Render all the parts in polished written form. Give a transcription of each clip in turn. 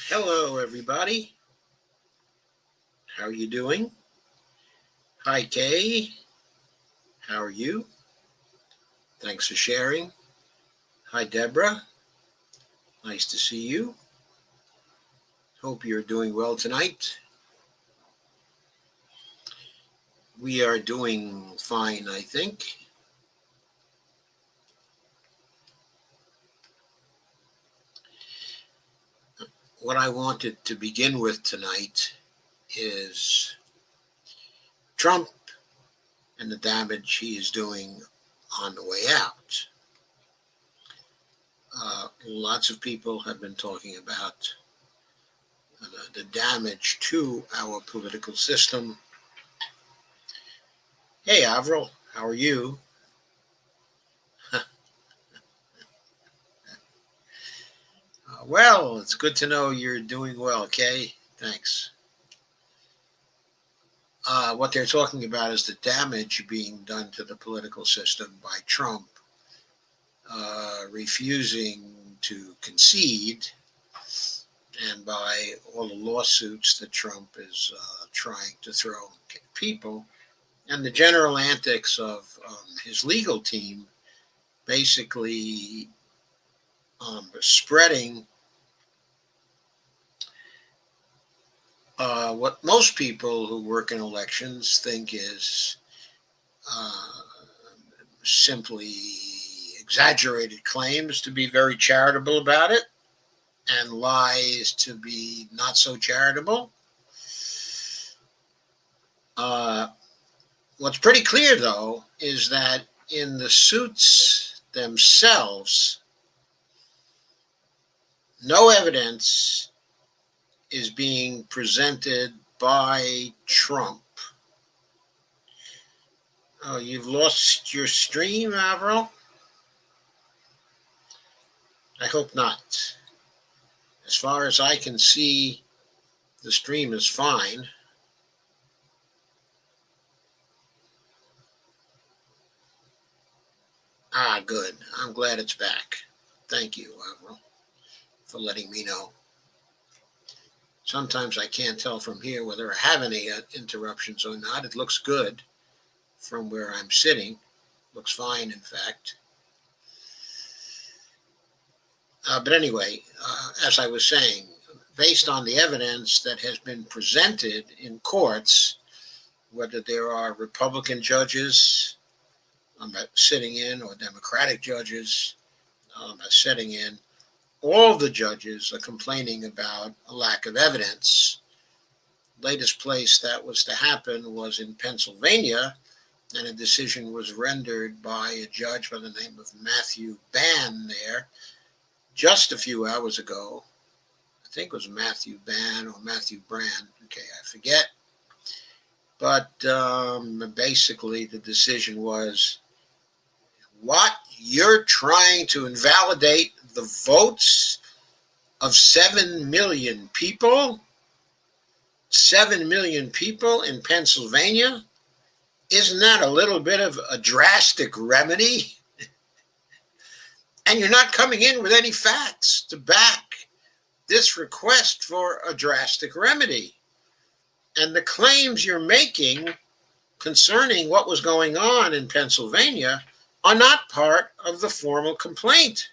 Hello, everybody. How are you doing? Hi, Kay. How are you? Thanks for sharing. Hi, Deborah. Nice to see you. Hope you're doing well tonight. We are doing fine, I think. What I wanted to begin with tonight is Trump and the damage he is doing on the way out. Lots of people have been talking about the damage to our political system. Hey, Avril, how are you? Well, it's good to know you're doing well, Kay. Thanks. What they're talking about is the damage being done to the political system by Trump refusing to concede and by all the lawsuits that Trump is trying to throw at people and the general antics of his legal team basically spreading what most people who work in elections think is uh, simply exaggerated claims to be very charitable about it and lies to be not so charitable. Uh, what's pretty clear, though, is that in the suits themselves, no evidence is being presented by Trump. Oh, you've lost your stream, Avril? I hope not. As far as I can see, the stream is fine. Ah, good. I'm glad it's back. Thank you, Avril, for letting me know. Sometimes I can't tell from here whether I have any interruptions or not. It looks good from where I'm sitting. Looks fine, in fact. But anyway, as I was saying, based on the evidence that has been presented in courts, whether there are Republican judges sitting in or Democratic judges sitting in, all the judges are complaining about a lack of evidence. Latest place that was to happen was in Pennsylvania, and a decision was rendered by a judge by the name of Matthew Ban there just a few hours ago. I think it was Matthew Ban or Matthew Brand. Okay, I forget. But basically, the decision was what? You're trying to invalidate the votes of 7 million people? 7 million people in Pennsylvania? Isn't that a little bit of a drastic remedy? And you're not coming in with any facts to back this request for a drastic remedy. And the claims you're making concerning what was going on in Pennsylvania are not part of the formal complaint.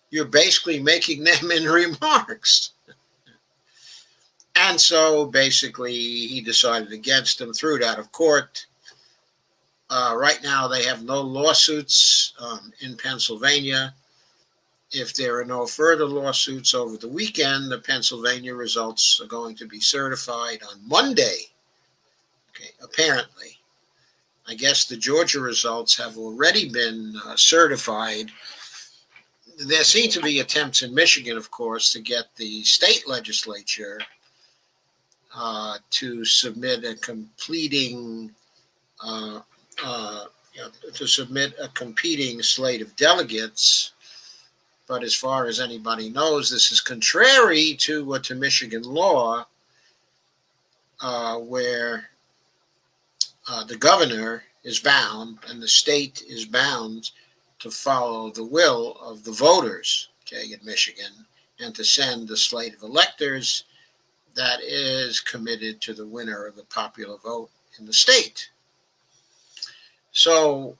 You're basically making them in remarks. And so basically, he decided against them, threw it out of court. Right now, they have no lawsuits in Pennsylvania. If there are no further lawsuits over the weekend, the Pennsylvania results are going to be certified on Monday. Okay, apparently. I guess the Georgia results have already been certified. There seem to be attempts in Michigan, of course, to get the state legislature to submit a completing uh, to submit a competing slate of delegates. But as far as anybody knows, this is contrary to Michigan law, where the governor is bound and the state is bound to follow the will of the voters, okay, in Michigan. and to send the slate of electors that is committed to the winner of the popular vote in the state. So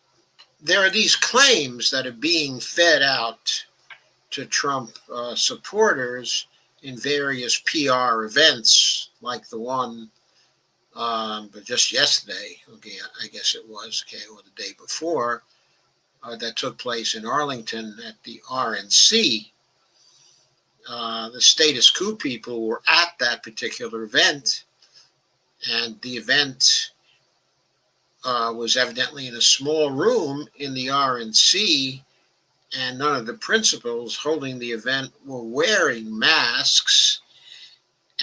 there are these claims that are being fed out to Trump supporters in various PR events, like the one but just yesterday, okay, I guess it was, okay, or the day before, that took place in Arlington at the RNC. The status quo people were at that particular event, and the event was evidently in a small room in the RNC, and none of the principals holding the event were wearing masks.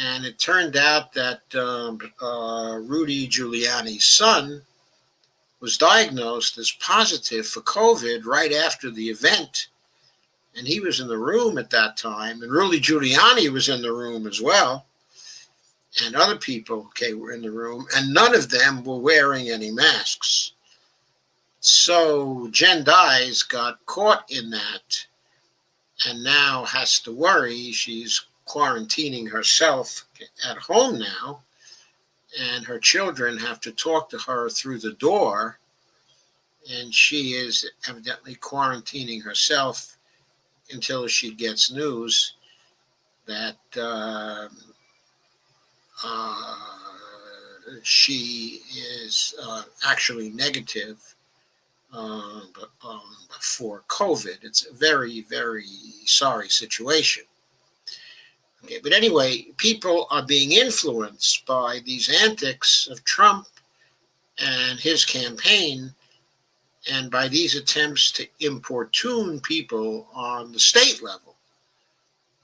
And it turned out that Rudy Giuliani's son was diagnosed as positive for COVID right after the event. And he was in the room at that time. And Rudy Giuliani was in the room as well. And other people, okay, were in the room. And none of them were wearing any masks. So Jen Dyes got caught in that and now has to worry. She's quarantining herself at home now, and her children have to talk to her through the door, and she is evidently quarantining herself until she gets news that she is actually negative for COVID. It's a very, very sorry situation. Okay, but anyway, people are being influenced by these antics of Trump and his campaign, and by these attempts to importune people on the state level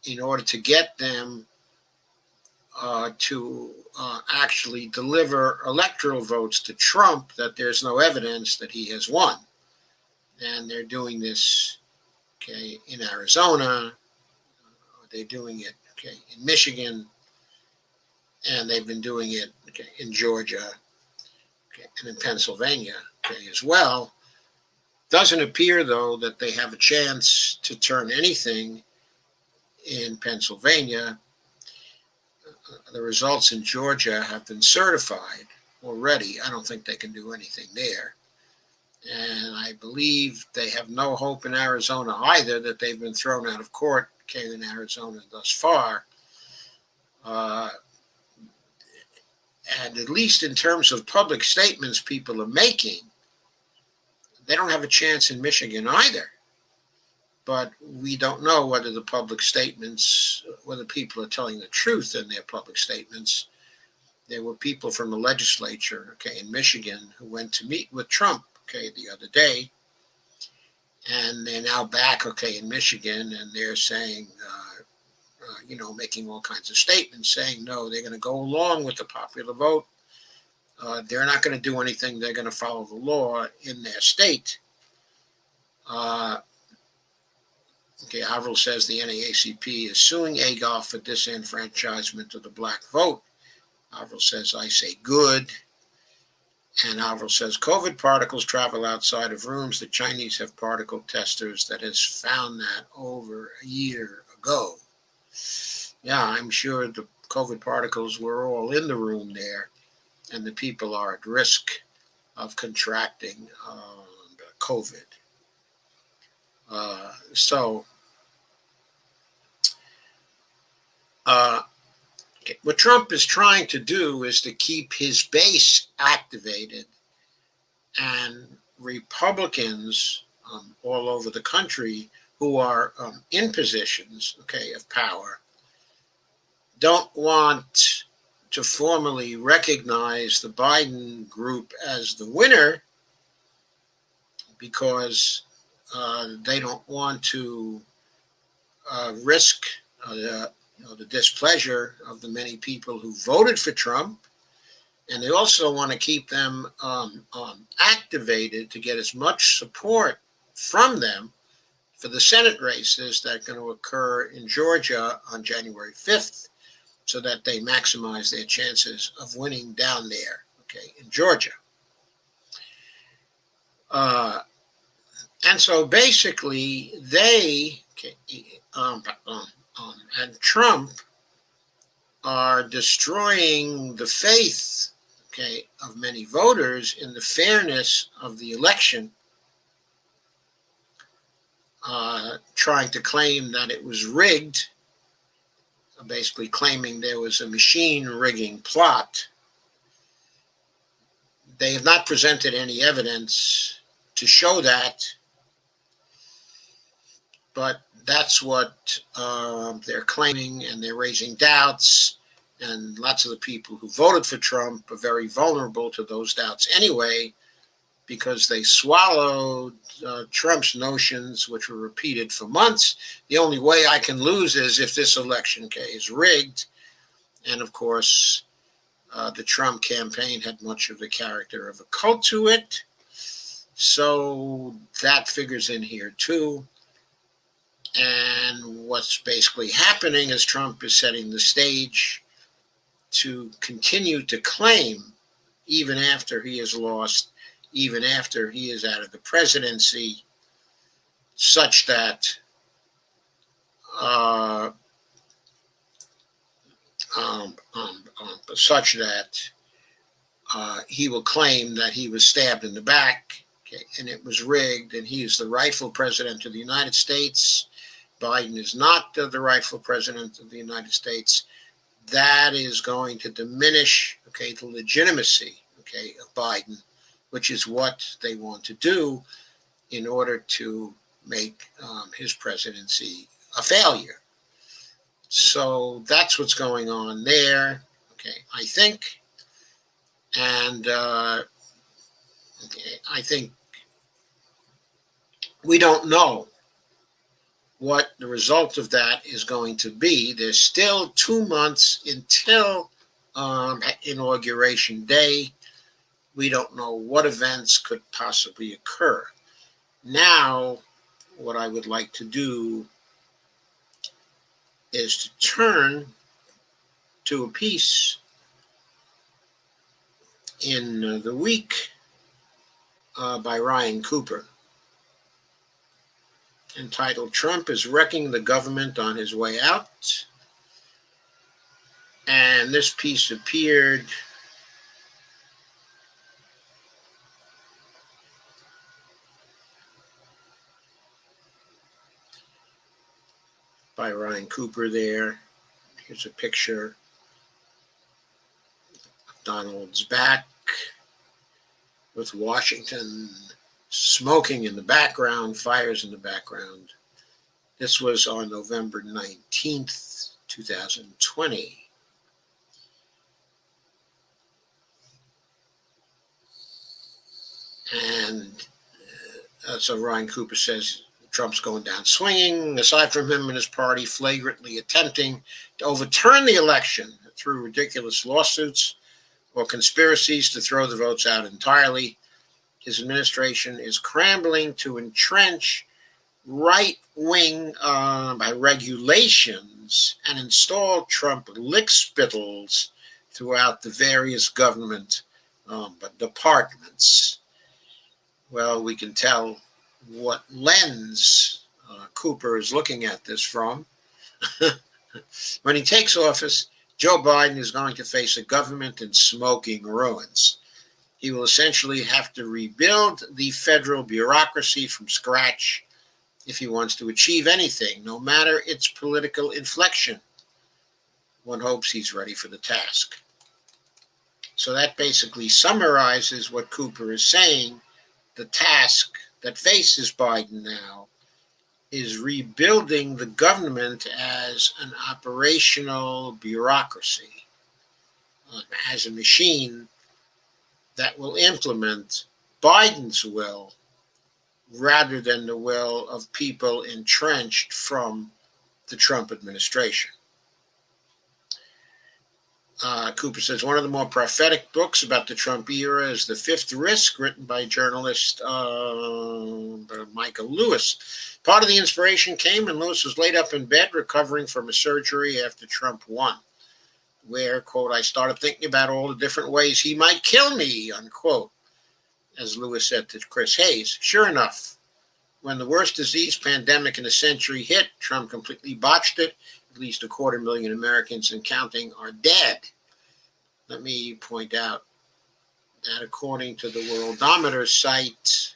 in order to get them to actually deliver electoral votes to Trump that there's no evidence that he has won. And they're doing this, okay, in Arizona. They're doing it, okay, in Michigan, and they've been doing it, okay, in Georgia, okay, and in Pennsylvania, okay, as well. Doesn't appear, though, that they have a chance to turn anything in Pennsylvania. The results in Georgia have been certified already. I don't think they can do anything there. And I believe they have no hope in Arizona either, that they've been thrown out of court, okay, in Arizona thus far. And at least in terms of public statements people are making, they don't have a chance in Michigan either. But we don't know whether the public statements, whether people are telling the truth in their public statements. There were people from the legislature, okay, in Michigan who went to meet with Trump, okay, the other day. And they're now back, okay, in Michigan, and they're saying, making all kinds of statements saying, no, they're going to go along with the popular vote. They're not going to do anything. They're going to follow the law in their state. Avril says the NAACP is suing AGOF for disenfranchisement of the black vote. Avril says, I say good. And Avril says, COVID particles travel outside of rooms. The Chinese have particle testers that has found that over a year ago. Yeah, I'm sure the COVID particles were all in the room there, and the people are at risk of contracting COVID. What Trump is trying to do is to keep his base activated, and Republicans all over the country who are in positions, okay, of power don't want to formally recognize the Biden group as the winner because they don't want to risk the displeasure of the many people who voted for Trump. And they also want to keep them activated to get as much support from them for the Senate races that are going to occur in Georgia on January 5th, so that they maximize their chances of winning down there, okay, in Georgia. And so basically they, and Trump are destroying the faith, okay, of many voters in the fairness of the election, trying to claim that it was rigged, basically claiming there was a machine rigging plot. They have not presented any evidence to show that, but that's what they're claiming, and they're raising doubts. And lots of the people who voted for Trump are very vulnerable to those doubts anyway, because they swallowed Trump's notions, which were repeated for months. The only way I can lose is if this election is rigged. And of course, the Trump campaign had much of the character of a cult to it. So that figures in here too. And what's basically happening is Trump is setting the stage to continue to claim, even after he has lost, even after he is out of the presidency, such that he will claim that he was stabbed in the back, okay, and it was rigged, and he is the rightful president of the United States. Biden is not the rightful president of the United States. That is going to diminish, okay, the legitimacy, okay, of Biden, which is what they want to do in order to make his presidency a failure. So that's what's going on there, okay, I think. And I think we don't know what the result of that is going to be. There's still 2 months until Inauguration Day. We don't know what events could possibly occur. Now, what I would like to do is to turn to a piece in The Week by Ryan Cooper, entitled "Trump is Wrecking the Government on His Way Out." And this piece appeared by Ryan Cooper there. Here's a picture of Donald's back with Washington smoking in the background, fires in the background. This was on November 19th, 2020. And so Ryan Cooper says Trump's going down swinging, aside from him and his party flagrantly attempting to overturn the election through ridiculous lawsuits or conspiracies to throw the votes out entirely. His administration is scrambling to entrench right-wing regulations and install Trump lickspittles throughout the various government departments. Well, we can tell what lens Cooper is looking at this from. When he takes office, Joe Biden is going to face a government in smoking ruins. He will essentially have to rebuild the federal bureaucracy from scratch if he wants to achieve anything, no matter its political inflection. One hopes he's ready for the task. So that basically summarizes what Cooper is saying. The task that faces Biden now is rebuilding the government as an operational bureaucracy, as a machine that will implement Biden's will rather than the will of people entrenched from the Trump administration. Cooper says one of the more prophetic books about the Trump era is The Fifth Risk, written by journalist Michael Lewis. Part of the inspiration came when Lewis was laid up in bed recovering from a surgery after Trump won, where, quote, I started thinking about all the different ways he might kill me, unquote, as Lewis said to Chris Hayes. Sure enough, when the worst disease pandemic in a century hit, Trump completely botched it, least 250,000 Americans and counting are dead. Let me point out that according to the Worldometer site,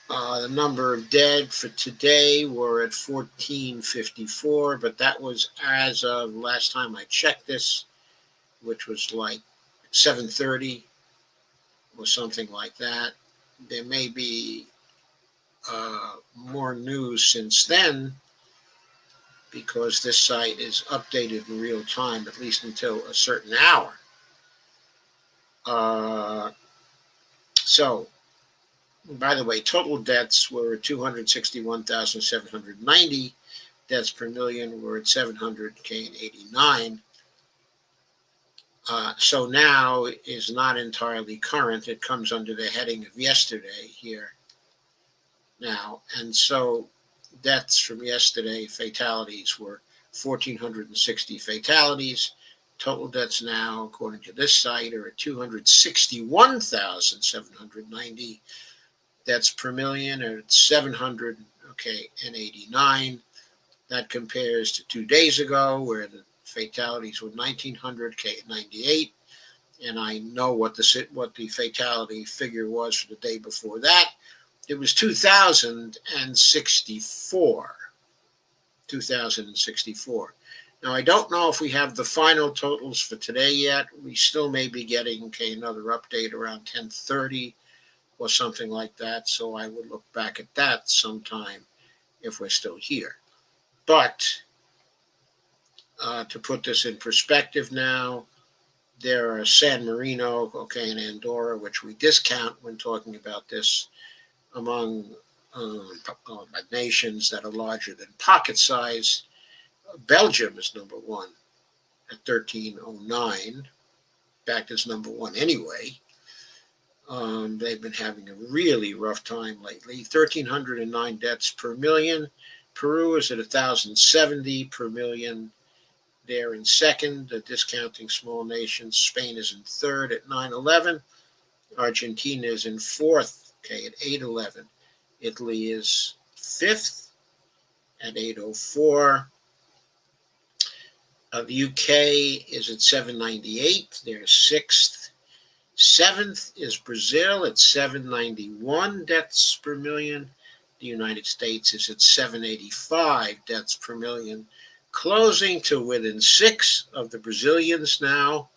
the number of dead for today were at 1,454, but that was as of last time I checked this, which was like 7:30 or something like that. There may be more news since then, because this site is updated in real time, at least until a certain hour. So, by the way, total deaths were 261,790. Deaths per million were at 789. So now is not entirely current. It comes under the heading of yesterday here now. And so deaths from yesterday, fatalities, were 1,460 fatalities. Total deaths now, according to this site, are at 261,790. Deaths per million are at 789. That compares to 2 days ago, where the fatalities were 1,900, 98. And I know what the fatality figure was for the day before that. It was 2,064. 2,064. Now, I don't know if we have the final totals for today yet. We still may be getting another update around 10:30 or something like that. So I would look back at that sometime if we're still here. But to put this in perspective now, there are San Marino, and Andorra, which we discount when talking about this, among nations that are larger than pocket size. Belgium is number one at 1,309. In fact, it's number one anyway. They've been having a really rough time lately. 1,309 deaths per million. Peru is at 1,070 per million. They're in second, discounting small nations. Spain is in third at 911. Argentina is in fourth, at 811. Italy is fifth at 804. The UK is at 798. They're sixth. Seventh is Brazil at 791 deaths per million. The United States is at 785 deaths per million, closing to within 6 of the Brazilians now.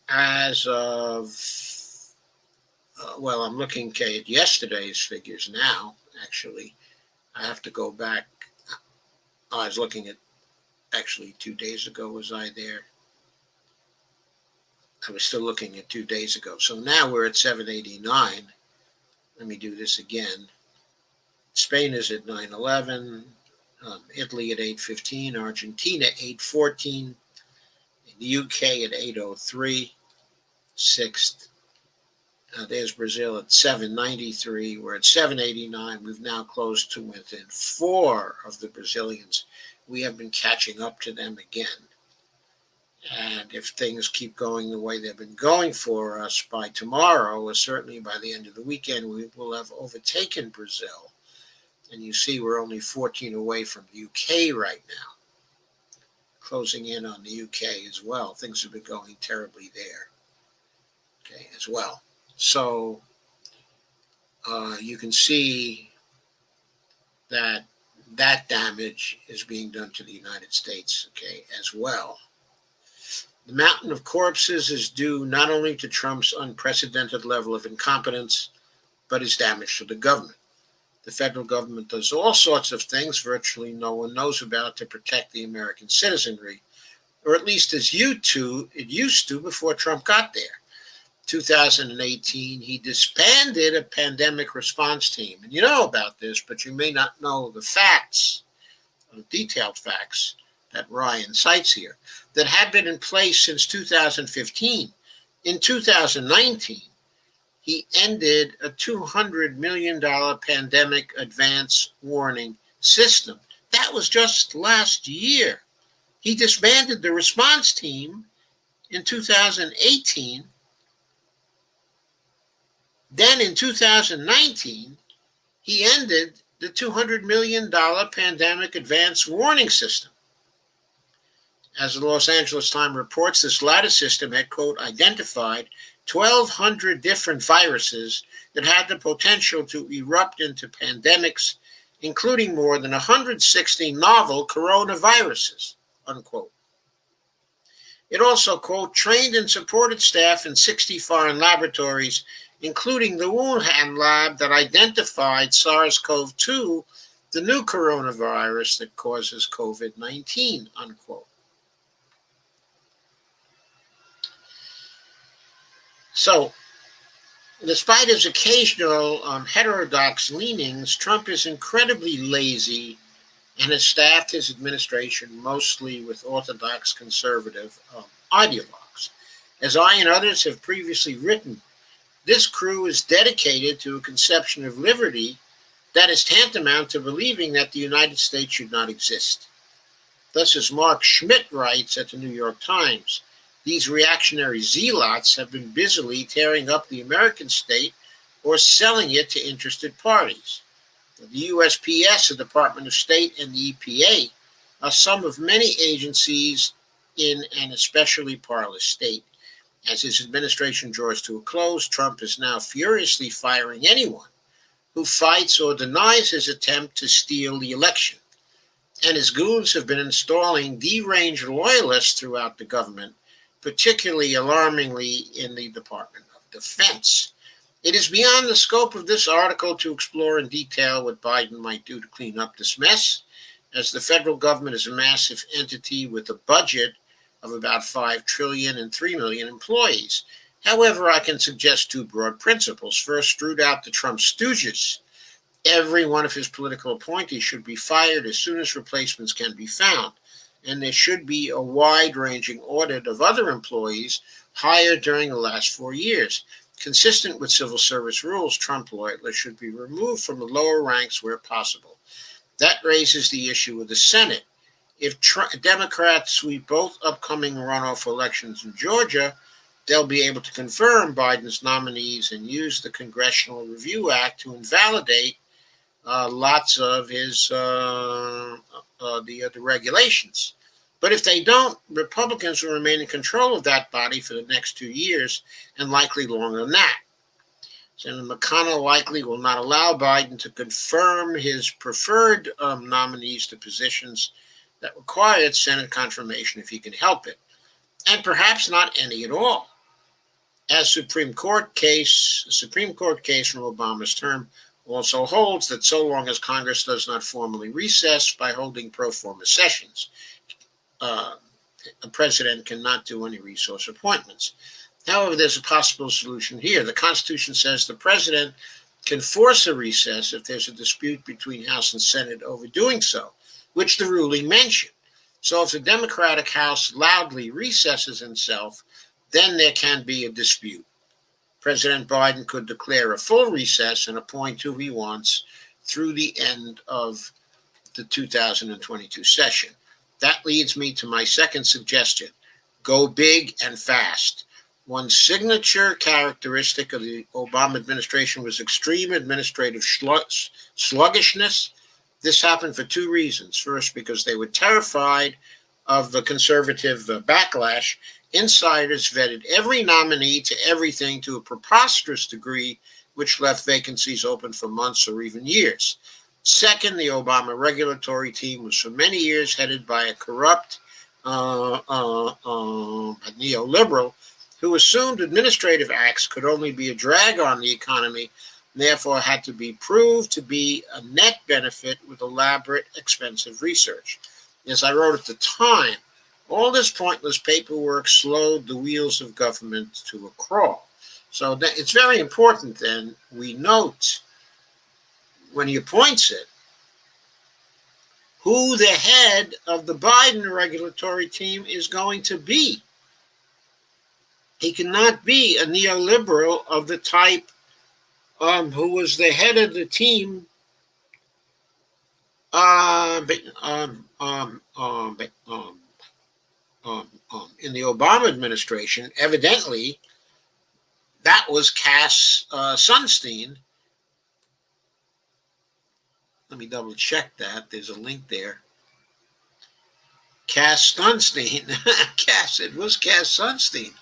As of, I'm looking at yesterday's figures now, actually. I have to go back. I was looking at, 2 days ago, was I there? I was still looking at 2 days ago. So now we're at 789. Let me do this again. Spain is at 911. Italy at 815, Argentina 814, the UK at 803, sixth. There's Brazil at 793. We're at 789. We've now closed to within 4 of the Brazilians. We have been catching up to them again. And if things keep going the way they've been going for us, by tomorrow, or certainly by the end of the weekend, we will have overtaken Brazil. And you see we're only 14 away from the UK right now, closing in on the UK as well. Things have been going terribly there, as well. So you can see that damage is being done to the United States, as well. The mountain of corpses is due not only to Trump's unprecedented level of incompetence, but his damage to the government. The federal government does all sorts of things virtually no one knows about to protect the American citizenry, or at least it used to before Trump got there. 2018, he disbanded a pandemic response team. And you know about this, but you may not know the facts, detailed facts that Ryan cites here, that had been in place since 2015. In 2019, he ended a $200 million pandemic advance warning system. That was just last year. He disbanded the response team in 2018. Then in 2019, he ended the $200 million pandemic advance warning system. As the Los Angeles Times reports, this latter system had, quote, identified 1,200 different viruses that had the potential to erupt into pandemics, including more than 160 novel coronaviruses, unquote. It also, quote, trained and supported staff in 60 foreign laboratories, including the Wuhan lab that identified SARS-CoV-2, the new coronavirus that causes COVID-19, unquote. So, despite his occasional heterodox leanings, Trump is incredibly lazy and has staffed his administration mostly with orthodox conservative ideologues. As I and others have previously written, this crew is dedicated to a conception of liberty that is tantamount to believing that the United States should not exist. Thus, as Mark Schmidt writes at the New York Times, these reactionary zealots have been busily tearing up the American state or selling it to interested parties. The USPS, the Department of State, and the EPA are some of many agencies in an especially parlous state. As his administration draws to a close, Trump is now furiously firing anyone who fights or denies his attempt to steal the election. And his goons have been installing deranged loyalists throughout the government, particularly alarmingly in the Department of Defense. It is beyond the scope of this article to explore in detail what Biden might do to clean up this mess, as the federal government is a massive entity with a budget of about $5 trillion and 3 million employees. However, I can suggest two broad principles. First, root out the Trump stooges. Every one of his political appointees should be fired as soon as replacements can be found, and there should be a wide-ranging audit of other employees hired during the last 4 years. Consistent with civil service rules, Trump loyalists should be removed from the lower ranks where possible. That raises the issue of the Senate. If Democrats sweep both upcoming runoff elections in Georgia, they'll be able to confirm Biden's nominees and use the Congressional Review Act to invalidate lots of his the regulations. But if they don't, Republicans will remain in control of that body for the next 2 years and likely longer than that. Senator McConnell likely will not allow Biden to confirm his preferred nominees to positions that required Senate confirmation if he can help it, and perhaps not any at all. As Supreme Court case from Obama's term also holds that so long as Congress does not formally recess by holding pro forma sessions, a president cannot do any resource appointments. However, there's a possible solution here. The Constitution says the president can force a recess if there's a dispute between House and Senate over doing so, which the ruling mentioned. So if the Democratic House loudly recesses itself, then there can be a dispute. President Biden could declare a full recess and appoint who he wants through the end of the 2022 session. That leads me to my second suggestion. Go big and fast. One signature characteristic of the Obama administration was extreme administrative sluggishness. This happened for two reasons. First, because they were terrified of the conservative backlash. Insiders vetted every nominee to everything to a preposterous degree, which left vacancies open for months or even years. Second, the Obama regulatory team was for many years headed by a corrupt neoliberal who assumed administrative acts could only be a drag on the economy, and therefore had to be proved to be a net benefit with elaborate, expensive research. As I wrote at the time, all this pointless paperwork slowed the wheels of government to a crawl. So it's very important then we note when he appoints it, who the head of the Biden regulatory team is going to be. He cannot be a neoliberal of the type who was the head of the team in the Obama administration. Evidently, that was Cass Sunstein, Let me double check that. There's a link there. Cass Sunstein. It was Cass Sunstein.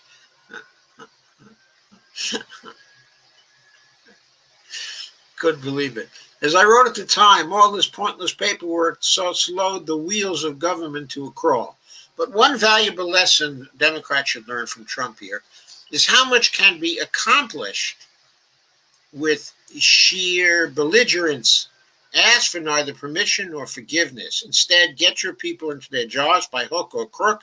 Couldn't believe it. As I wrote at the time, all this pointless paperwork slowed the wheels of government to a crawl. But one valuable lesson Democrats should learn from Trump here is how much can be accomplished with sheer belligerence. Ask for neither permission nor forgiveness. Instead, get your people into their jars by hook or crook.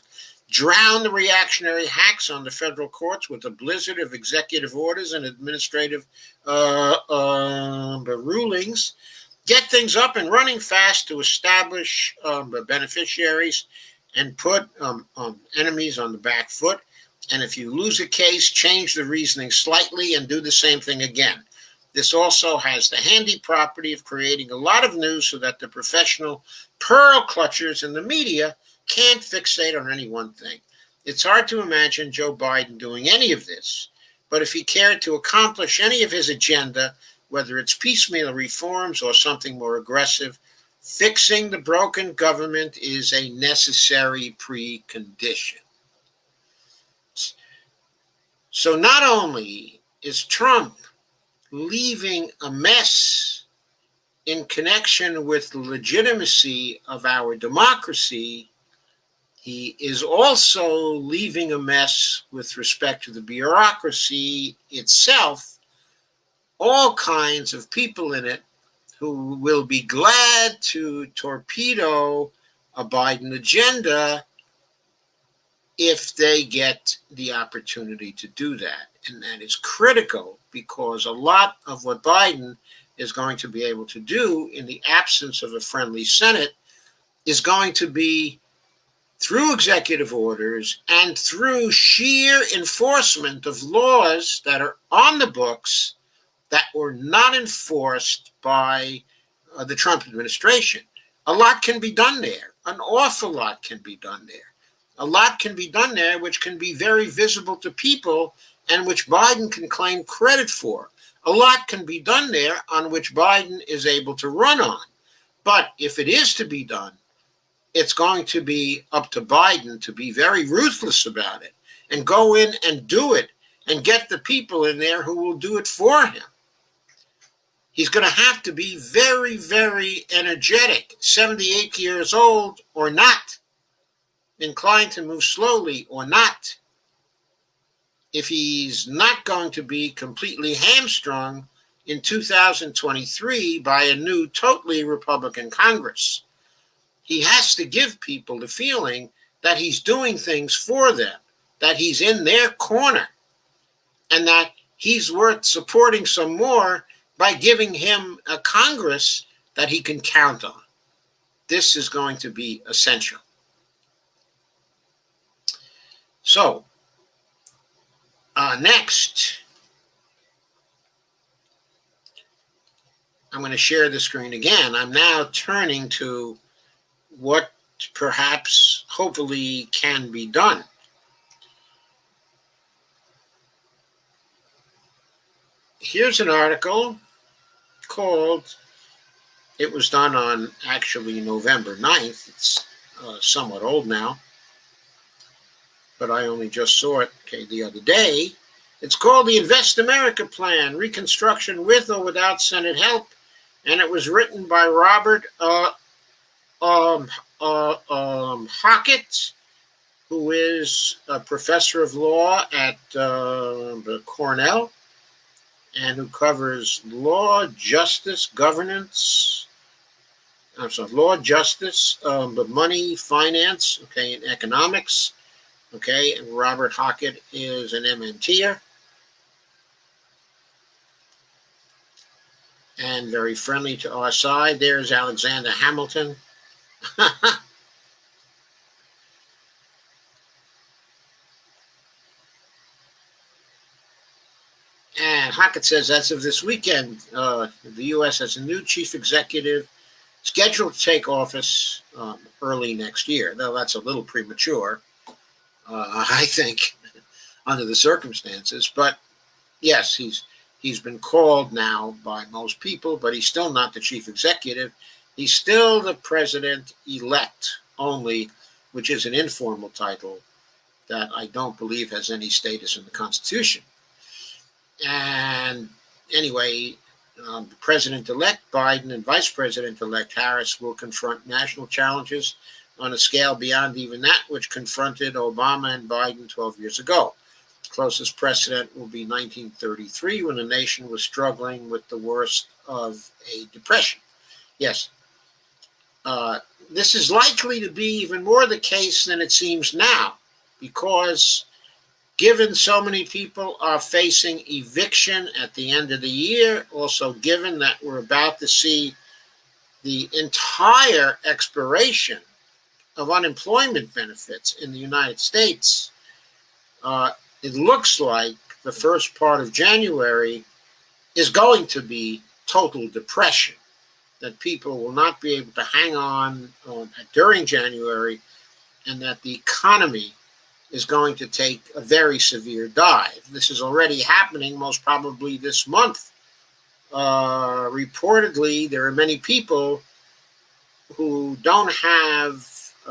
Drown the reactionary hacks on the federal courts with a blizzard of executive orders and administrative rulings. Get things up and running fast to establish beneficiaries and put enemies on the back foot. And if you lose a case, change the reasoning slightly and do the same thing again. This also has the handy property of creating a lot of news so that the professional pearl clutchers in the media can't fixate on any one thing. It's hard to imagine Joe Biden doing any of this, but if he cared to accomplish any of his agenda, whether it's piecemeal reforms or something more aggressive, fixing the broken government is a necessary precondition. So not only is Trump leaving a mess in connection with the legitimacy of our democracy, he is also leaving a mess with respect to the bureaucracy itself, all kinds of people in it who will be glad to torpedo a Biden agenda if they get the opportunity to do that. And that is critical because a lot of what Biden is going to be able to do in the absence of a friendly Senate is going to be through executive orders and through sheer enforcement of laws that are on the books that were not enforced by the Trump administration. A lot can be done there. An awful lot can be done there. A lot can be done there which can be very visible to people and which Biden can claim credit for. A lot can be done there on which Biden is able to run on. But if it is to be done, it's going to be up to Biden to be very ruthless about it and go in and do it and get the people in there who will do it for him. He's going to have to be very, very energetic, 78 years old or not, inclined to move slowly or not. If he's not going to be completely hamstrung in 2023 by a new, totally Republican Congress, he has to give people the feeling that he's doing things for them, that he's in their corner, and that he's worth supporting some more by giving him a Congress that he can count on. This is going to be essential. So, next, I'm going to share the screen again. I'm now turning to what perhaps, hopefully, can be done. Here's an article called, it was done on actually November 9th. It's somewhat old now, but I only just saw it the other day. It's called the Invest America Plan, Reconstruction with or Without Senate Help, and it was written by Robert Hockett, who is a professor of law at Cornell, and who covers law, justice, governance, law, justice, but money, finance, and economics. And Robert Hockett is an MNTer and very friendly to our side. There's Alexander Hamilton. And Hockett says, as of this weekend, the U.S. has a new chief executive scheduled to take office early next year. Though that's a little premature, I think, under the circumstances. But yes, he's been called now by most people, but he's still not the chief executive. He's still the president-elect only, which is an informal title that I don't believe has any status in the Constitution. And anyway, President-elect Biden and Vice President-elect Harris will confront national challenges on a scale beyond even that which confronted Obama and Biden 12 years ago. The closest precedent will be 1933, when the nation was struggling with the worst of a depression. Yes, this is likely to be even more the case than it seems now, because given so many people are facing eviction at the end of the year, also given that we're about to see the entire expiration of unemployment benefits in the United States, it looks like the first part of January is going to be total depression, that people will not be able to hang on during January, and that the economy is going to take a very severe dive. This is already happening, most probably this month. Reportedly, there are many people who don't have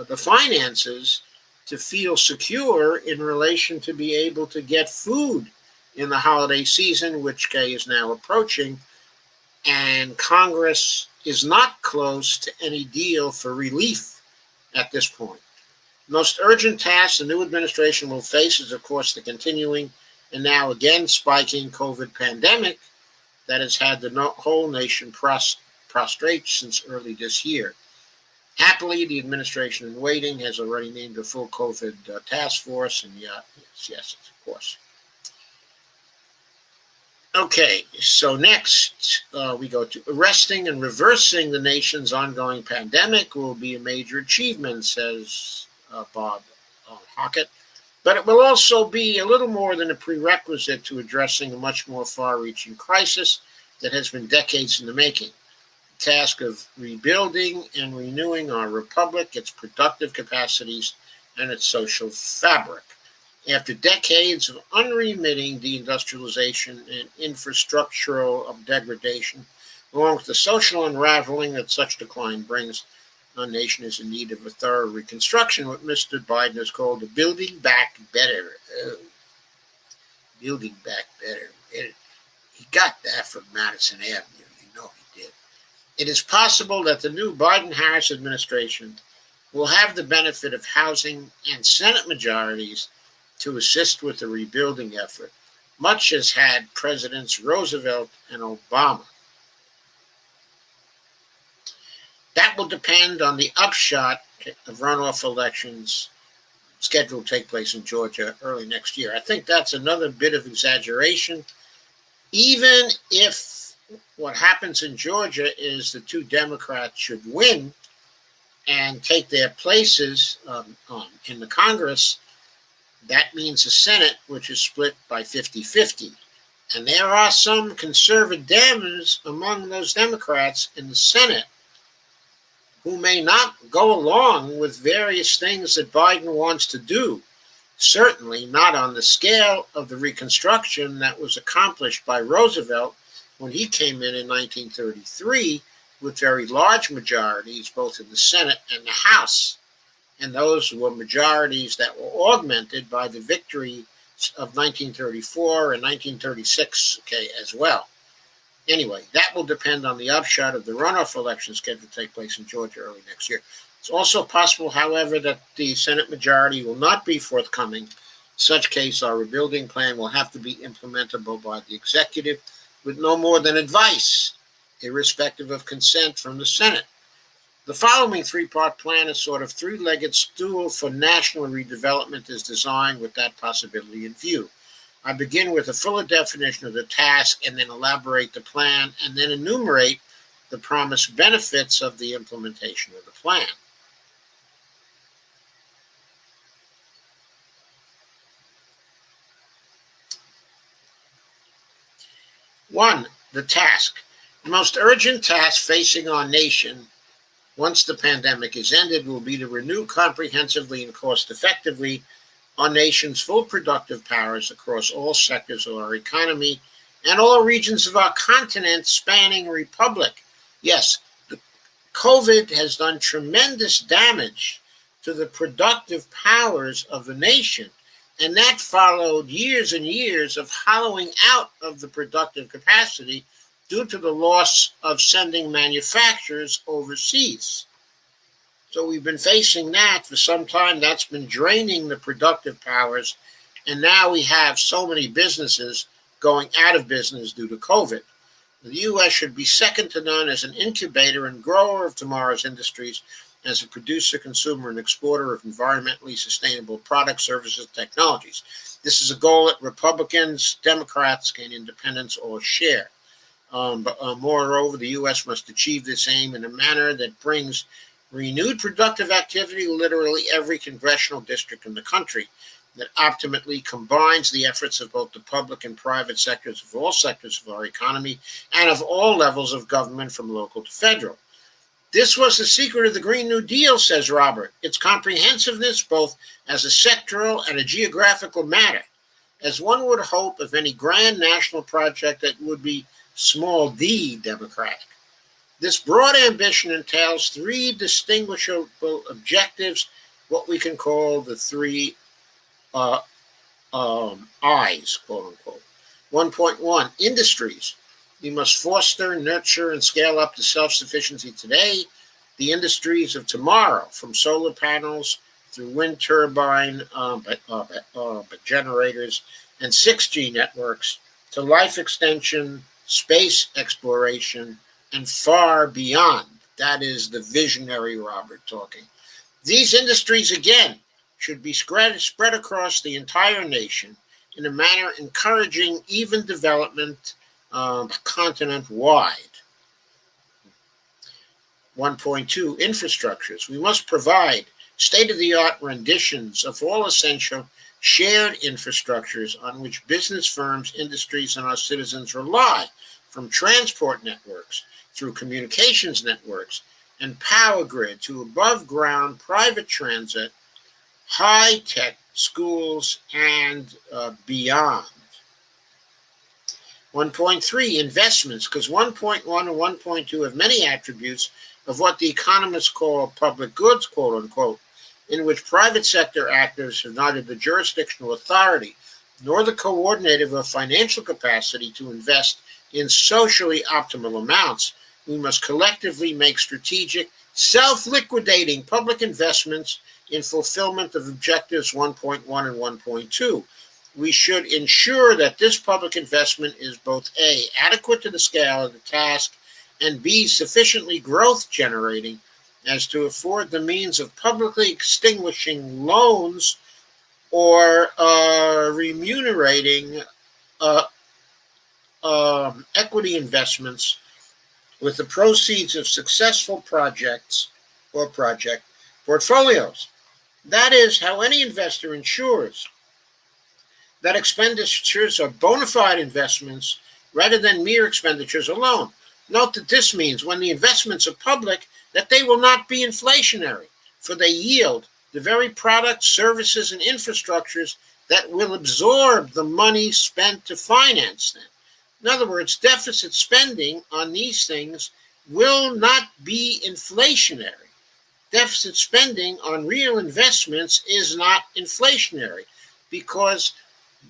the finances to feel secure in relation to be able to get food in the holiday season, which is now approaching, and Congress is not close to any deal for relief at this point. Most urgent task the new administration will face is, of course, the continuing and now again spiking COVID pandemic that has had the whole nation prostrate since early this year. Happily, the administration in waiting has already named a full COVID task force, and yes, of course. Okay, so next we go to arresting and reversing the nation's ongoing pandemic will be a major achievement, says Bob Hockett, but it will also be a little more than a prerequisite to addressing a much more far-reaching crisis that has been decades in the making. The task of rebuilding and renewing our republic, its productive capacities, and its social fabric. After decades of unremitting deindustrialization and infrastructural degradation, along with the social unraveling that such decline brings, our nation is in need of a thorough reconstruction, what Mr. Biden has called the Building Back Better. Building Back Better. He got that from Madison Avenue. You know he did. It is possible that the new Biden-Harris administration will have the benefit of housing and Senate majorities to assist with the rebuilding effort, much as had Presidents Roosevelt and Obama. That will depend on the upshot of runoff elections scheduled to take place in Georgia early next year. I think that's another bit of exaggeration. Even if what happens in Georgia is the two Democrats should win and take their places in the Congress, that means the Senate, which is split by 50-50. And there are some conservative Dems among those Democrats in the Senate who may not go along with various things that Biden wants to do, certainly not on the scale of the Reconstruction that was accomplished by Roosevelt when he came in 1933 with very large majorities both in the Senate and the House. And those were majorities that were augmented by the victory of 1934 and 1936 as well. Anyway, that will depend on the upshot of the runoff election scheduled to take place in Georgia early next year. It's also possible, however, that the Senate majority will not be forthcoming. In such case, our rebuilding plan will have to be implementable by the executive with no more than advice, irrespective of consent from the Senate. The following three-part plan, a sort of three-legged stool for national redevelopment, is designed with that possibility in view. I begin with a fuller definition of the task and then elaborate the plan and then enumerate the promised benefits of the implementation of the plan. One, the task. The most urgent task facing our nation once the pandemic is ended will be to renew comprehensively and cost-effectively our nation's full productive powers across all sectors of our economy and all regions of our continent spanning republic. Yes, the COVID has done tremendous damage to the productive powers of the nation, and that followed years and years of hollowing out of the productive capacity due to the loss of sending manufacturers overseas. So we've been facing that for some time. That's been draining the productive powers, and now we have so many businesses going out of business due to COVID. The U.S. should be second to none as an incubator and grower of tomorrow's industries, as a producer, consumer, and exporter of environmentally sustainable products, services, and technologies. This is a goal that Republicans, Democrats, and independents all share. Moreover, the U.S. must achieve this aim in a manner that brings renewed productive activity to literally every congressional district in the country, that optimally combines the efforts of both the public and private sectors of all sectors of our economy and of all levels of government from local to federal. This was the secret of the Green New Deal, says Robert, its comprehensiveness both as a sectoral and a geographical matter. As one would hope of any grand national project that would be small d democratic. This broad ambition entails three distinguishable objectives, what we can call the three I's, quote unquote. 1.1, industries. We must foster, nurture, and scale up to self-sufficiency today, the industries of tomorrow, from solar panels through wind turbine generators and 6G networks to life extension, space exploration, and far beyond. That is the visionary Robert talking. These industries, again, should be spread across the entire nation in a manner encouraging even development continent-wide. 1.2, infrastructures. We must provide state-of-the-art renditions of all essential shared infrastructures on which business firms, industries, and our citizens rely, from transport networks through communications networks and power grid to above-ground private transit, high-tech schools, and beyond. 1.3, investments, because 1.1 and 1.2 have many attributes of what the economists call public goods, quote unquote, in which private sector actors have neither the jurisdictional authority nor the coordinative or financial capacity to invest in socially optimal amounts. We must collectively make strategic, self-liquidating public investments in fulfillment of objectives 1.1 and 1.2. We should ensure that this public investment is both A, adequate to the scale of the task, and B, sufficiently growth generating as to afford the means of publicly extinguishing loans or remunerating equity investments with the proceeds of successful projects or project portfolios. That is how any investor ensures that expenditures are bona fide investments rather than mere expenditures alone. Note that this means when the investments are public, that they will not be inflationary, for they yield the very products, services, and infrastructures that will absorb the money spent to finance them. In other words, deficit spending on these things will not be inflationary. Deficit spending on real investments is not inflationary because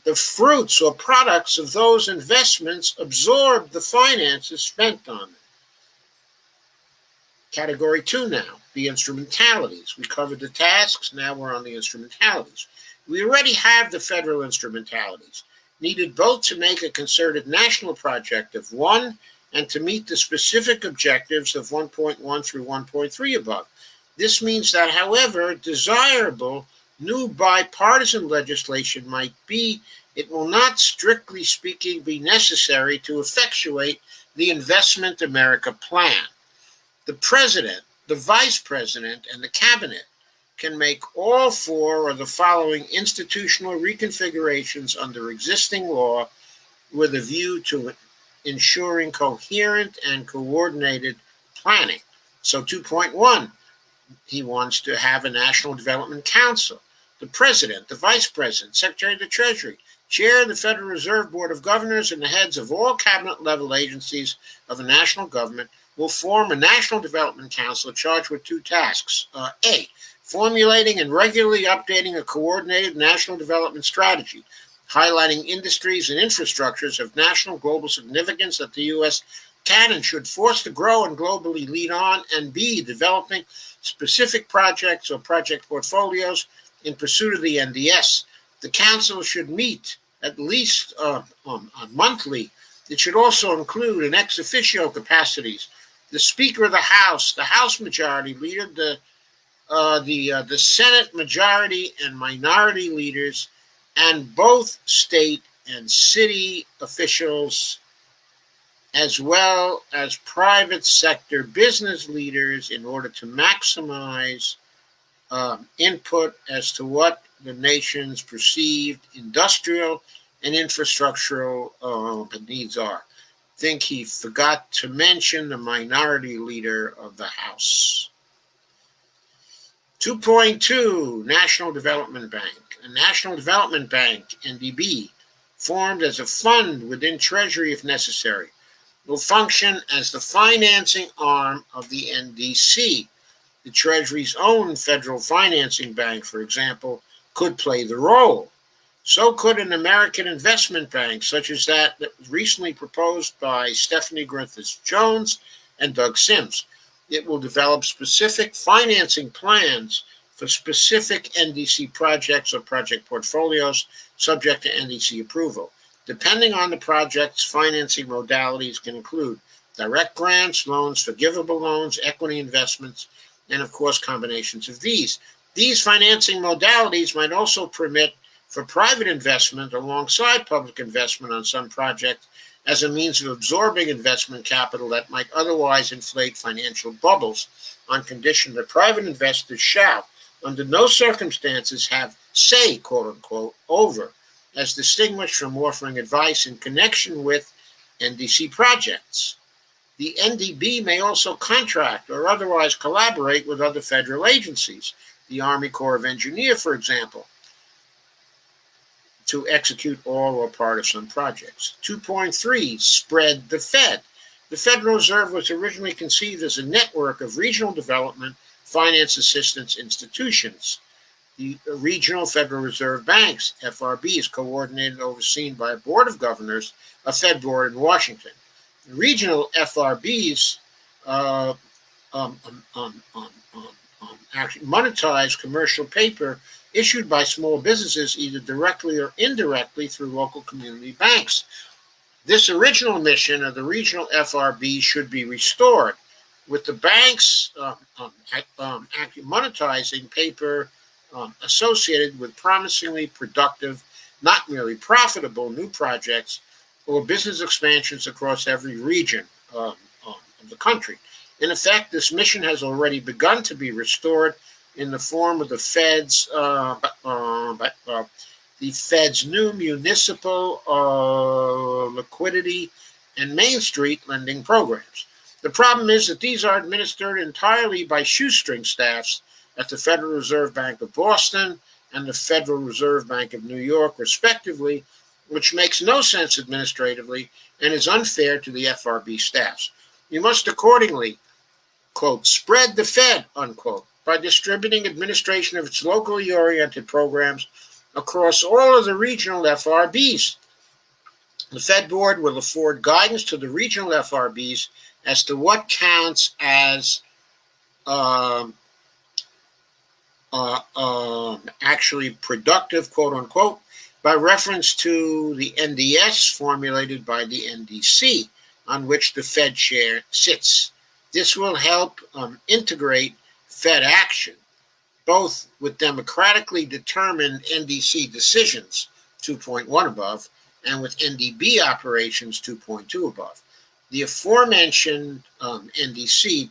the fruits or products of those investments absorb the finances spent on them. Category 2 now, the instrumentalities. We covered the tasks, now we're on the instrumentalities. We already have the federal instrumentalities, needed both to make a concerted national project of one and to meet the specific objectives of 1.1 through 1.3 above. This means that, however desirable new bipartisan legislation might be, it will not, strictly speaking, be necessary to effectuate the Investment America plan. The president, the vice president, and the cabinet can make all four of the following institutional reconfigurations under existing law with a view to ensuring coherent and coordinated planning. So 2.1, he wants to have a National Development Council. The president, the vice president, secretary of the Treasury, chair of the Federal Reserve Board of Governors, and the heads of all cabinet-level agencies of the national government will form a National Development Council charged with two tasks. A, formulating and regularly updating a coordinated national development strategy, highlighting industries and infrastructures of national global significance that the U.S. can and should force to grow and globally lead on. And B, developing specific projects or project portfolios in pursuit of the NDS. The Council should meet at least monthly. It should also include in ex officio capacities the Speaker of the House Majority Leader, the Senate Majority and Minority Leaders, and both state and city officials, as well as private sector business leaders, in order to maximize input as to what the nation's perceived industrial and infrastructural needs are. I think he forgot to mention the minority leader of the House. 2.2, National Development Bank. A National Development Bank, NDB, formed as a fund within Treasury if necessary, will function as the financing arm of the NDC. The Treasury's own federal financing bank, for example, could play the role. So could an American investment bank, such as that was recently proposed by Stephanie Griffiths-Jones and Doug Sims. It will develop specific financing plans for specific NDC projects or project portfolios subject to NDC approval. Depending on the project's financing modalities can include direct grants, loans, forgivable loans, equity investments, and of course combinations of these. These financing modalities might also permit for private investment alongside public investment on some projects as a means of absorbing investment capital that might otherwise inflate financial bubbles, on condition that private investors shall, under no circumstances, have say, quote unquote, over, as distinguished from offering advice in connection with NDC projects. The NDB may also contract or otherwise collaborate with other federal agencies, the Army Corps of Engineers, for example, to execute all or part of some projects. 2.3, spread the Fed. The Federal Reserve was originally conceived as a network of regional development finance assistance institutions. The regional Federal Reserve banks, FRBs, coordinated and overseen by a board of governors, a Fed board in Washington. The regional FRBs actually monetize commercial paper issued by small businesses either directly or indirectly through local community banks. This original mission of the regional FRB should be restored, with the banks actually monetizing paper associated with promisingly productive, not merely profitable, new projects or business expansions across every region of the country. In effect, this mission has already begun to be restored in the form of the Fed's new municipal liquidity and Main Street lending programs. The problem is that these are administered entirely by shoestring staffs at the Federal Reserve Bank of Boston and the Federal Reserve Bank of New York, respectively, which makes no sense administratively and is unfair to the FRB staffs. You must accordingly, quote, spread the Fed, unquote, by distributing administration of its locally oriented programs across all of the regional FRBs. The Fed Board will afford guidance to the regional FRBs as to what counts as actually productive, quote unquote, by reference to the NDS formulated by the NDC, on which the Fed chair sits. This will help integrate Fed action, both with democratically determined NDC decisions, 2.1 above, and with NDB operations, 2.2 above. The aforementioned NDB,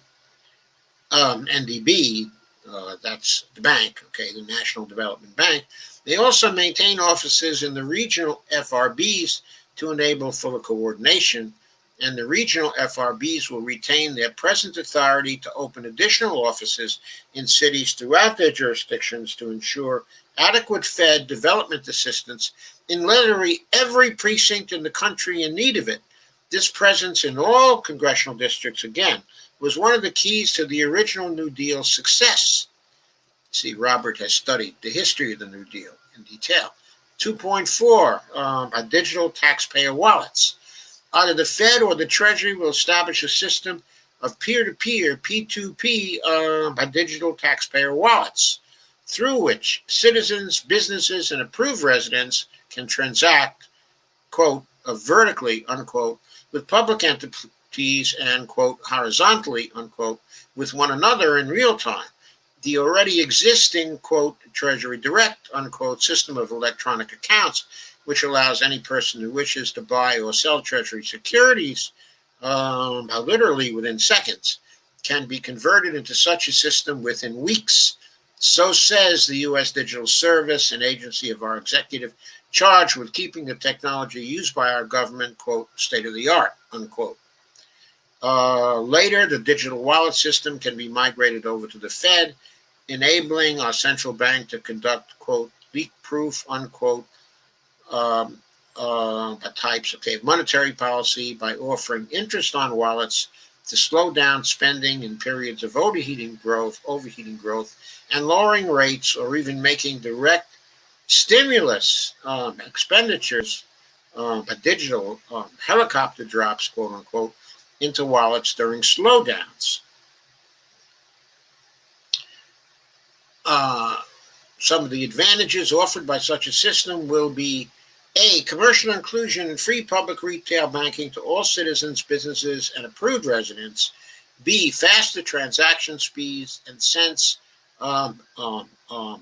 that's the bank, okay, the National Development Bank. They also maintain offices in the regional FRBs to enable fuller coordination, and the regional FRBs will retain their present authority to open additional offices in cities throughout their jurisdictions to ensure adequate Fed development assistance in literally every precinct in the country in need of it. This presence in all congressional districts, again, was one of the keys to the original New Deal's success. See, Robert has studied the history of the New Deal in detail. 2.4, digital taxpayer wallets. Either the Fed or the Treasury will establish a system of peer-to-peer, P2P, digital taxpayer wallets, through which citizens, businesses, and approved residents can transact, quote, vertically, unquote, with public entities and, quote, horizontally, unquote, with one another in real time. The already existing, quote, Treasury Direct, unquote, system of electronic accounts, which allows any person who wishes to buy or sell Treasury securities literally within seconds, can be converted into such a system within weeks. So says the U.S. Digital Service, an agency of our executive charged with keeping the technology used by our government, quote, state of the art, unquote. Later, the digital wallet system can be migrated over to the Fed, enabling our central bank to conduct, quote, leak-proof, unquote, types of monetary policy by offering interest on wallets to slow down spending in periods of overheating growth, and lowering rates, or even making direct stimulus expenditures, digital helicopter drops, quote unquote, into wallets during slowdowns. Some of the advantages offered by such a system will be A, commercial inclusion and free public retail banking to all citizens, businesses, and approved residents. B, faster transaction speeds and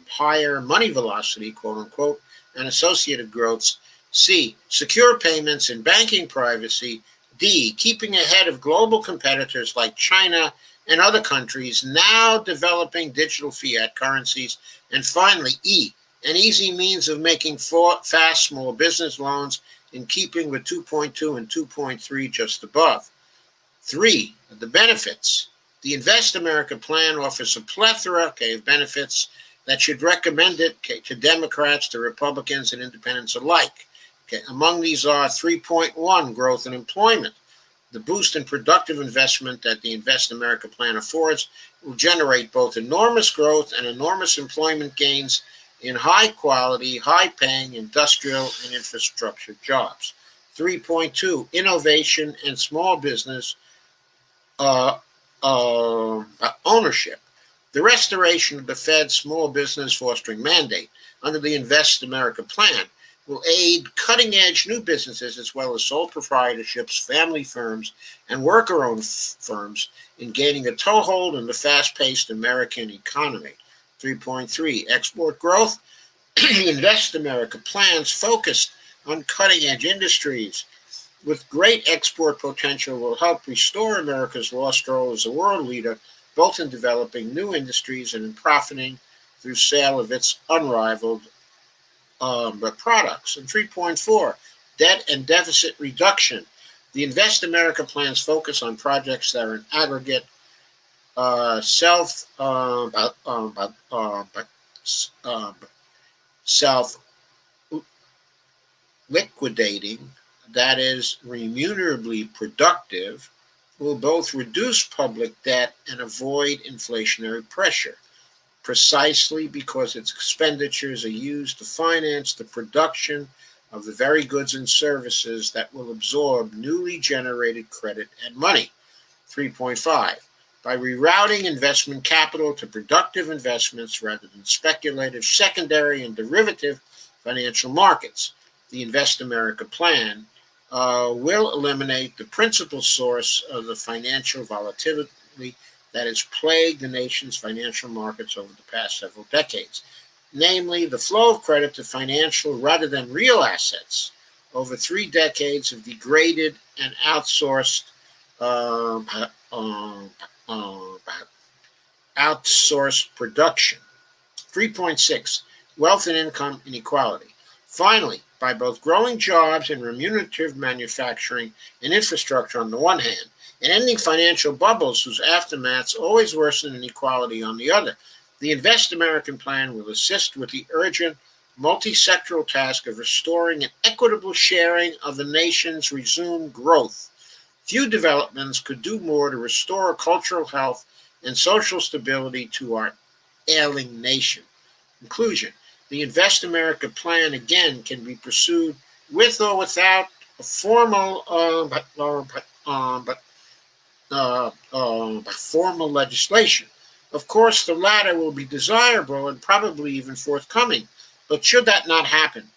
higher money velocity, quote unquote, and associated growths. C, secure payments and banking privacy. D, keeping ahead of global competitors like China and other countries now developing digital fiat currencies. And finally, E, an easy means of making fast small business loans in keeping with 2.2 and 2.3 just above. 3, the benefits. The Invest America plan offers a plethora of benefits that should recommend it to Democrats, to Republicans, and independents alike. Among these are 3.1, growth in employment. The boost in productive investment that the Invest America plan affords will generate both enormous growth and enormous employment gains in high-quality, high-paying industrial and infrastructure jobs. 3.2, innovation and small business ownership. The restoration of the Fed's small business fostering mandate under the Invest America plan will aid cutting-edge new businesses as well as sole proprietorships, family firms, and worker-owned firms in gaining a toehold in the fast-paced American economy. 3.3, export growth. Invest America plans focused on cutting-edge industries with great export potential will help restore America's lost role as a world leader, both in developing new industries and in profiting through sale of its unrivaled products. And 3.4, debt and deficit reduction. The Invest America plans focus on projects that are in aggregate self-liquidating, that is, remunerably productive, will both reduce public debt and avoid inflationary pressure, precisely because its expenditures are used to finance the production of the very goods and services that will absorb newly generated credit and money. 3.5, by rerouting investment capital to productive investments rather than speculative, secondary, and derivative financial markets, the Invest America plan will eliminate the principal source of the financial volatility that has plagued the nation's financial markets over the past several decades, namely the flow of credit to financial rather than real assets over 3 decades of degraded and outsourced production. 3.6, wealth and income inequality. Finally, by both growing jobs and remunerative manufacturing and infrastructure on the one hand, and ending financial bubbles whose aftermaths always worsen inequality on the other, the Invest America plan will assist with the urgent multi-sectoral task of restoring an equitable sharing of the nation's resumed growth Few developments could do more to restore cultural health and social stability to our ailing nation. Conclusion. The Invest America plan, again, can be pursued with or without a formal by formal legislation. Of course, the latter will be desirable and probably even forthcoming. But should that not happen,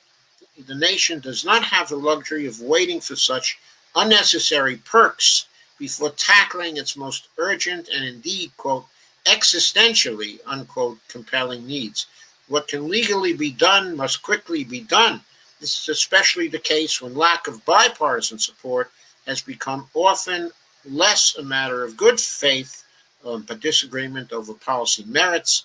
the nation does not have the luxury of waiting for such unnecessary perks before tackling its most urgent and indeed, quote, existentially, unquote, compelling needs. What can legally be done must quickly be done. This is especially the case when lack of bipartisan support has become often less a matter of good faith, but disagreement over policy merits,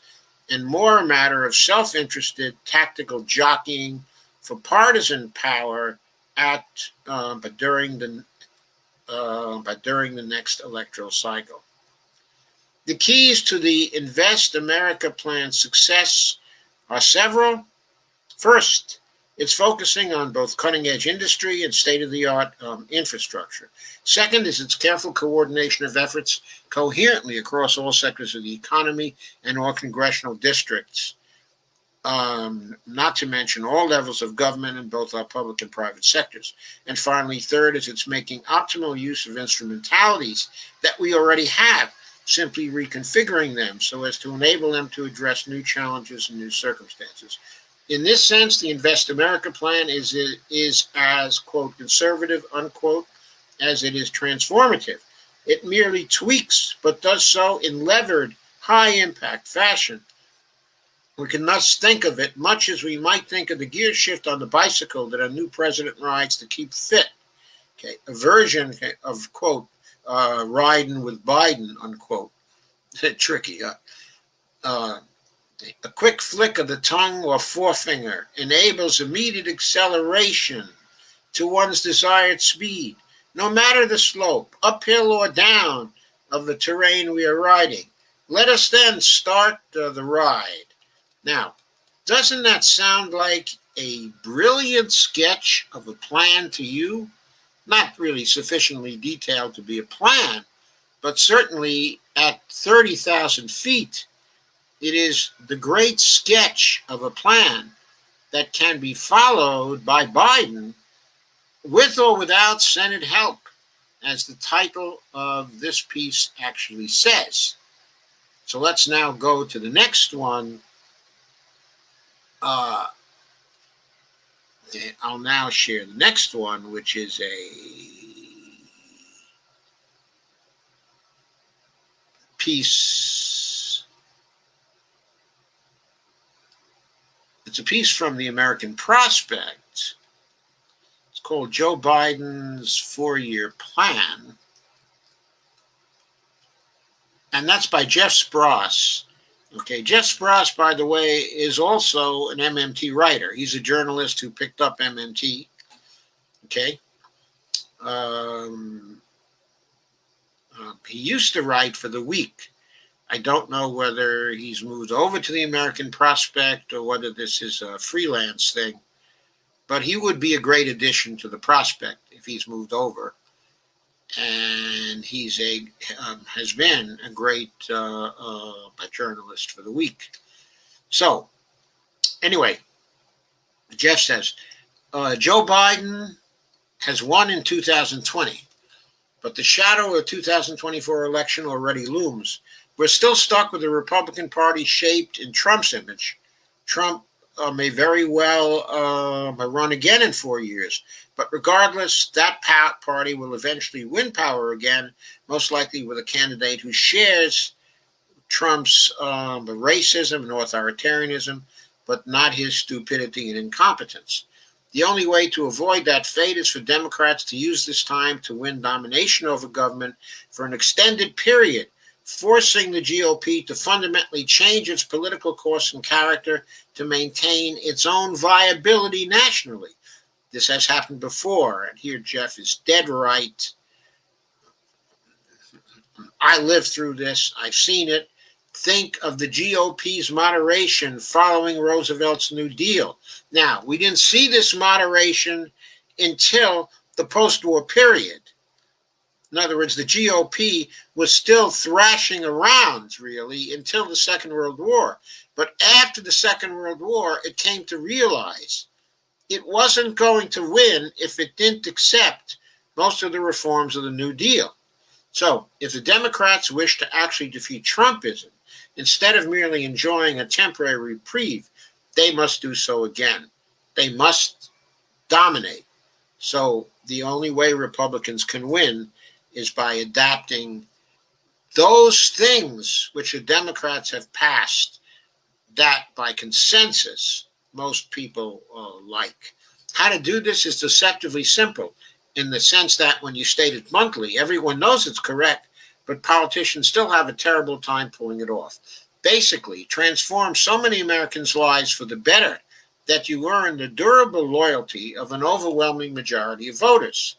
and more a matter of self-interested tactical jockeying for partisan power at but during the next electoral cycle. The keys to the Invest America plan's success are several. First, it's focusing on both cutting-edge industry and state-of-the-art infrastructure. Second is its careful coordination of efforts coherently across all sectors of the economy and all congressional districts, not to mention all levels of government in both our public and private sectors. And finally, third is it's making optimal use of instrumentalities that we already have, simply reconfiguring them so as to enable them to address new challenges and new circumstances. In this sense, the Invest America plan is as, quote, conservative, unquote, as it is transformative. It merely tweaks, but does so in levered, high-impact fashion. We can thus think of it much as we might think of the gear shift on the bicycle that our new president rides to keep fit. Okay, a version of, quote, riding with Biden, unquote. Tricky, huh? A quick flick of the tongue or forefinger enables immediate acceleration to one's desired speed, no matter the slope, uphill or down, of the terrain we are riding. Let us then start the ride. Now, doesn't that sound like a brilliant sketch of a plan to you? Not really sufficiently detailed to be a plan, but certainly at 30,000 feet, it is the great sketch of a plan that can be followed by Biden with or without Senate help, as the title of this piece actually says. So let's now go to the next one. I'll now share the next one, which is a piece. It's a piece from the American Prospect. It's called Joe Biden's 4-Year Plan. And that's by Jeff Spross. Okay, Jeff Spross, by the way, is also an MMT writer. He's a journalist who picked up MMT. Okay. He used to write for The Week. I don't know whether he's moved over to the American Prospect or whether this is a freelance thing, but he would be a great addition to the Prospect if he's moved over. And he's has been a great journalist for The Week. So, anyway, Jeff says, Joe Biden has won in 2020, but the shadow of the 2024 election already looms. We're still stuck with a Republican Party shaped in Trump's image. Trump may very well run again in 4 years. But regardless, that party will eventually win power again, most likely with a candidate who shares Trump's racism and authoritarianism, but not his stupidity and incompetence. The only way to avoid that fate is for Democrats to use this time to win domination over government for an extended period, forcing the GOP to fundamentally change its political course and character to maintain its own viability nationally. This has happened before, and here Jeff is dead right. I lived through this. I've seen it. Think of the GOP's moderation following Roosevelt's New Deal. Now, we didn't see this moderation until the post-war period. In other words, the GOP was still thrashing around, really, until the Second World War. But after the Second World War, it came to realize it wasn't going to win if it didn't accept most of the reforms of the New Deal. So, if the Democrats wish to actually defeat Trumpism, instead of merely enjoying a temporary reprieve, they must do so again. They must dominate. So, the only way Republicans can win is by adapting those things which the Democrats have passed that by consensus most people like. How to do this is deceptively simple in the sense that when you state it bluntly, everyone knows it's correct, but politicians still have a terrible time pulling it off. Basically, transform so many Americans' lives for the better that you earn the durable loyalty of an overwhelming majority of voters.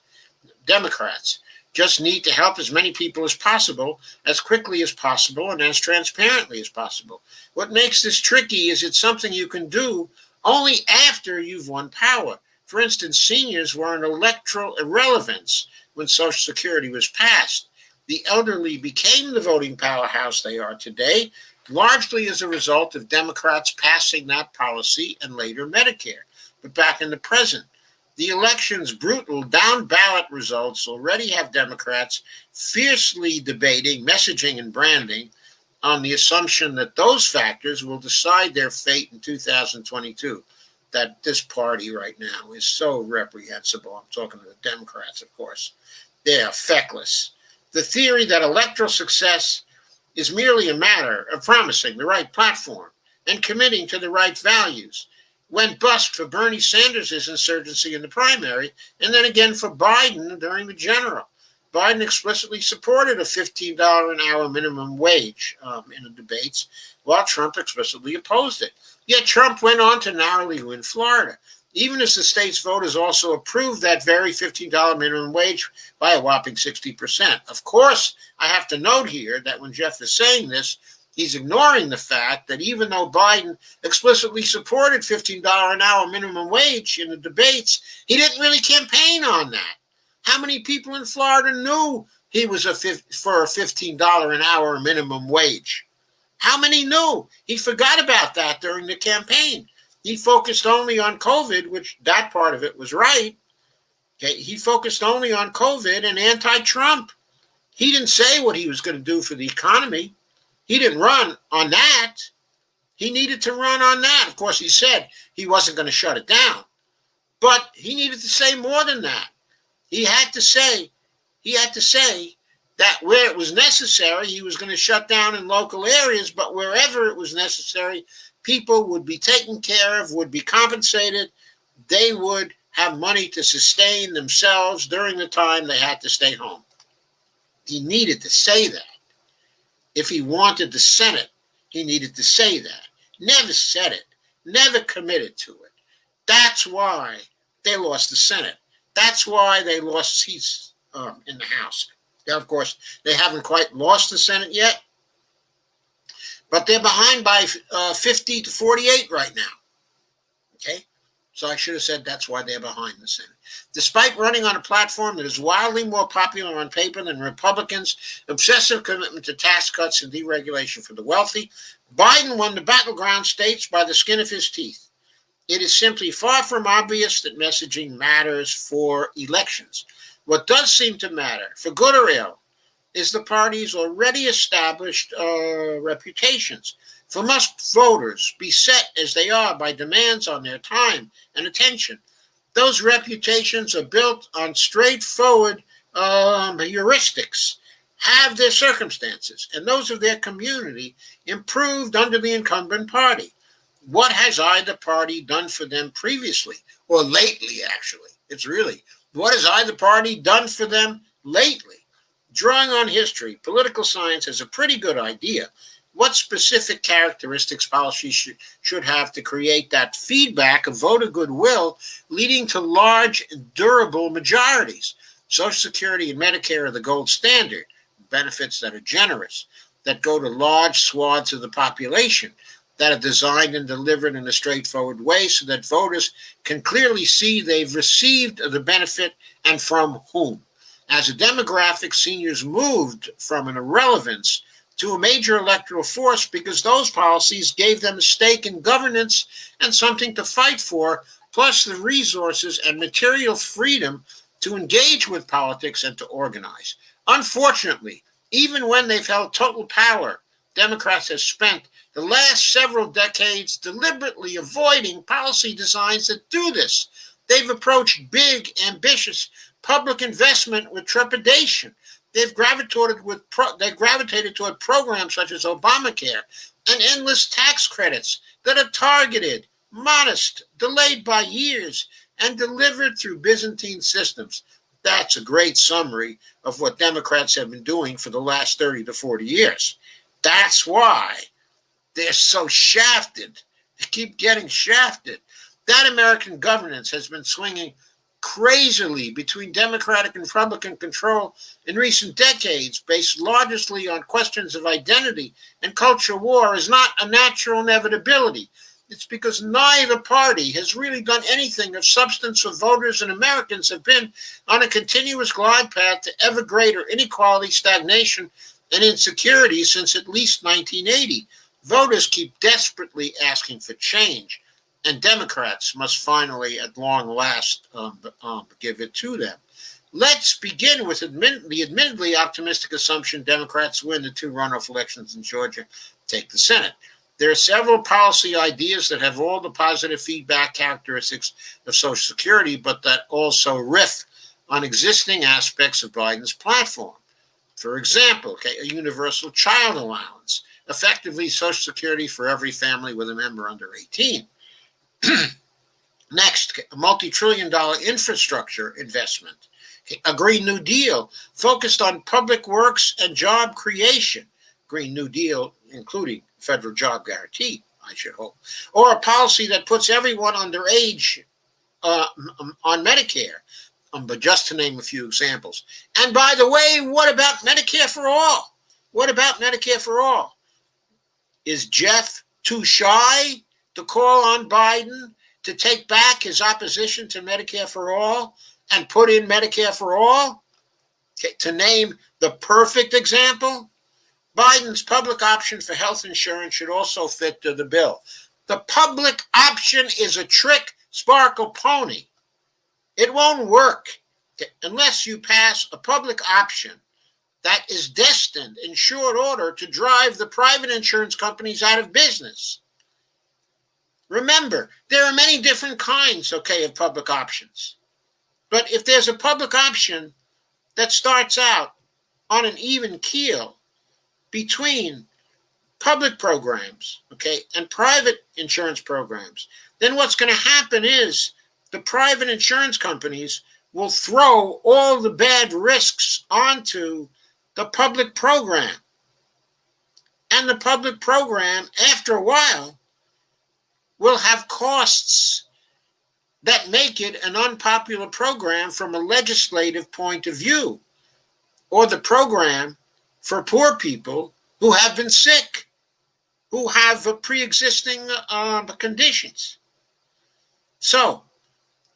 Democrats just need to help as many people as possible, as quickly as possible, and as transparently as possible. What makes this tricky is it's something you can do only after you've won power. For instance, seniors were an electoral irrelevance when Social Security was passed. The elderly became the voting powerhouse they are today, largely as a result of Democrats passing that policy and later Medicare. But back in the present, the election's brutal down-ballot results already have Democrats fiercely debating messaging and branding on the assumption that those factors will decide their fate in 2022. That this party right now is so reprehensible. I'm talking to the Democrats, of course. They're feckless. The theory that electoral success is merely a matter of promising the right platform and committing to the right values went bust for Bernie Sanders' insurgency in the primary, and then again for Biden during the general. Biden explicitly supported a $15 an hour minimum wage in the debates, while Trump explicitly opposed it. Yet Trump went on to narrowly win Florida, even as the state's voters also approved that very $15 minimum wage by a whopping 60%. Of course, I have to note here that when Jeff is saying this, he's ignoring the fact that even though Biden explicitly supported $15 an hour minimum wage in the debates, he didn't really campaign on that. How many people in Florida knew he was for a $15 an hour minimum wage? How many knew? He forgot about that during the campaign. He focused only on COVID, which that part of it was right. Okay, he focused only on COVID and anti-Trump. He didn't say what he was going to do for the economy. He didn't run on that. He needed to run on that. Of course, he said he wasn't going to shut it down. But he needed to say more than that. He had to say that where it was necessary, he was going to shut down in local areas, but wherever it was necessary, people would be taken care of, would be compensated. They would have money to sustain themselves during the time they had to stay home. He needed to say that. If he wanted the Senate, he needed to say that. Never said it. Never committed to it. That's why they lost the Senate. That's why they lost seats in the House. Now, of course, they haven't quite lost the Senate yet, but they're behind by 50 to 48 right now. Okay? So I should have said that's why they're behind the Senate. Despite running on a platform that is wildly more popular on paper than Republicans' obsessive commitment to tax cuts and deregulation for the wealthy, Biden won the battleground states by the skin of his teeth. It is simply far from obvious that messaging matters for elections. What does seem to matter, for good or ill, is the party's already established reputations. For must voters, beset as they are by demands on their time and attention, those reputations are built on straightforward heuristics, have their circumstances, and those of their community improved under the incumbent party. What has either party done for them previously, or lately, actually? It's really, what has either party done for them lately? Drawing on history, political science has a pretty good idea what specific characteristics policy should have to create that feedback of voter goodwill leading to large, durable majorities. Social Security and Medicare are the gold standard, benefits that are generous, that go to large swaths of the population, that are designed and delivered in a straightforward way so that voters can clearly see they've received the benefit and from whom. As a demographic, seniors moved from an irrelevance to a major electoral force because those policies gave them a stake in governance and something to fight for, plus the resources and material freedom to engage with politics and to organize. Unfortunately, even when they've held total power, Democrats have spent the last several decades deliberately avoiding policy designs that do this. They've approached big, ambitious public investment with trepidation. They've gravitated toward programs such as Obamacare and endless tax credits that are targeted, modest, delayed by years, and delivered through Byzantine systems. That's a great summary of what Democrats have been doing for the last 30 to 40 years. That's why they're so shafted. They keep getting shafted. That American governance has been swinging crazily between Democratic and Republican control in recent decades, based largely on questions of identity and culture war, is not a natural inevitability. It's because neither party has really done anything of substance for voters, and Americans have been on a continuous glide path to ever greater inequality, stagnation, and insecurity since at least 1980. Voters keep desperately asking for change, and Democrats must finally, at long last, give it to them. Let's begin with the admittedly optimistic assumption Democrats win the two runoff elections in Georgia, take the Senate. There are several policy ideas that have all the positive feedback characteristics of Social Security, but that also riff on existing aspects of Biden's platform. For example, a universal child allowance, effectively Social Security for every family with a member under 18. Next, a multi-trillion-dollar infrastructure investment, a Green New Deal focused on public works and job creation, Green New Deal including federal job guarantee, I should hope, or a policy that puts everyone under age on Medicare, but just to name a few examples. And by the way, what about Medicare for all? What about Medicare for all? Is Jeff too shy to call on Biden to take back his opposition to Medicare for all and put in Medicare for all? To name the perfect example, Biden's public option for health insurance should also fit to the bill. The public option is a trick sparkle pony. It won't work unless you pass a public option that is destined in short order to drive the private insurance companies out of business. Remember, there are many different kinds, of public options. But if there's a public option that starts out on an even keel between public programs, and private insurance programs, then what's going to happen is the private insurance companies will throw all the bad risks onto the public program. And the public program, after a while, will have costs that make it an unpopular program from a legislative point of view, or the program for poor people who have been sick, who have pre-existing conditions. So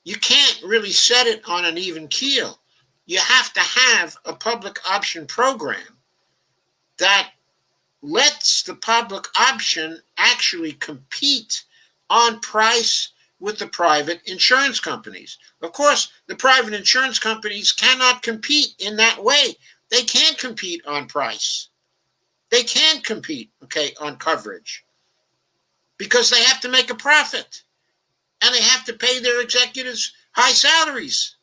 you can't really set it on an even keel. You have to have a public option program that lets the public option actually compete on price with the private insurance companies. Of course, the private insurance companies cannot compete in that way. They can't compete on price. They can't compete, on coverage, because they have to make a profit, and they have to pay their executives high salaries,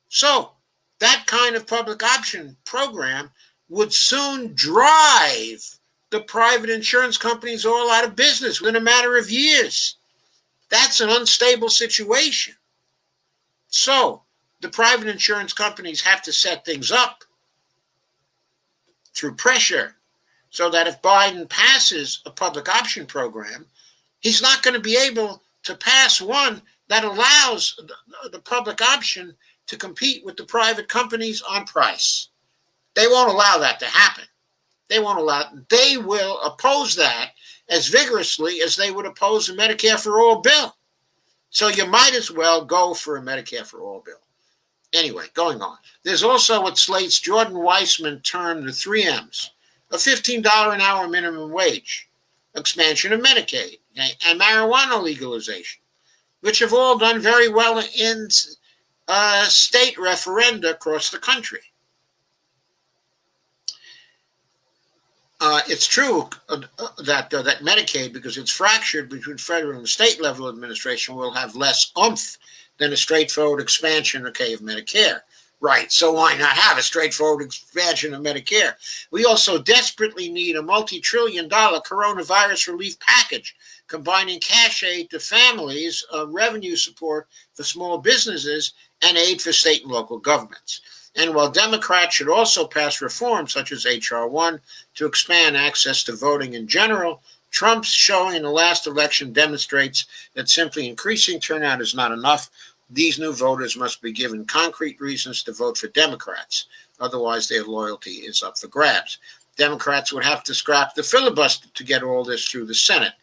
So that kind of public option program would soon drive the private insurance companies all out of business within a matter of years. That's an unstable situation. So the private insurance companies have to set things up through pressure so that if Biden passes a public option program, he's not going to be able to pass one that allows the public option to compete with the private companies on price. They won't allow that to happen. They will oppose that as vigorously as they would oppose a Medicare for all bill. So you might as well go for a Medicare for all bill. Anyway, going on. There's also what Slate's Jordan Weissman termed the three M's: a $15 an hour minimum wage, expansion of Medicaid, okay, and marijuana legalization, which have all done very well in state referenda across the country. It's true that Medicaid, because it's fractured between federal and state level administration, will have less oomph than a straightforward expansion, okay, of Medicare. Right, so why not have a straightforward expansion of Medicare? We also desperately need a multi-trillion-dollar coronavirus relief package, combining cash aid to families, revenue support for small businesses, and aid for state and local governments. And while Democrats should also pass reforms such as H.R. 1 to expand access to voting in general, Trump's showing in the last election demonstrates that simply increasing turnout is not enough. These new voters must be given concrete reasons to vote for Democrats. Otherwise, their loyalty is up for grabs. Democrats would have to scrap the filibuster to get all this through the Senate.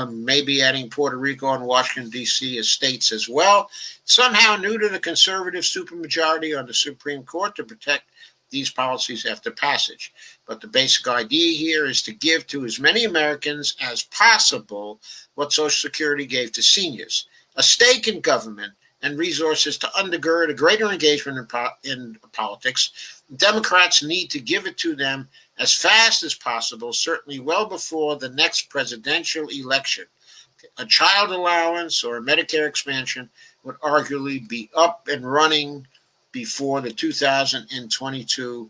Maybe adding Puerto Rico and Washington, D.C. as states as well. Somehow new to the conservative supermajority on the Supreme Court to protect these policies after passage. But the basic idea here is to give to as many Americans as possible what Social Security gave to seniors: a stake in government and resources to undergird a greater engagement in politics. Democrats need to give it to them as fast as possible, certainly well before the next presidential election. A child allowance or a Medicare expansion would arguably be up and running before the 2022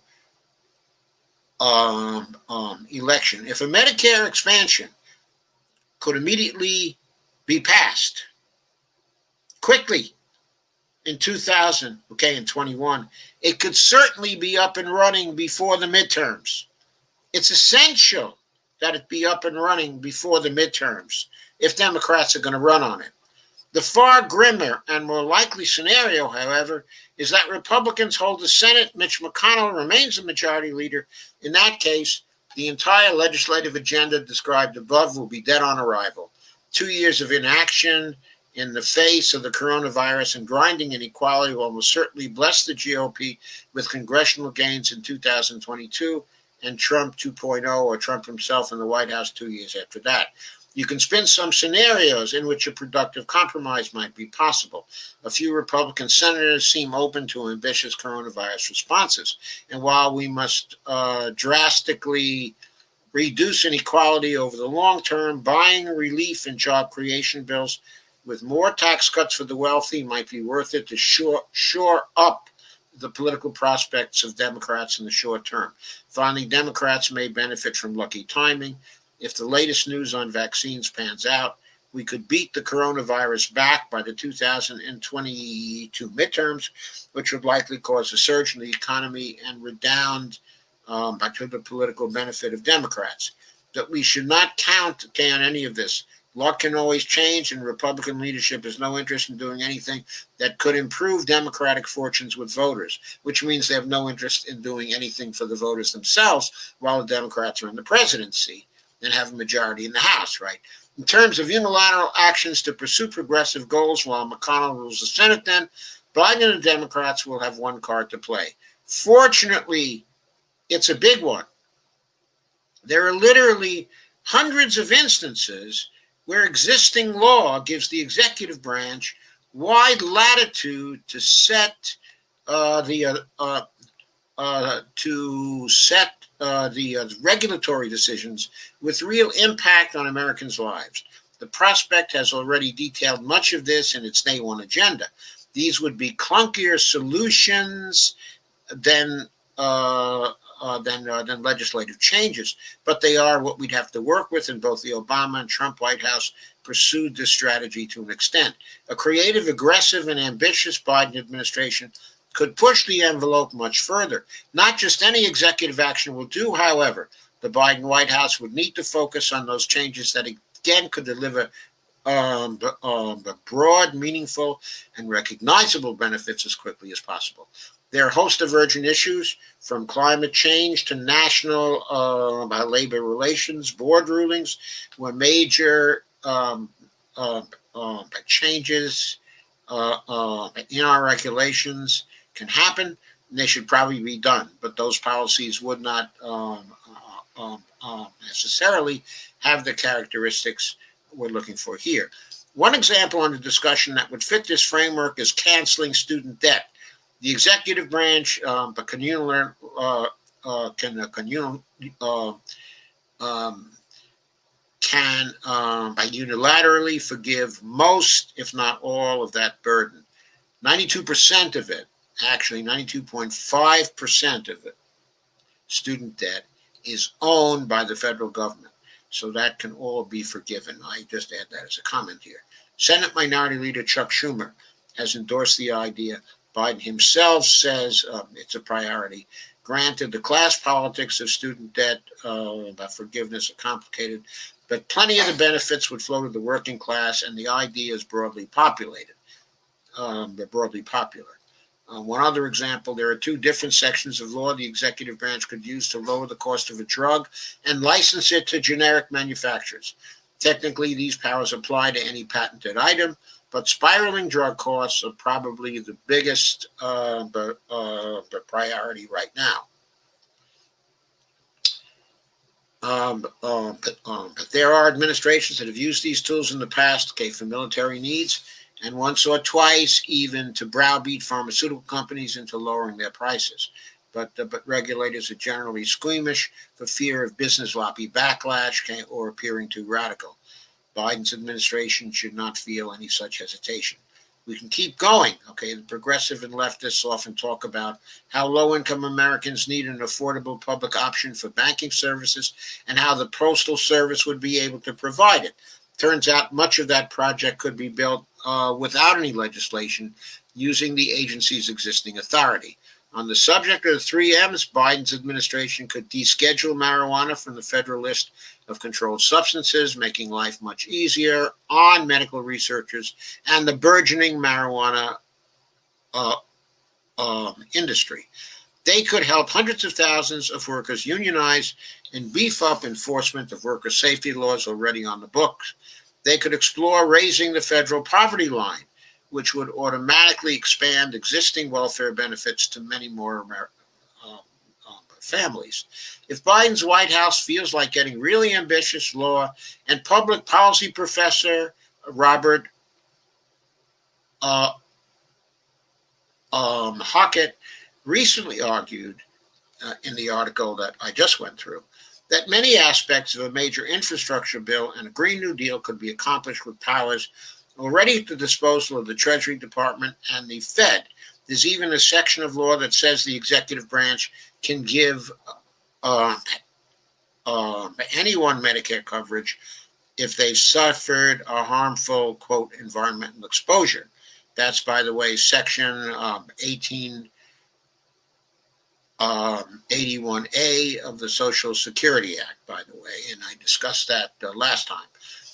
election. If a Medicare expansion could immediately be passed quickly in 2021, it could certainly be up and running before the midterms. It's essential that it be up and running before the midterms if Democrats are going to run on it. The far grimmer and more likely scenario, however, is that Republicans hold the Senate. Mitch McConnell remains the majority leader. In that case, the entire legislative agenda described above will be dead on arrival. 2 years of inaction in the face of the coronavirus and grinding inequality will almost certainly bless the GOP with congressional gains in 2022 and Trump 2.0, or Trump himself in the White House 2 years after that. You can spin some scenarios in which a productive compromise might be possible. A few Republican senators seem open to ambitious coronavirus responses. And while we must drastically reduce inequality over the long term, buying relief and job creation bills with more tax cuts for the wealthy might be worth it to shore up the political prospects of Democrats in the short term. Finally, Democrats may benefit from lucky timing. If the latest news on vaccines pans out, we could beat the coronavirus back by the 2022 midterms, which would likely cause a surge in the economy and redound back to the political benefit of Democrats. But we should not count on any of this. Luck can always change, and Republican leadership has no interest in doing anything that could improve Democratic fortunes with voters, which means they have no interest in doing anything for the voters themselves while the Democrats are in the presidency and have a majority in the House, right? In terms of unilateral actions to pursue progressive goals while McConnell rules the Senate, then, Biden and the Democrats will have one card to play. Fortunately, it's a big one. There are literally hundreds of instances where existing law gives the executive branch wide latitude to set the regulatory decisions with real impact on Americans' lives. The Prospect has already detailed much of this in its Day One agenda. These would be clunkier solutions than legislative changes, but they are what we'd have to work with, and both the Obama and Trump White House pursued this strategy to an extent. A creative, aggressive, and ambitious Biden administration could push the envelope much further. Not just any executive action will do, however. The Biden White House would need to focus on those changes that, again, could deliver broad, meaningful, and recognizable benefits as quickly as possible. There are a host of urgent issues, from climate change to national labor relations board rulings, where major changes in our regulations can happen, and they should probably be done. But those policies would not necessarily have the characteristics we're looking for here. One example under discussion that would fit this framework is canceling student debt. The executive branch, but communal, can by unilaterally forgive most, if not all, of that burden. 92% of it, actually 92.5% of it, student debt, is owned by the federal government. So that can all be forgiven. I just add that as a comment here. Senate Minority Leader Chuck Schumer has endorsed the idea. Biden himself says it's a priority. Granted, the class politics of student debt about forgiveness are complicated, but plenty of the benefits would flow to the working class, and the idea is broadly populated. They're broadly popular. One other example, there are two different sections of law the executive branch could use to lower the cost of a drug and license it to generic manufacturers. Technically, these powers apply to any patented item, but spiraling drug costs are probably the biggest priority right now. But there are administrations that have used these tools in the past, for military needs, and once or twice even to browbeat pharmaceutical companies into lowering their prices. But regulators are generally squeamish for fear of business lobby backlash or appearing too radical. Biden's administration should not feel any such hesitation. We can keep going. The progressive and leftists often talk about how low-income Americans need an affordable public option for banking services and how the Postal Service would be able to provide it. Turns out much of that project could be built without any legislation using the agency's existing authority. On the subject of the 3Ms, Biden's administration could deschedule marijuana from the federal list of controlled substances, making life much easier on medical researchers and the burgeoning marijuana industry. They could help hundreds of thousands of workers unionize and beef up enforcement of worker safety laws already on the books. They could explore raising the federal poverty line, which would automatically expand existing welfare benefits to many more families. If Biden's White House feels like getting really ambitious, law and public policy professor Robert Hockett recently argued in the article that I just went through, that many aspects of a major infrastructure bill and a Green New Deal could be accomplished with powers already at the disposal of the Treasury Department and the Fed. There's even a section of law that says the executive branch can give anyone Medicare coverage if they've suffered a harmful, quote, environmental exposure. That's, by the way, Section 1881A of the Social Security Act, by the way, and I discussed that last time.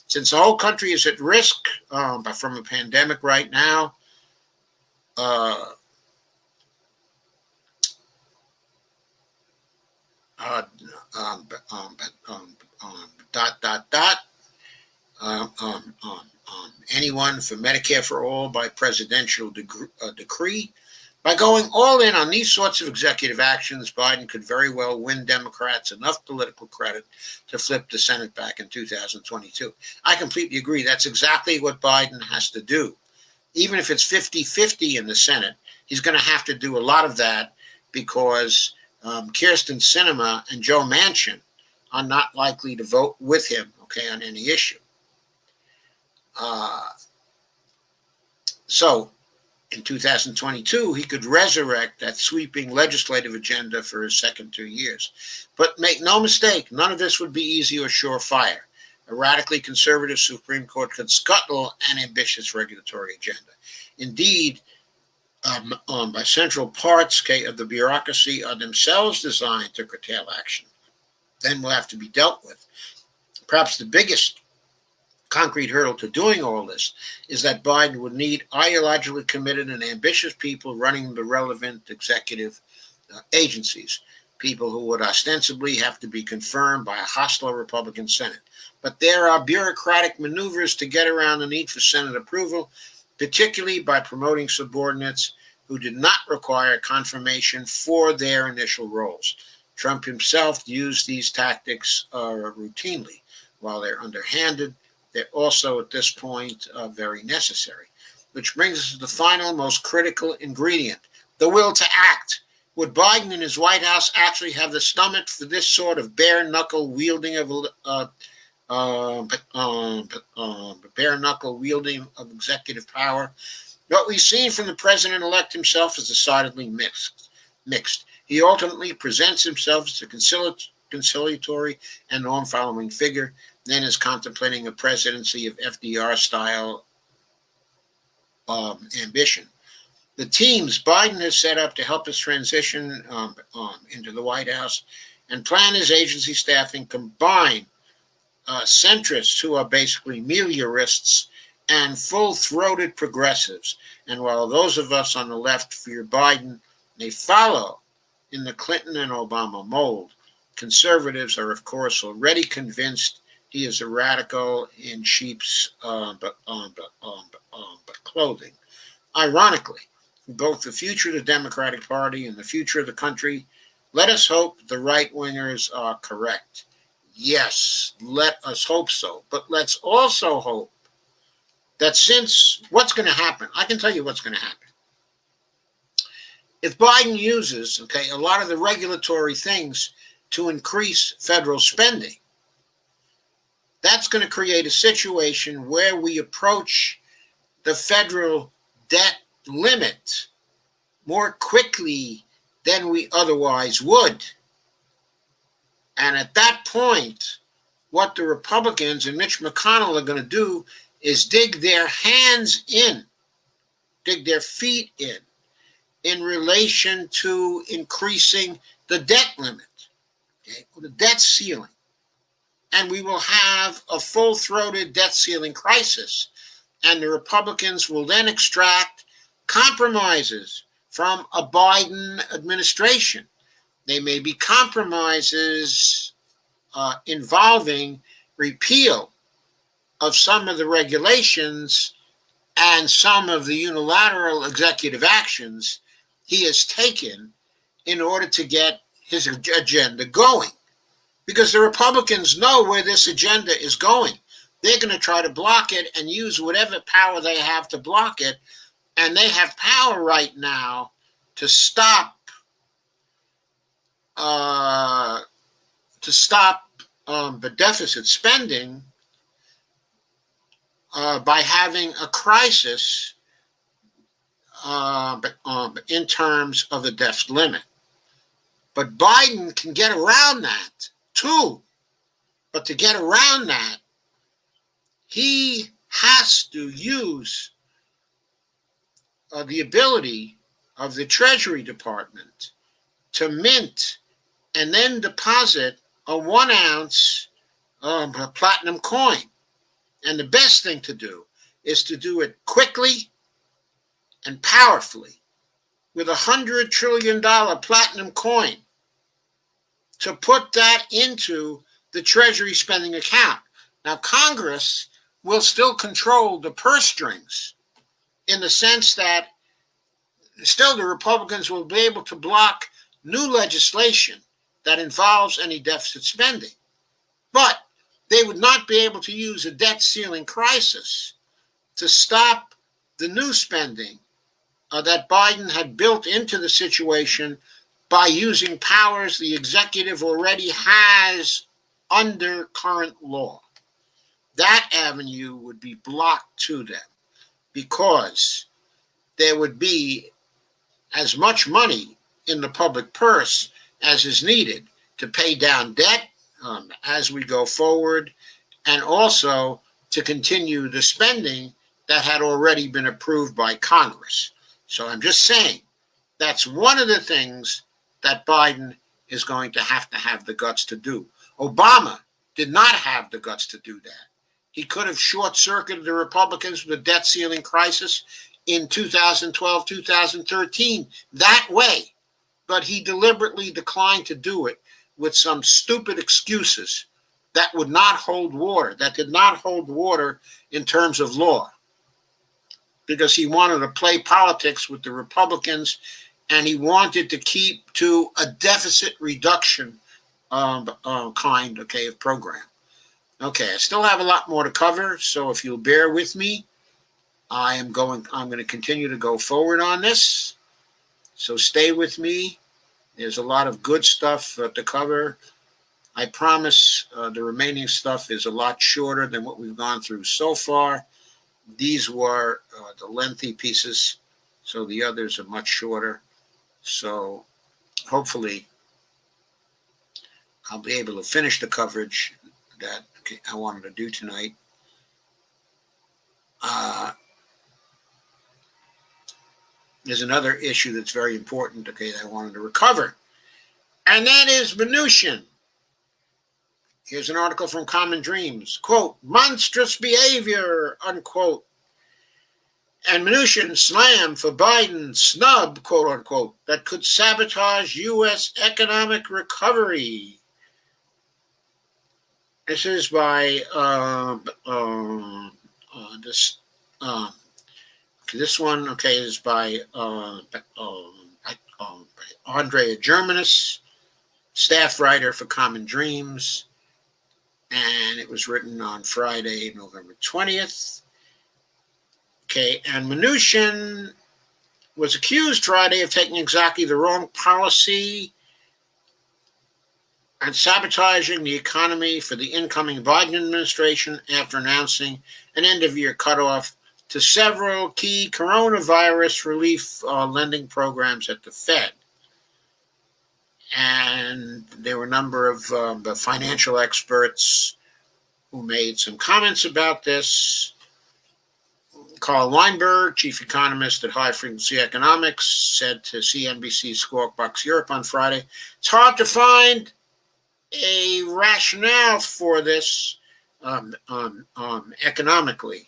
Since the whole country is at risk from a pandemic right now, anyone for Medicare for All by presidential decree. By going all in on these sorts of executive actions, Biden could very well win Democrats enough political credit to flip the Senate back in 2022. I completely agree. That's exactly what Biden has to do. Even if it's 50-50 in the Senate, he's going to have to do a lot of that because Kyrsten Sinema and Joe Manchin are not likely to vote with him, on any issue. So in 2022, he could resurrect that sweeping legislative agenda for his second 2 years. But make no mistake, none of this would be easy or surefire. A radically conservative Supreme Court could scuttle an ambitious regulatory agenda. Indeed, by central parts of the bureaucracy are themselves designed to curtail action. Then will have to be dealt with. Perhaps the biggest concrete hurdle to doing all this is that Biden would need ideologically committed and ambitious people running the relevant executive agencies, people who would ostensibly have to be confirmed by a hostile Republican Senate. But there are bureaucratic maneuvers to get around the need for Senate approval, particularly by promoting subordinates who did not require confirmation for their initial roles. Trump himself used these tactics routinely. While they're underhanded, they're also at this point very necessary. Which brings us to the final, most critical ingredient, the will to act. Would Biden and his White House actually have the stomach for this sort of bare-knuckle wielding of bare-knuckle wielding of executive power? What we've seen from the president-elect himself is decidedly mixed. He ultimately presents himself as a conciliatory and norm-following figure, then is contemplating a presidency of FDR-style ambition. The teams Biden has set up to help us transition into the White House and plan his agency staffing combine centrists who are basically meliorists and full-throated progressives. And while those of us on the left fear Biden, they follow in the Clinton and Obama mold. Conservatives are, of course, already convinced he is a radical in sheep's clothing. Ironically, both the future of the Democratic Party and the future of the country, let us hope the right-wingers are correct. Yes, let us hope so. But let's also hope that since what's going to happen, I can tell you what's going to happen. If Biden uses, a lot of the regulatory things to increase federal spending, that's going to create a situation where we approach the federal debt limit more quickly than we otherwise would. And at that point, what the Republicans and Mitch McConnell are going to do is dig their hands in, dig their feet in relation to increasing the debt limit, the debt ceiling. And we will have a full-throated debt ceiling crisis. And the Republicans will then extract compromises from a Biden administration. They may be compromises involving repeal of some of the regulations and some of the unilateral executive actions he has taken in order to get his agenda going. Because the Republicans know where this agenda is going. They're going to try to block it and use whatever power they have to block it. And they have power right now to stop the deficit spending by having a crisis in terms of the debt limit. But Biden can get around that too. But to get around that, he has to use the ability of the Treasury Department to mint and then deposit a 1 ounce platinum coin. And the best thing to do is to do it quickly and powerfully with $100 trillion platinum coin, to put that into the Treasury spending account. Now, Congress will still control the purse strings in the sense that still the Republicans will be able to block new legislation that involves any deficit spending. But they would not be able to use a debt ceiling crisis to stop the new spending that Biden had built into the situation by using powers the executive already has under current law. That avenue would be blocked to them because there would be as much money in the public purse as is needed to pay down debt as we go forward, and also to continue the spending that had already been approved by Congress. So I'm just saying that's one of the things that Biden is going to have the guts to do. Obama did not have the guts to do that. He could have short-circuited the Republicans with the debt ceiling crisis in 2012, 2013 that way, but he deliberately declined to do it with some stupid excuses that would not hold water, that did not hold water in terms of law. because he wanted to play politics with the Republicans, and he wanted to keep to a deficit reduction kind, okay, of program. Okay, I still have a lot more to cover, so if you'll bear with me, I'm going to continue to go forward on this. So stay with me. There's a lot of good stuff to cover. I promise the remaining stuff is a lot shorter than what we've gone through so far. These were the lengthy pieces, so the others are much shorter. So hopefully I'll be able to finish the coverage that I wanted to do tonight. There's another issue that's very important, okay, that I wanted to recover, and that is Mnuchin. Here's an article from Common Dreams. Quote, monstrous behavior, unquote. And Mnuchin slammed for Biden snub, quote unquote, that could sabotage U.S. economic recovery. This is by this one, okay, is by Andrea Germanis, staff writer for Common Dreams, and it was written on Friday, November 20th. Okay, and Mnuchin was accused Friday of taking exactly the wrong policy and sabotaging the economy for the incoming Biden administration after announcing an end-of-year cutoff to several key coronavirus relief lending programs at the Fed. And there were a number of financial experts who made some comments about this. Carl Weinberg, chief economist at High Frequency Economics, said to CNBC's Squawk Box Europe on Friday, it's hard to find a rationale for this economically.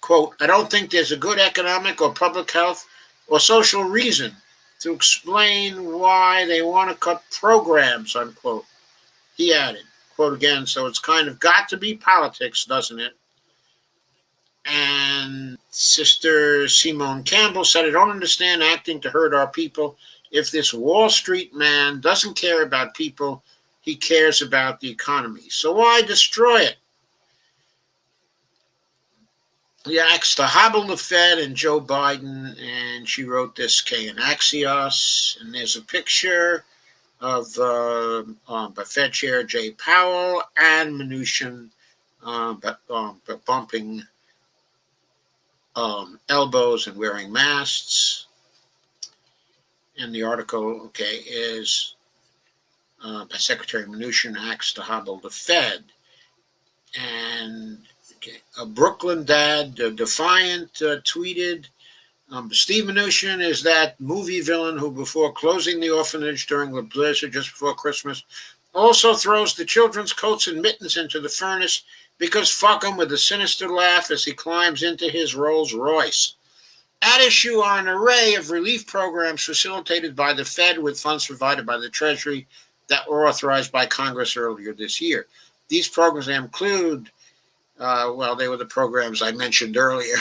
Quote, I don't think there's a good economic or public health or social reason to explain why they want to cut programs, unquote. He added, quote again, so it's kind of got to be politics, doesn't it? And Sister Simone Campbell said, I don't understand acting to hurt our people. If this Wall Street man doesn't care about people, he cares about the economy. So why destroy it? He asked to hobble the Fed and Joe Biden, and she wrote this, in Axios, and there's a picture of Fed Chair Jay Powell and Mnuchin bumping elbows and wearing masks. And the article, okay, is by Secretary Mnuchin acts to hobble the Fed. And a Brooklyn dad, Defiant, tweeted, Steve Mnuchin is that movie villain who, before closing the orphanage during the blizzard just before Christmas, also throws the children's coats and mittens into the furnace because fuck him, with a sinister laugh as he climbs into his Rolls Royce. At issue are an array of relief programs facilitated by the Fed with funds provided by the Treasury that were authorized by Congress earlier this year. These programs include, they were the programs I mentioned earlier.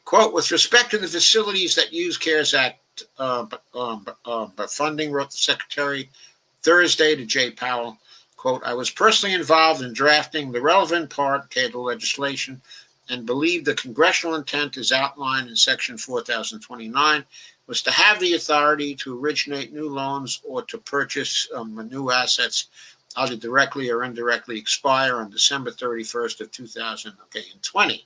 Quote, with respect to the facilities that use CARES Act funding, wrote the Secretary Thursday to Jay Powell, quote, I was personally involved in drafting the relevant part of the legislation and believe the congressional intent is outlined in Section 4029 was to have the authority to originate new loans or to purchase new assets either directly or indirectly expire on December 31st of 2020.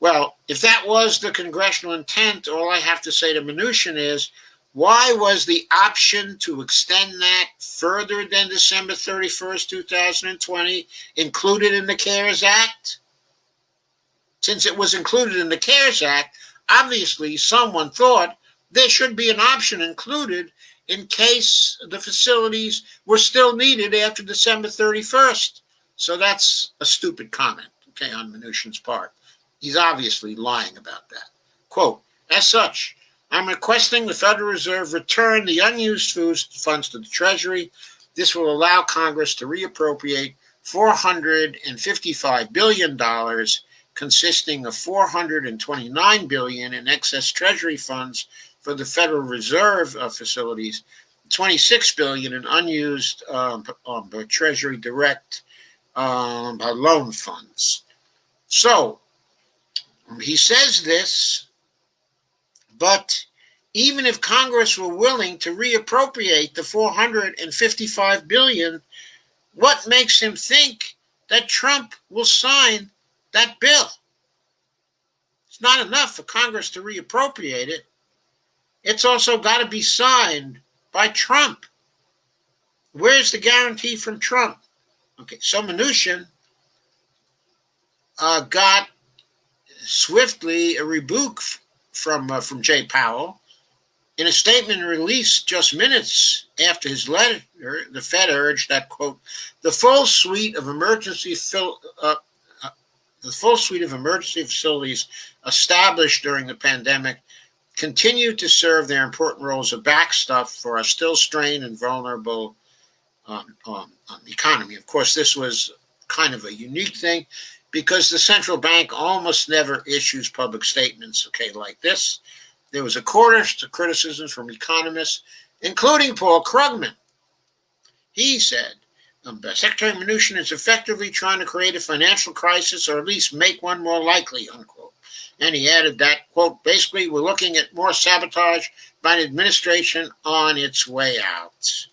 Well, if that was the congressional intent, all I have to say to Mnuchin is, why was the option to extend that further than December 31st, 2020 included in the CARES Act? Since it was included in the CARES Act, obviously someone thought there should be an option included in case the facilities were still needed after December 31st. So that's a stupid comment, on Mnuchin's part. He's obviously lying about that. Quote, as such, I'm requesting the Federal Reserve return the unused funds to the Treasury. This will allow Congress to reappropriate $455 billion consisting of $429 billion in excess Treasury funds for the Federal Reserve facilities, $26 billion in unused Treasury direct loan funds. So he says this, but even if Congress were willing to reappropriate the $455 billion, what makes him think that Trump will sign that bill? It's not enough for Congress to reappropriate it. It's also got to be signed by Trump. Where's the guarantee from Trump? Okay, so Mnuchin got swiftly a rebuke from Jay Powell. In a statement released just minutes after his letter, the Fed urged that, quote, the full suite of emergency facilities established during the pandemic continue to serve their important role as a backstop for a still strained and vulnerable economy. Of course, this was kind of a unique thing because the central bank almost never issues public statements, like this. There was a chorus to criticisms from economists, including Paul Krugman. He said, Secretary Mnuchin is effectively trying to create a financial crisis or at least make one more likely, unquote. And he added that, quote, basically we're looking at more sabotage by an administration on its way out.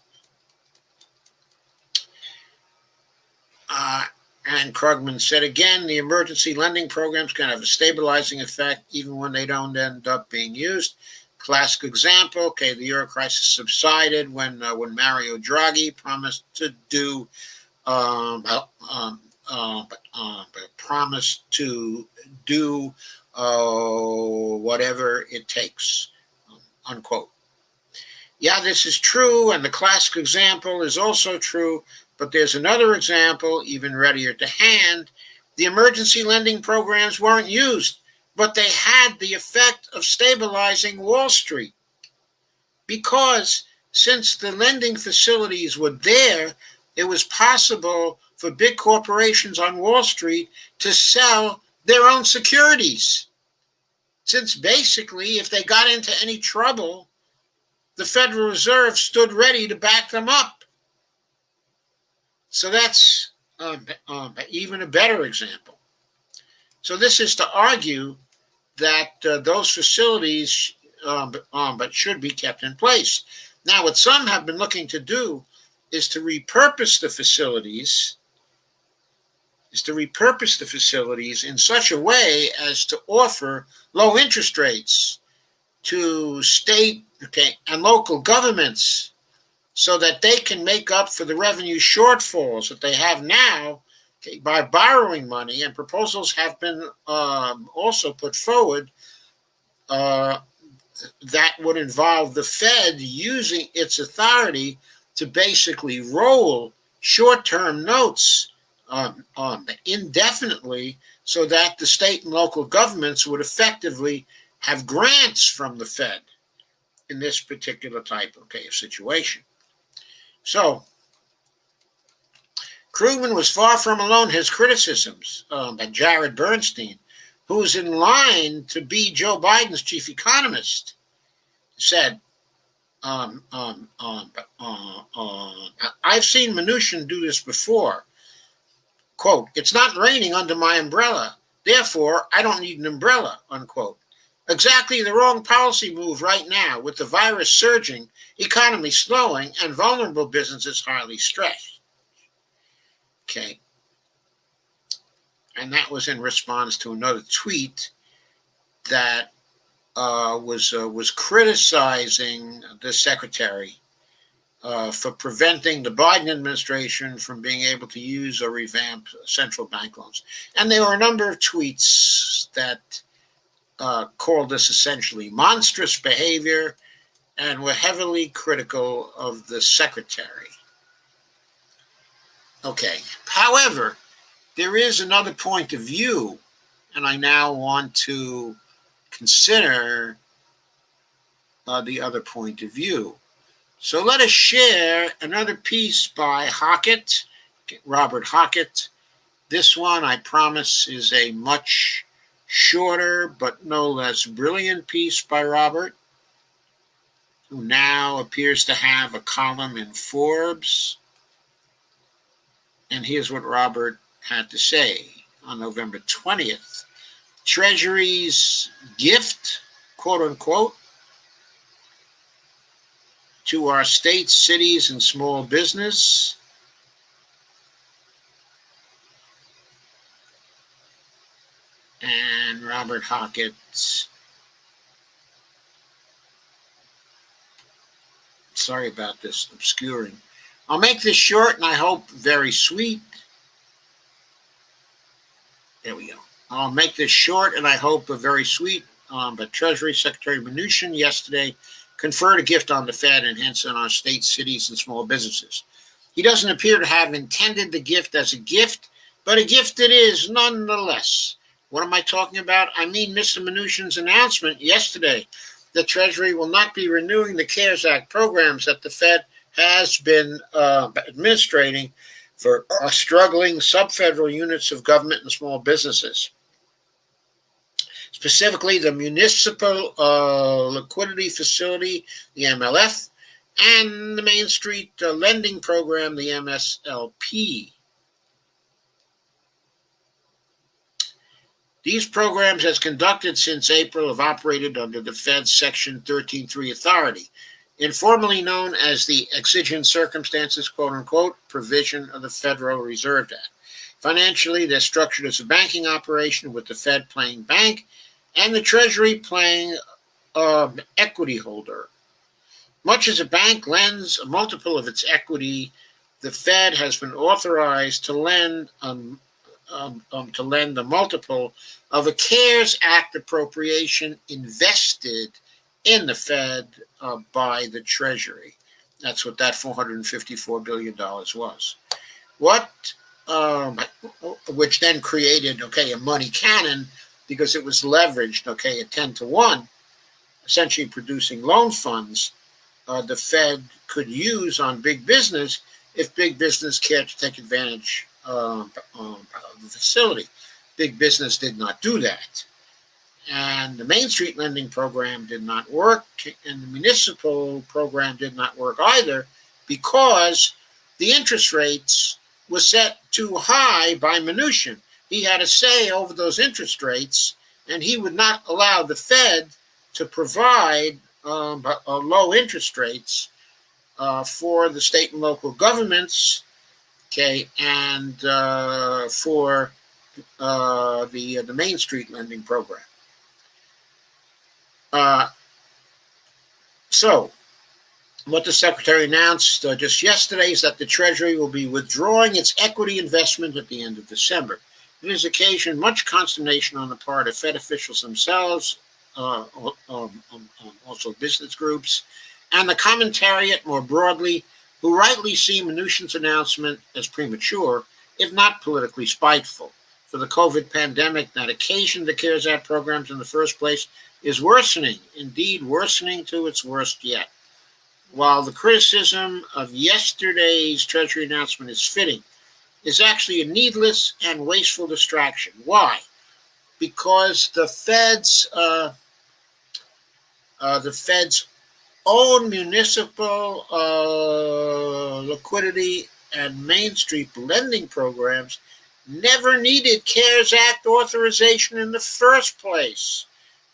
And Krugman said again, the emergency lending programs can have a stabilizing effect even when they don't end up being used. Classic example, the euro crisis subsided when Mario Draghi promised to do whatever it takes, unquote. Yeah, this is true, and the classic example is also true, but there's another example, even readier to hand. The emergency lending programs weren't used, but they had the effect of stabilizing Wall Street. Because since the lending facilities were there, it was possible for big corporations on Wall Street to sell their own securities. Since basically, if they got into any trouble, the Federal Reserve stood ready to back them up. So that's even a better example. So this is to argue that those facilities but should be kept in place. Now, what some have been looking to do is to repurpose the facilities in such a way as to offer low interest rates to state and local governments so that they can make up for the revenue shortfalls that they have now by borrowing money. And proposals have been also put forward that would involve the Fed using its authority to basically roll short-term notes indefinitely so that the state and local governments would effectively have grants from the Fed in this particular type of situation. So, Krugman was far from alone in his criticisms by Jared Bernstein, who's in line to be Joe Biden's chief economist, said, I've seen Mnuchin do this before. Quote, it's not raining under my umbrella, therefore I don't need an umbrella, unquote. Exactly the wrong policy move right now with the virus surging, economy slowing, and vulnerable businesses highly stressed. And that was in response to another tweet that was criticizing the secretary for preventing the Biden administration from being able to use or revamp central bank loans. And there were a number of tweets that called this essentially monstrous behavior and were heavily critical of the secretary. However, there is another point of view, and I now want to consider the other point of view. So let us share another piece by Hockett, Robert Hockett, This one, I promise, is a much shorter but no less brilliant piece by Robert, who now appears to have a column in Forbes. And here's what Robert had to say on November 20th. Treasury's gift, quote unquote, to our states, cities, and small business and Robert Hockett's, sorry about this obscuring. I'll make this short and I hope very sweet. There we go. I'll make this short and I hope very sweet. But Treasury Secretary Mnuchin yesterday conferred a gift on the Fed and hence on our states, cities, and small businesses. He doesn't appear to have intended the gift as a gift, but a gift it is nonetheless. What am I talking about? I mean Mr. Mnuchin's announcement yesterday that Treasury will not be renewing the CARES Act programs that the Fed has been administrating for struggling subfederal units of government and small businesses. Specifically, the Municipal Liquidity Facility, the MLF, and the Main Street Lending Program, the MSLP. These programs, as conducted since April, have operated under the Fed's Section 13.3 authority, informally known as the Exigent Circumstances, quote-unquote, provision of the Federal Reserve Act. Financially, they're structured as a banking operation with the Fed playing bank and the Treasury playing equity holder. Much as a bank lends a multiple of its equity, the Fed has been authorized to lend a multiple of a CARES Act appropriation invested in the Fed by the Treasury. That's what that $454 billion was. Which then created, a money cannon because it was leveraged, at 10-1, essentially producing loan funds the Fed could use on big business if big business cared to take advantage of the facility. Big business did not do that. And the Main Street Lending Program did not work, and the municipal program did not work either because the interest rates were set too high by Mnuchin. He had a say over those interest rates, and he would not allow the Fed to provide low interest rates for the state and local governments, and for the Main Street Lending Program. So, what the Secretary announced just yesterday is that the Treasury will be withdrawing its equity investment at the end of December. It has occasioned much consternation on the part of Fed officials themselves, also business groups, and the commentariat more broadly, who rightly see Mnuchin's announcement as premature, if not politically spiteful. For the COVID pandemic that occasioned the CARES Act programs in the first place is worsening, indeed worsening to its worst yet. While the criticism of yesterday's Treasury announcement is fitting, is actually a needless and wasteful distraction. Why? Because the Fed's own municipal liquidity and Main Street lending programs never needed CARES Act authorization in the first place,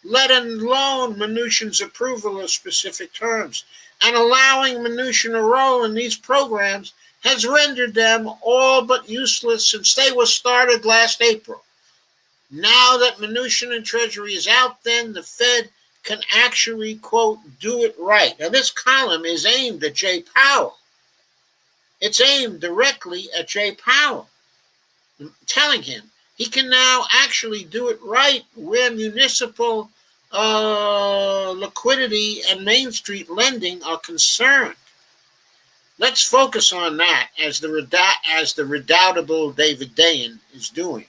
let alone Mnuchin's approval of specific terms. And allowing Mnuchin a role in these programs has rendered them all but useless since they were started last April. Now that Mnuchin and Treasury is out, then the Fed can actually, quote, do it right. Now, this column is aimed at Jay Powell. It's aimed directly at Jay Powell, telling him he can now actually do it right where municipal liquidity and Main Street lending are concerned. Let's focus on that as the redoubtable David Dayen is doing.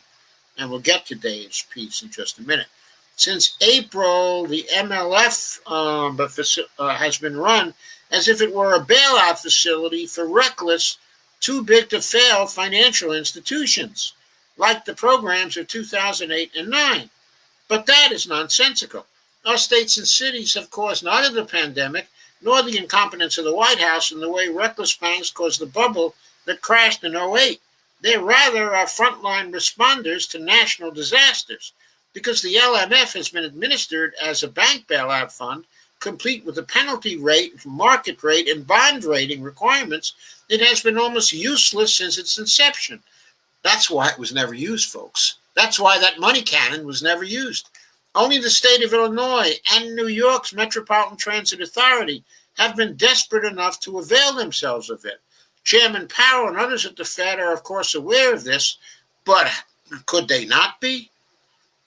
And we'll get to Dayen's piece in just a minute. Since April, the MLF has been run as if it were a bailout facility for reckless, too-big-to-fail financial institutions. like the programs of 2008 and 9. But that is nonsensical. Our states and cities have caused neither the pandemic nor the incompetence of the White House in the way reckless banks caused the bubble that crashed in '08. They rather are frontline responders to national disasters because the LMF has been administered as a bank bailout fund, complete with a penalty rate, market rate, and bond rating requirements. It has been almost useless since its inception. That's why it was never used, folks. That's why that money cannon was never used. Only the state of Illinois and New York's Metropolitan Transit Authority have been desperate enough to avail themselves of it. Chairman Powell and others at the Fed are, of course, aware of this, but could they not be?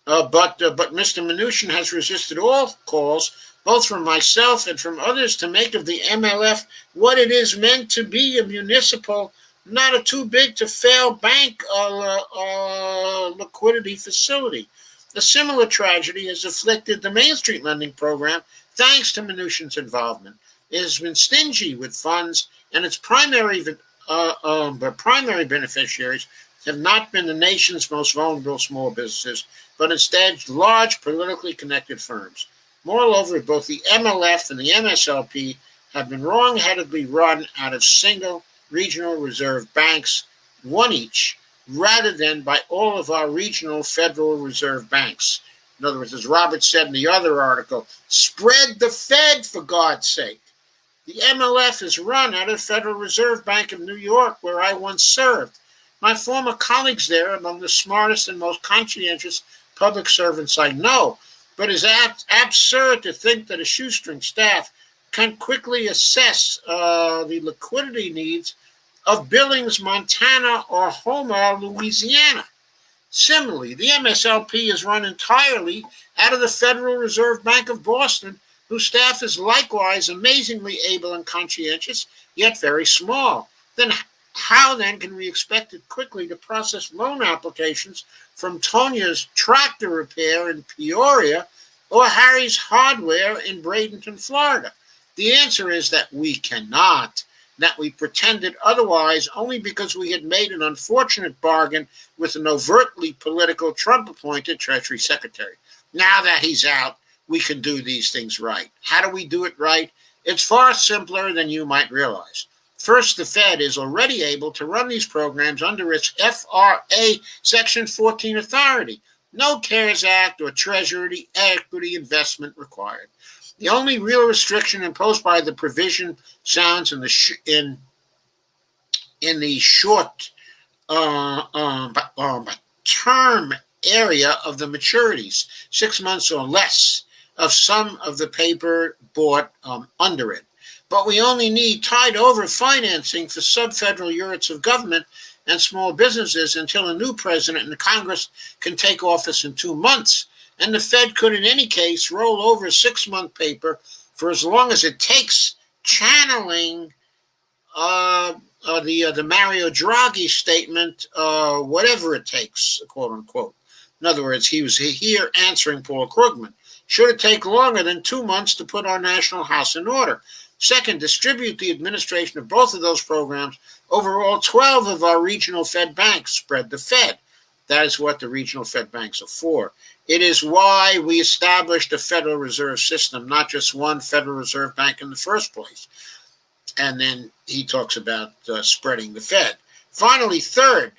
But Mr. Mnuchin has resisted all calls, both from myself and from others, to make of the MLF what it is meant to be, a municipal, not a too-big-to-fail bank liquidity facility. A similar tragedy has afflicted the Main Street lending program thanks to Mnuchin's involvement. It has been stingy with funds, and its primary beneficiaries have not been the nation's most vulnerable small businesses, but instead large politically connected firms. Moreover, both the MLF and the MSLP have been wrong-headedly run out of single regional reserve banks, one each, rather than by all of our regional Federal Reserve banks. In other words, as Robert said in the other article, spread the Fed, for God's sake. The MLF is run out of Federal Reserve Bank of New York, where I once served. My former colleagues there are among the smartest and most conscientious public servants I know, but it is absurd to think that a shoestring staff can quickly assess the liquidity needs of Billings, Montana, or Homer, Louisiana. Similarly, the MSLP is run entirely out of the Federal Reserve Bank of Boston, whose staff is likewise amazingly able and conscientious, yet very small. How then can we expect it quickly to process loan applications from Tonia's Tractor Repair in Peoria or Harry's Hardware in Bradenton, Florida? The answer is that we cannot, that we pretended otherwise only because we had made an unfortunate bargain with an overtly political Trump-appointed Treasury Secretary. Now that he's out, we can do these things right. How do we do it right? It's far simpler than you might realize. First, the Fed is already able to run these programs under its FRA Section 14 authority. No CARES Act or Treasury equity investment required. The only real restriction imposed by the provision sounds in the short term area of the maturities, 6 months or less, of some of the paper bought under it. But we only need tied-over financing for sub-federal units of government and small businesses until a new president and Congress can take office in 2 months. And the Fed could, in any case, roll over a 6-month paper for as long as it takes, channeling the Mario Draghi statement, whatever it takes, quote unquote. In other words, he was here answering Paul Krugman. Should it take longer than 2 months to put our national house in order? Second, distribute the administration of both of those programs over all 12 of our regional Fed banks. Spread the Fed. That is what the regional Fed banks are for. It is why we established a Federal Reserve System, not just one Federal Reserve Bank in the first place. And then he talks about spreading the Fed. Finally, third,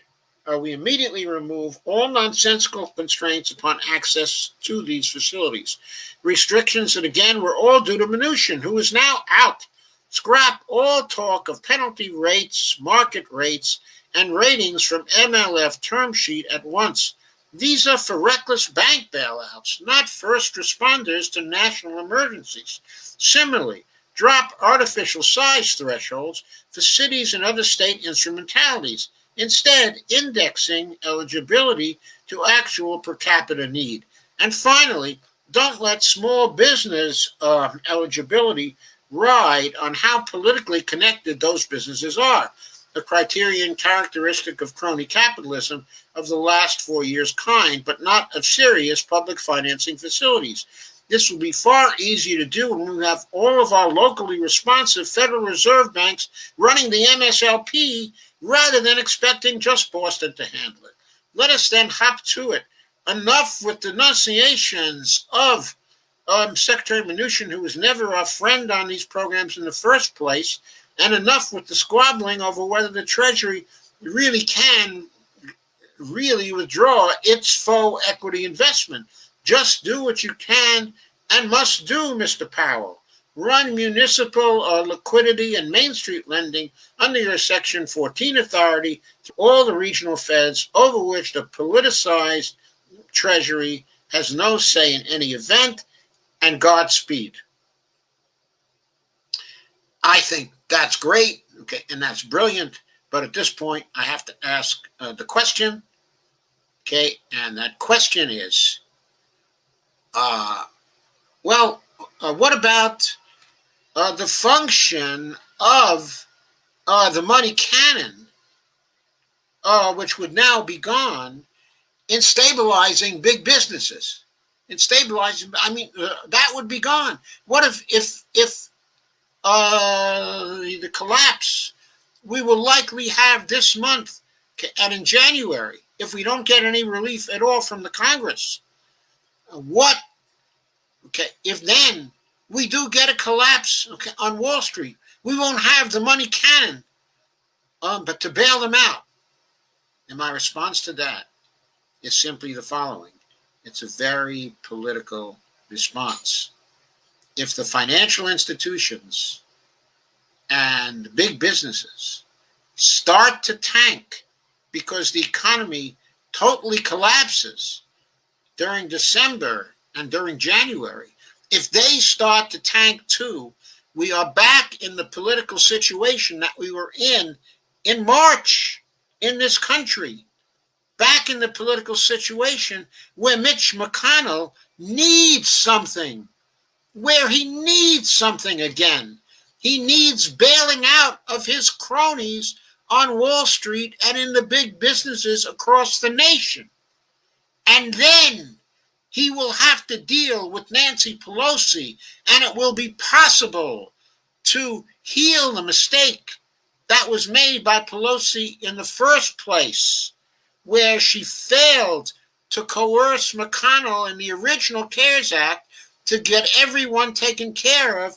we immediately remove all nonsensical constraints upon access to these facilities. Restrictions that, again, were all due to Mnuchin, who is now out. Scrap all talk of penalty rates, market rates, and ratings from MLF term sheet at once. These are for reckless bank bailouts, not first responders to national emergencies. Similarly, drop artificial size thresholds for cities and other state instrumentalities, instead indexing eligibility to actual per capita need. And finally, don't let small business eligibility ride on how politically connected those businesses are, a criterion characteristic of crony capitalism of the last 4 years' kind, but not of serious public financing facilities. This will be far easier to do when we have all of our locally responsive Federal Reserve banks running the MSLP rather than expecting just Boston to handle it. Let us then hop to it. Enough with denunciations of Secretary Mnuchin, who was never our friend on these programs in the first place, and enough with the squabbling over whether the Treasury really can really withdraw its faux equity investment. Just do what you can and must do, Mr. Powell. Run municipal liquidity and Main Street lending under your Section 14 authority to all the regional feds over which the politicized Treasury has no say in any event, and Godspeed. I think that's great, okay, and that's brilliant, but at this point, I have to ask the question, okay, and that question is, what about the function of the money cannon, which would now be gone, in stabilizing big businesses? In stabilizing, that would be gone. What if the collapse we will likely have this month and in January, if we don't get any relief at all from the Congress? If then we do get a collapse, on Wall Street, we won't have the money cannon, but to bail them out. And my response to that is simply the following. It's a very political response. If the financial institutions and big businesses start to tank because the economy totally collapses during December and during January, if they start to tank too, we are back in the political situation that we were in March in this country. Back in the political situation where Mitch McConnell needs something, where he needs something again. He needs bailing out of his cronies on Wall Street and in the big businesses across the nation. And then he will have to deal with Nancy Pelosi, and it will be possible to heal the mistake that was made by Pelosi in the first place, where she failed to coerce McConnell in the original CARES Act to get everyone taken care of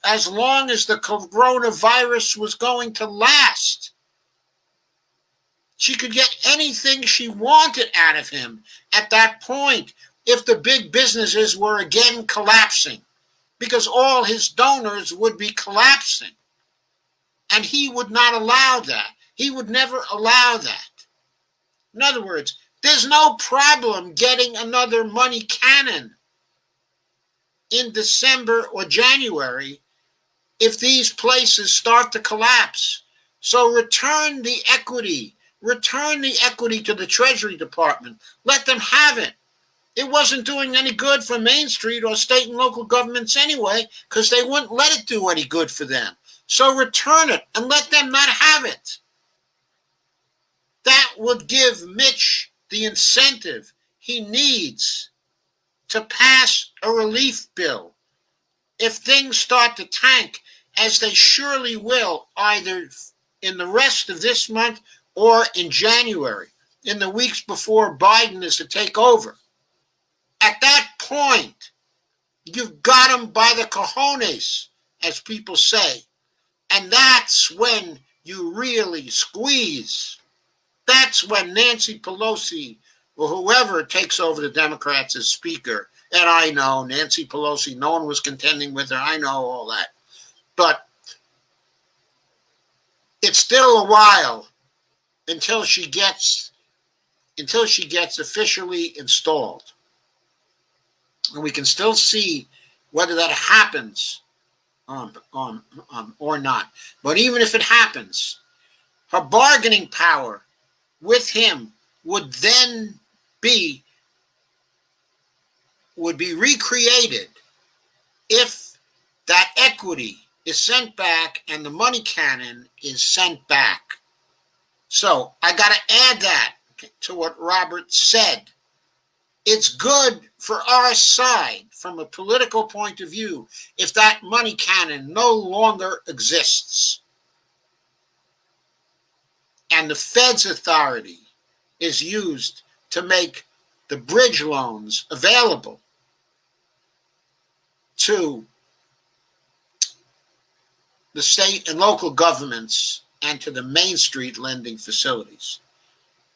as long as the coronavirus was going to last. She could get anything she wanted out of him at that point if the big businesses were again collapsing, because all his donors would be collapsing. And he would not allow that. He would never allow that. In other words, there's no problem getting another money cannon in December or January if these places start to collapse. So return the equity to the Treasury Department. Let them have it. It wasn't doing any good for Main Street or state and local governments anyway, because they wouldn't let it do any good for them. So return it and let them not have it. That would give Mitch the incentive he needs to pass a relief bill if things start to tank, as they surely will, either in the rest of this month or in January, in the weeks before Biden is to take over. At that point, you've got them by the cojones, as people say. And that's when you really squeeze. That's when Nancy Pelosi or whoever takes over the Democrats as Speaker. And I know Nancy Pelosi, no one was contending with her. I know all that. But it's still a while until she gets officially installed. And we can still see whether that happens or not. But even if it happens, her bargaining power with him would then be recreated if that equity is sent back and the money cannon is sent back. So I got to add that to what Robert said. It's good for our side from a political point of view if that money cannon no longer exists. And the Fed's authority is used to make the bridge loans available to the state and local governments and to the Main Street lending facilities.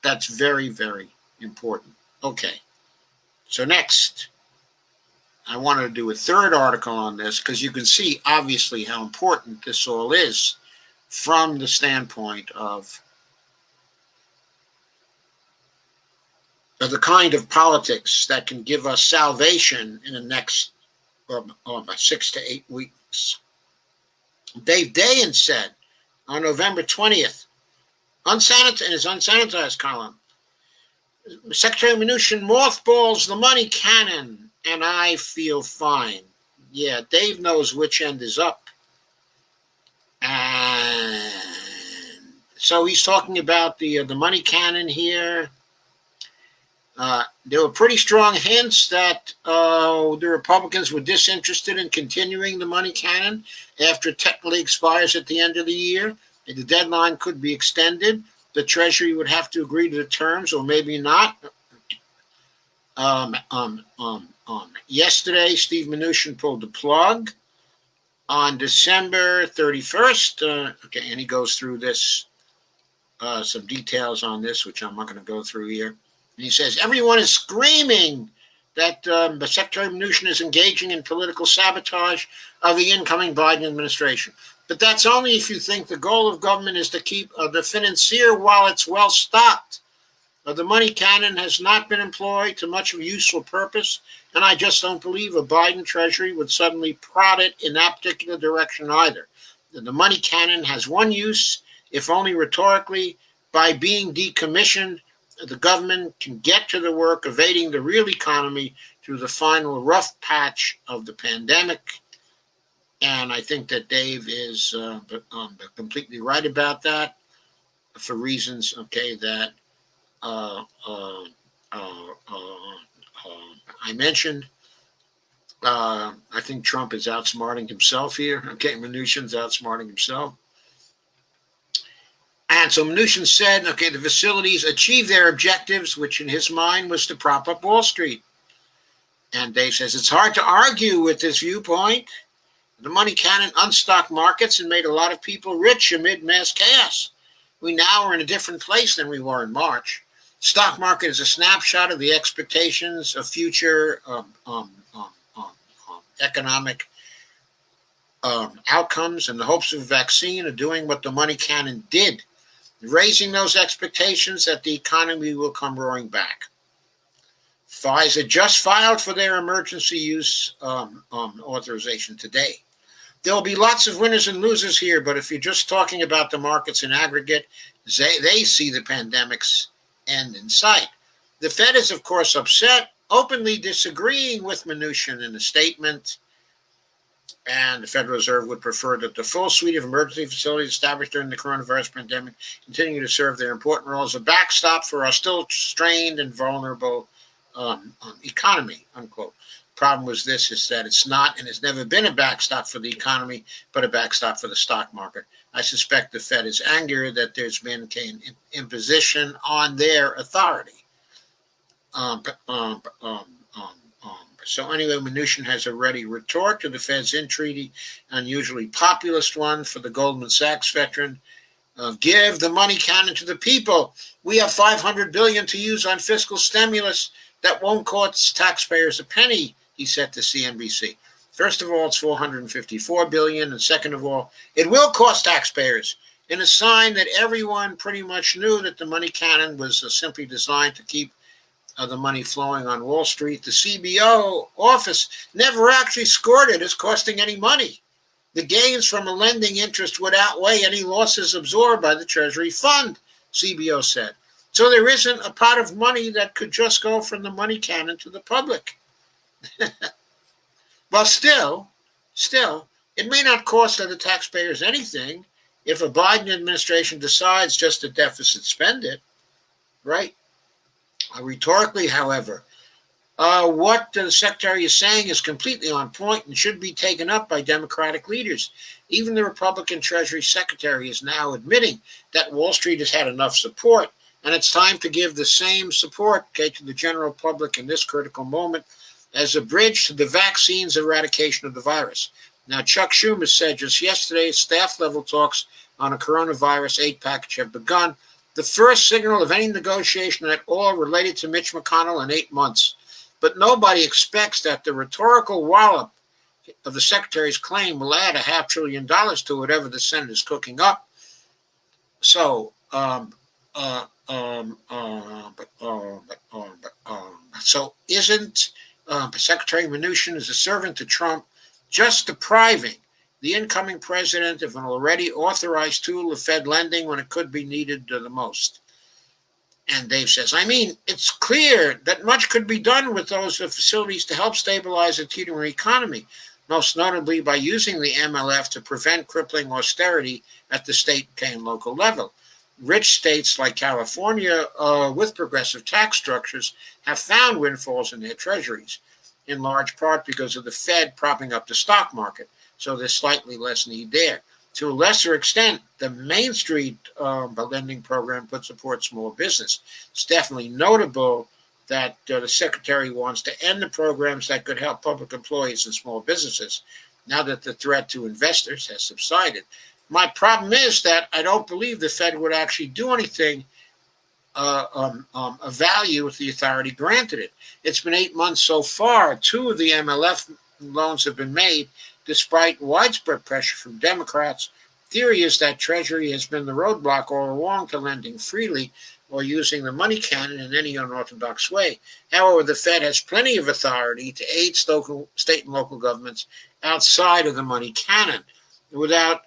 That's very, very important. Okay, so next, I wanted to do a third article on this because you can see obviously how important this all is from the standpoint of the kind of politics that can give us salvation in the next 6 to 8 weeks. Dave Dayen said on November 20th, in his unsanitized column, Secretary Mnuchin mothballs the money cannon, and I feel fine. Yeah, Dave knows which end is up. And so he's talking about the money cannon here. There were pretty strong hints that the Republicans were disinterested in continuing the money cannon after it technically expires at the end of the year. The deadline could be extended. The Treasury would have to agree to the terms, or maybe not. Yesterday, Steve Mnuchin pulled the plug on December 31st. Okay, and he goes through this, some details on this, which I'm not going to go through here. And he says, everyone is screaming that Secretary Mnuchin is engaging in political sabotage of the incoming Biden administration. But that's only if you think the goal of government is to keep the financier wallets well stocked. The money cannon has not been employed to much of a useful purpose, and I just don't believe a Biden Treasury would suddenly prod it in that particular direction either. The money cannon has one use, if only rhetorically. By being decommissioned, the government can get to the work of aiding the real economy through the final rough patch of the pandemic. And I think that Dave is completely right about that for reasons, okay, that I mentioned. I think Trump is outsmarting himself here. Okay, Mnuchin's outsmarting himself. And so Mnuchin said, okay, the facilities achieve their objectives, which in his mind was to prop up Wall Street. And Dave says, it's hard to argue with this viewpoint. The money cannon unstocked markets and made a lot of people rich amid mass chaos. We now are in a different place than we were in March. Stock market is a snapshot of the expectations of future economic outcomes, and the hopes of a vaccine are doing what the money cannon did, raising those expectations that the economy will come roaring back. Pfizer just filed for their emergency use authorization today. There will be lots of winners and losers here, but if you're just talking about the markets in aggregate, they see the pandemic's end in sight. The Fed is, of course, upset, openly disagreeing with Mnuchin in a statement, and the Federal Reserve would prefer that the full suite of emergency facilities established during the coronavirus pandemic continue to serve their important role as a backstop for our still strained and vulnerable economy, unquote. Problem was this, is that it's not and has never been a backstop for the economy, but a backstop for the stock market. I suspect the Fed is angry that there's been an imposition on their authority. So anyway, Mnuchin has a ready retort to the Fed's entreaty, unusually populist one for the Goldman Sachs veteran. Give the money cannon to the people. We have $500 billion to use on fiscal stimulus that won't cost taxpayers a penny, he said to CNBC. First of all, it's $454 billion, and second of all, it will cost taxpayers. In a sign that everyone pretty much knew that the money cannon was simply designed to keep the money flowing on Wall Street, the CBO office never actually scored it as costing any money. The gains from a lending interest would outweigh any losses absorbed by the Treasury fund, CBO said. So there isn't a pot of money that could just go from the money cannon to the public. Well, still, it may not cost the taxpayers anything if a Biden administration decides just to deficit spend it, right? Rhetorically, however, what the Secretary is saying is completely on point and should be taken up by Democratic leaders. Even the Republican Treasury Secretary is now admitting that Wall Street has had enough support And it's time to give the same support, okay, to the general public in this critical moment as a bridge to the vaccine's eradication of the virus. Now, Chuck Schumer said just yesterday staff-level talks on a coronavirus aid package have begun, the first signal of any negotiation at all related to Mitch McConnell in 8 months. But nobody expects that the rhetorical wallop of the secretary's claim will add $500 billion to whatever the Senate is cooking up. So, so isn't Secretary Mnuchin as a servant to Trump just depriving the incoming president of an already authorized tool of Fed lending when it could be needed the most? And Dave says, I mean, it's clear that much could be done with those facilities to help stabilize the teetering economy, most notably by using the MLF to prevent crippling austerity at the state and local level. Rich states like California with progressive tax structures have found windfalls in their treasuries, in large part because of the Fed propping up the stock market, so there's slightly less need there. To a lesser extent, the Main Street lending program could support small business. It's definitely notable that the Secretary wants to end the programs that could help public employees and small businesses now that the threat to investors has subsided. My problem is that I don't believe the Fed would actually do anything of value if the authority granted it. It's been 8 months so far. 2 of the MLF loans have been made, despite widespread pressure from Democrats. Theory is that Treasury has been the roadblock all along to lending freely or using the money cannon in any unorthodox way. However, the Fed has plenty of authority to aid state and local governments outside of the money cannon without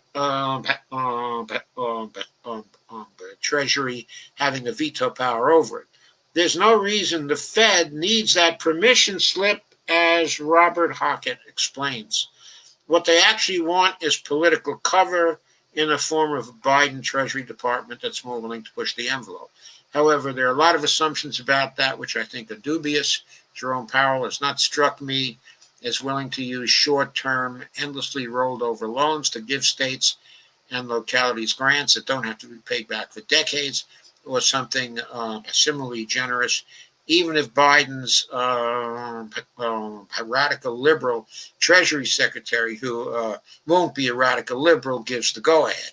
Treasury having the veto power over it. There's no reason the Fed needs that permission slip, as Robert Hockett explains. What they actually want is political cover in the form of a Biden Treasury Department that's more willing to push the envelope. However, there are a lot of assumptions about that which I think are dubious. Jerome Powell has not struck me as willing to use short-term, endlessly rolled over loans to give states and localities grants that don't have to be paid back for decades, or something similarly generous, even if Biden's radical liberal Treasury Secretary, who won't be a radical liberal, gives the go-ahead.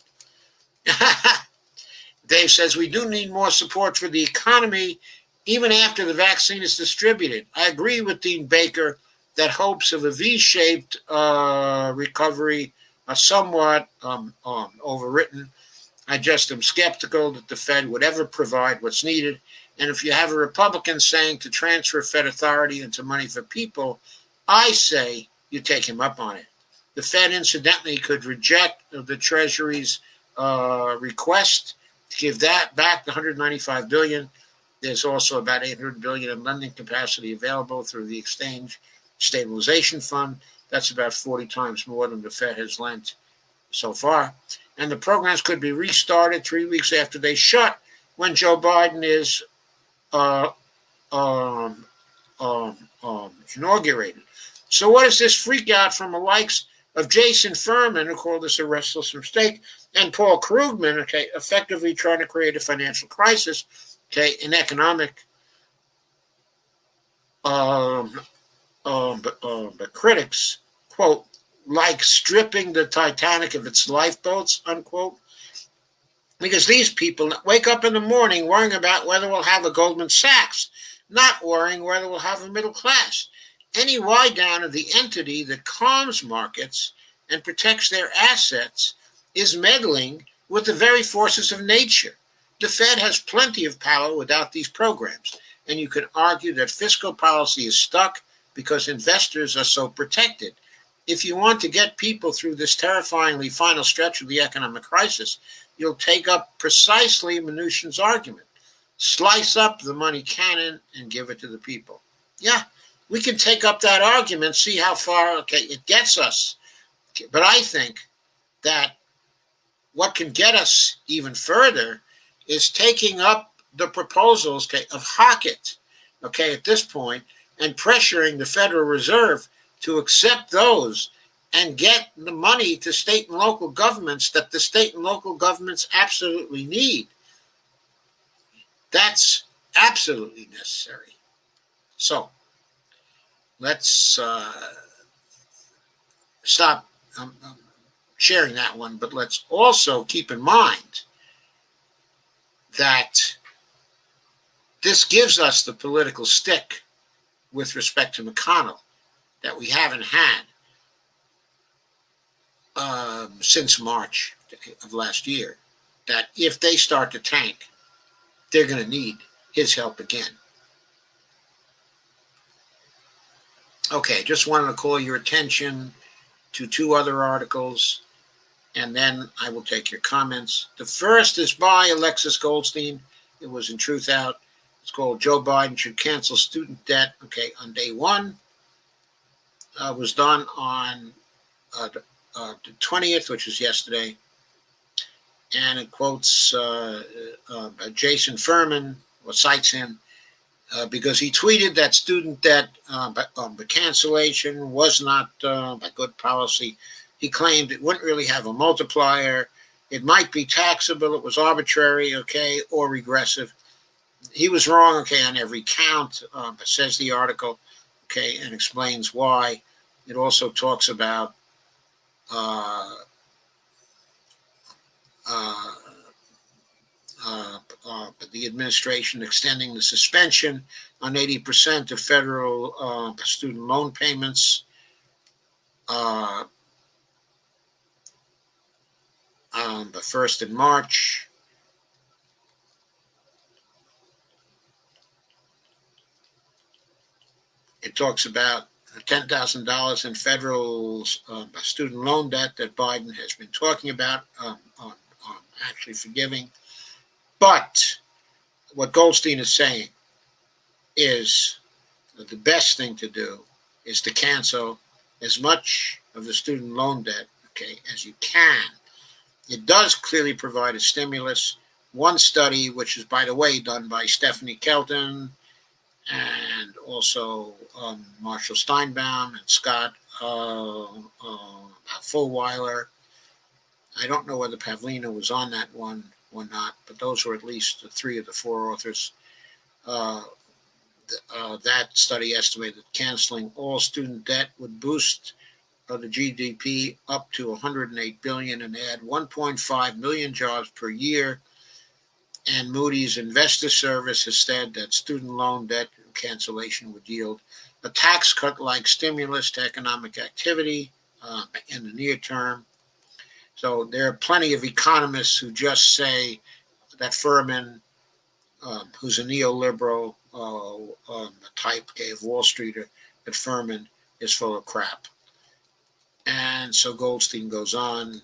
Dave says, we do need more support for the economy even after the vaccine is distributed. I agree with Dean Baker that hopes of a V-shaped recovery are somewhat overwritten. I just am skeptical that the Fed would ever provide what's needed. And if you have a Republican saying to transfer Fed authority into money for people, I say you take him up on it. The Fed, incidentally, could reject the Treasury's request to give that back, the $195 billion. There's also about $800 billion in lending capacity available through the Exchange Stabilization Fund. That's about 40 times more than the Fed has lent so far. And the programs could be restarted 3 weeks after they shut when Joe Biden is inaugurated. So what is this freak out from the likes of Jason Furman, who called this a restless mistake, and Paul Krugman, okay, effectively trying to create a financial crisis, okay, an economic but critics, quote, like stripping the Titanic of its lifeboats, unquote. Because these people wake up in the morning worrying about whether we'll have a Goldman Sachs, not worrying whether we'll have a middle class. Any wind down of the entity that calms markets and protects their assets is meddling with the very forces of nature. The Fed has plenty of power without these programs, and you can argue that fiscal policy is stuck because investors are so protected. If you want to get people through this terrifyingly final stretch of the economic crisis, you'll take up precisely Mnuchin's argument. Slice up the money cannon and give it to the people. Yeah, we can take up that argument, see how far it gets us. But I think that what can get us even further is taking up the proposals of Hockett, at this point, and pressuring the Federal Reserve to accept those and get the money to state and local governments that the state and local governments absolutely need. That's absolutely necessary. So let's stop sharing that one, but let's also keep in mind that this gives us the political stick with respect to McConnell that we haven't had since March of last year, that if they start to tank, they're going to need his help again. Okay, just wanted to call your attention to two other articles, and then I will take your comments. The first is by Alexis Goldstein. It was in Truth Out. It's called Joe Biden Should Cancel Student Debt. Okay, on day one. Was done on the 20th, which was yesterday. And it quotes Jason Furman, or cites him, because he tweeted that student debt cancellation was not by good policy. He claimed it wouldn't really have a multiplier. It might be taxable. It was arbitrary, okay, or regressive. He was wrong, okay, on every count, says the article, okay, and explains why. It also talks about the administration extending the suspension on 80% of federal student loan payments. The first in March. It talks about $10,000 in federal student loan debt that Biden has been talking about actually forgiving. But what Goldstein is saying is that the best thing to do is to cancel as much of the student loan debt, okay, as you can. It does clearly provide a stimulus. One study, which is, by the way, done by Stephanie Kelton and also Marshall Steinbaum and Scott Fulwiler. I don't know whether Pavlina was on that one or not, but those were at least the three of the four authors. That study estimated that canceling all student debt would boost the GDP up to $108 billion and add 1.5 million jobs per year. And Moody's Investor Service has said that student loan debt cancellation would yield a tax cut-like stimulus to economic activity in the near term. So there are plenty of economists who just say that Furman, who's a neoliberal type, of Wall Streeter, that Furman is full of crap. And so Goldstein goes on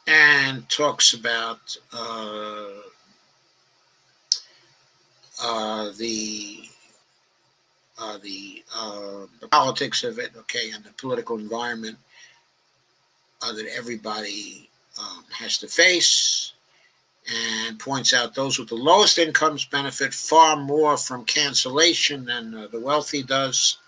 and talks about the politics of it, okay, and the political environment that everybody has to face, and points out those with the lowest incomes benefit far more from cancellation than the wealthy does.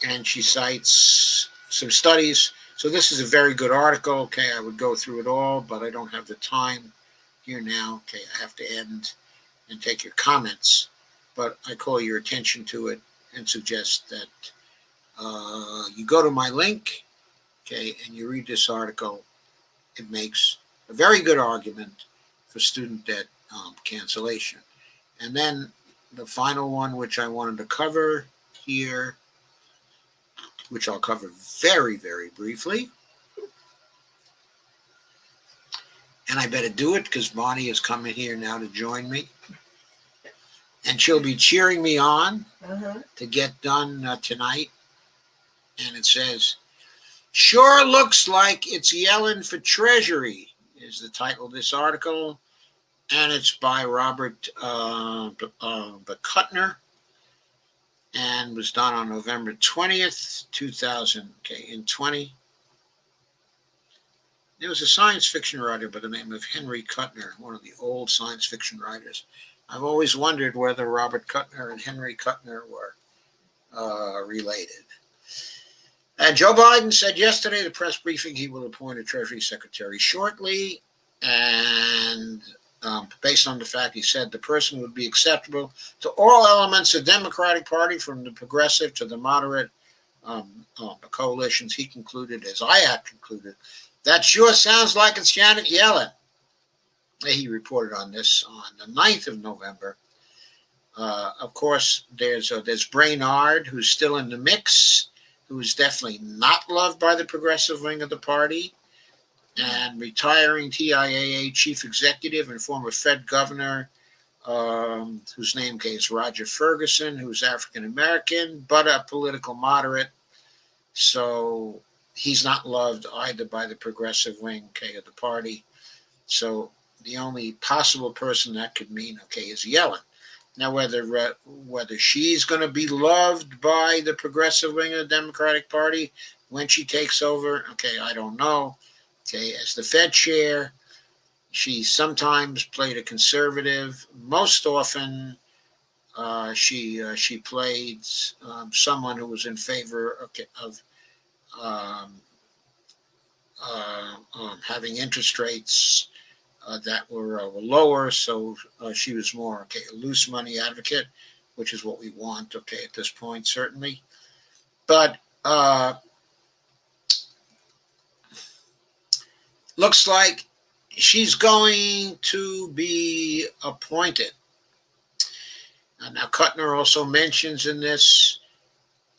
And she cites some studies. So this is a very good article. Okay, I would go through it all, but I don't have the time here now. Okay, I have to end and take your comments. But I call your attention to it and suggest that you go to my link, okay, and you read this article. It makes a very good argument for student debt cancellation. And then the final one, which I wanted to cover here, which I'll cover very, very briefly. And I better do it because Bonnie is coming here now to join me. And she'll be cheering me on to get done tonight. And it says, "Sure looks like it's Yellen for Treasury," is the title of this article. And it's by Robert Kuttner, and was done on November 20th, 2020. There was a science fiction writer by the name of Henry Kuttner, one of the old science fiction writers. I've always wondered whether Robert Kuttner and Henry Kuttner were related. And Joe Biden said yesterday at the press briefing he will appoint a Treasury Secretary shortly. And based on the fact he said the person would be acceptable to all elements of the Democratic Party, from the progressive to the moderate the coalitions, he concluded, as I had concluded, that sure sounds like it's Janet Yellen. He reported on this on the 9th of November. Of course, there's Brainard, who's still in the mix, who's definitely not loved by the progressive wing of the party, and retiring TIAA chief executive and former Fed governor, whose name is Roger Ferguson, who's African American, but a political moderate. So he's not loved either by the progressive wing, of the party. So the only possible person that could mean, is Yellen. Now, whether she's going to be loved by the progressive wing of the Democratic Party when she takes over, I don't know. As the Fed chair, she sometimes played a conservative. Most often, she played someone who was in favor of having interest rates that were lower. So she was more a loose money advocate, which is what we want. At this point, certainly, but. Looks like she's going to be appointed. Now, Kuttner also mentions in this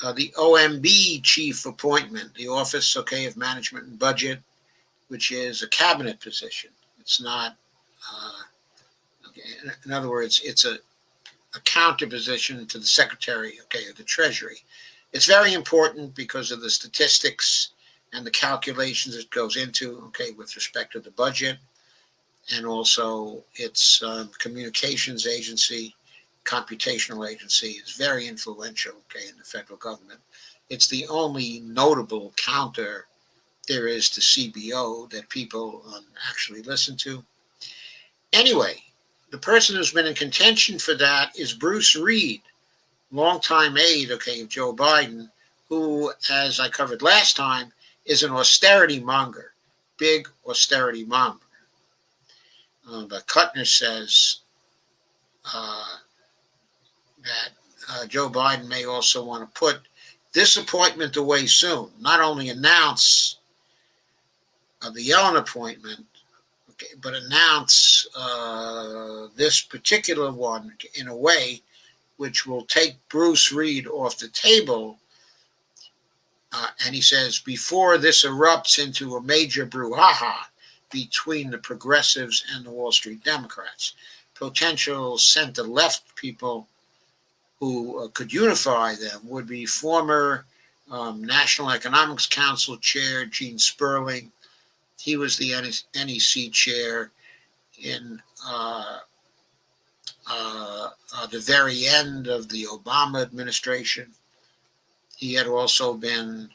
the OMB chief appointment, the Office, of Management and Budget, which is a cabinet position. It's not, in other words, it's a counter position to the Secretary, of the Treasury. It's very important because of the statistics and the calculations it goes into, with respect to the budget, and also its communications agency, computational agency is very influential, in the federal government. It's the only notable counter there is to CBO that people actually listen to. Anyway, the person who's been in contention for that is Bruce Reed, longtime aide, of Joe Biden, who, as I covered last time, is an austerity monger, big austerity monger. But Kuttner says that Joe Biden may also want to put this appointment away soon, not only announce the Yellen appointment, but announce this particular one in a way which will take Bruce Reed off the table. And he says, before this erupts into a major brouhaha between the progressives and the Wall Street Democrats, potential center-left people who could unify them would be former National Economics Council chair Gene Sperling. He was the NEC chair in the very end of the Obama administration. He had also been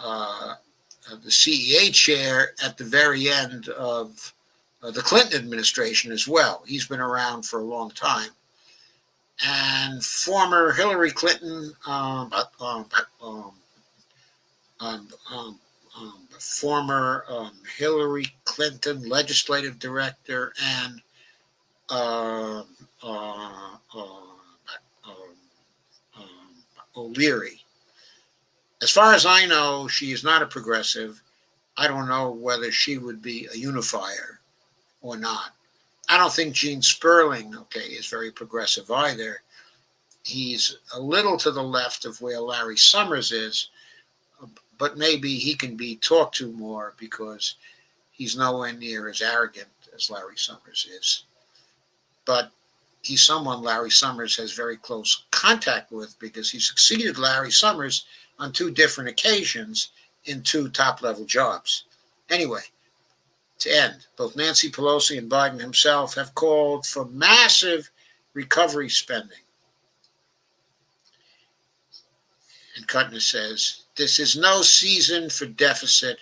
the CEA chair at the very end of the Clinton administration as well. He's been around for a long time. And former Hillary Clinton, former Hillary Clinton legislative director, and O'Leary. As far as I know, she is not a progressive. I don't know whether she would be a unifier or not. I don't think Gene Sperling, is very progressive either. He's a little to the left of where Larry Summers is, but maybe he can be talked to more because he's nowhere near as arrogant as Larry Summers is. But he's someone Larry Summers has very close contact with because he succeeded Larry Summers on 2 different occasions in 2 top-level jobs. Anyway, to end, both Nancy Pelosi and Biden himself have called for massive recovery spending. And Kuttner says, this is no season for deficit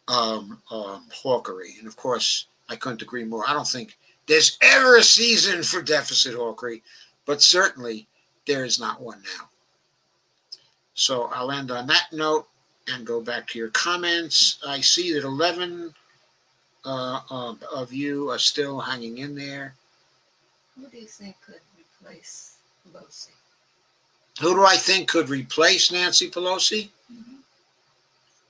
hawkery. And of course, I couldn't agree more. I don't think there's ever a season for deficit hawkery, but certainly there is not one now. So I'll end on that note and go back to your comments. I see that 11 of you are still hanging in there. Who do you think could replace Pelosi? Who do I think could replace Nancy Pelosi? Mm-hmm.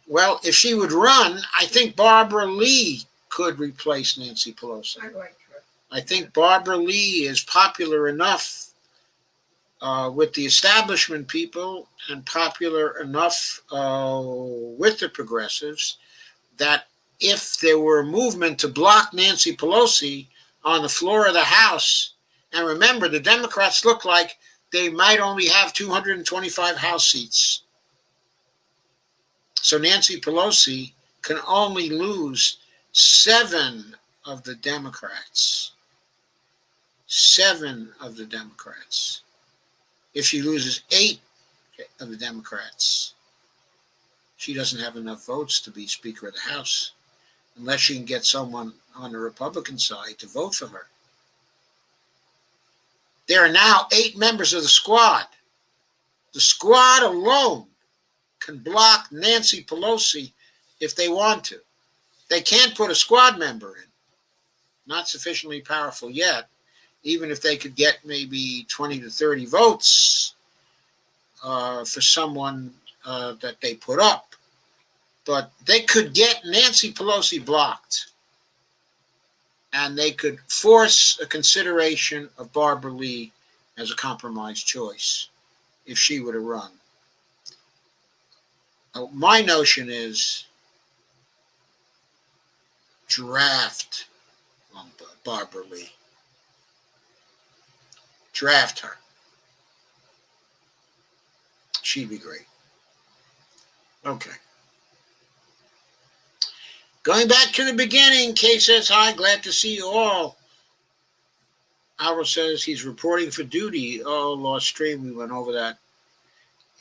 Well, if she would run, I think Barbara Lee could replace Nancy Pelosi. I like her. I think Barbara Lee is popular enough with the establishment people and popular enough with the progressives that if there were a movement to block Nancy Pelosi on the floor of the House, and remember, the Democrats look like they might only have 225 House seats. So Nancy Pelosi can only lose 7 of the Democrats. 7 of the Democrats. If she loses 8 of the Democrats, she doesn't have enough votes to be Speaker of the House unless she can get someone on the Republican side to vote for her. There are now 8 members of the squad. The squad alone can block Nancy Pelosi if they want to. They can't put a squad member in. Not sufficiently powerful yet, even if they could get maybe 20 to 30 votes for someone that they put up. But they could get Nancy Pelosi blocked, and they could force a consideration of Barbara Lee as a compromise choice if she were to run. My notion is draft Barbara Lee. Draft her. She'd be great. Okay. Going back to the beginning, Kay says, hi, glad to see you all. Alvaro says he's reporting for duty. Oh, lost stream, we went over that.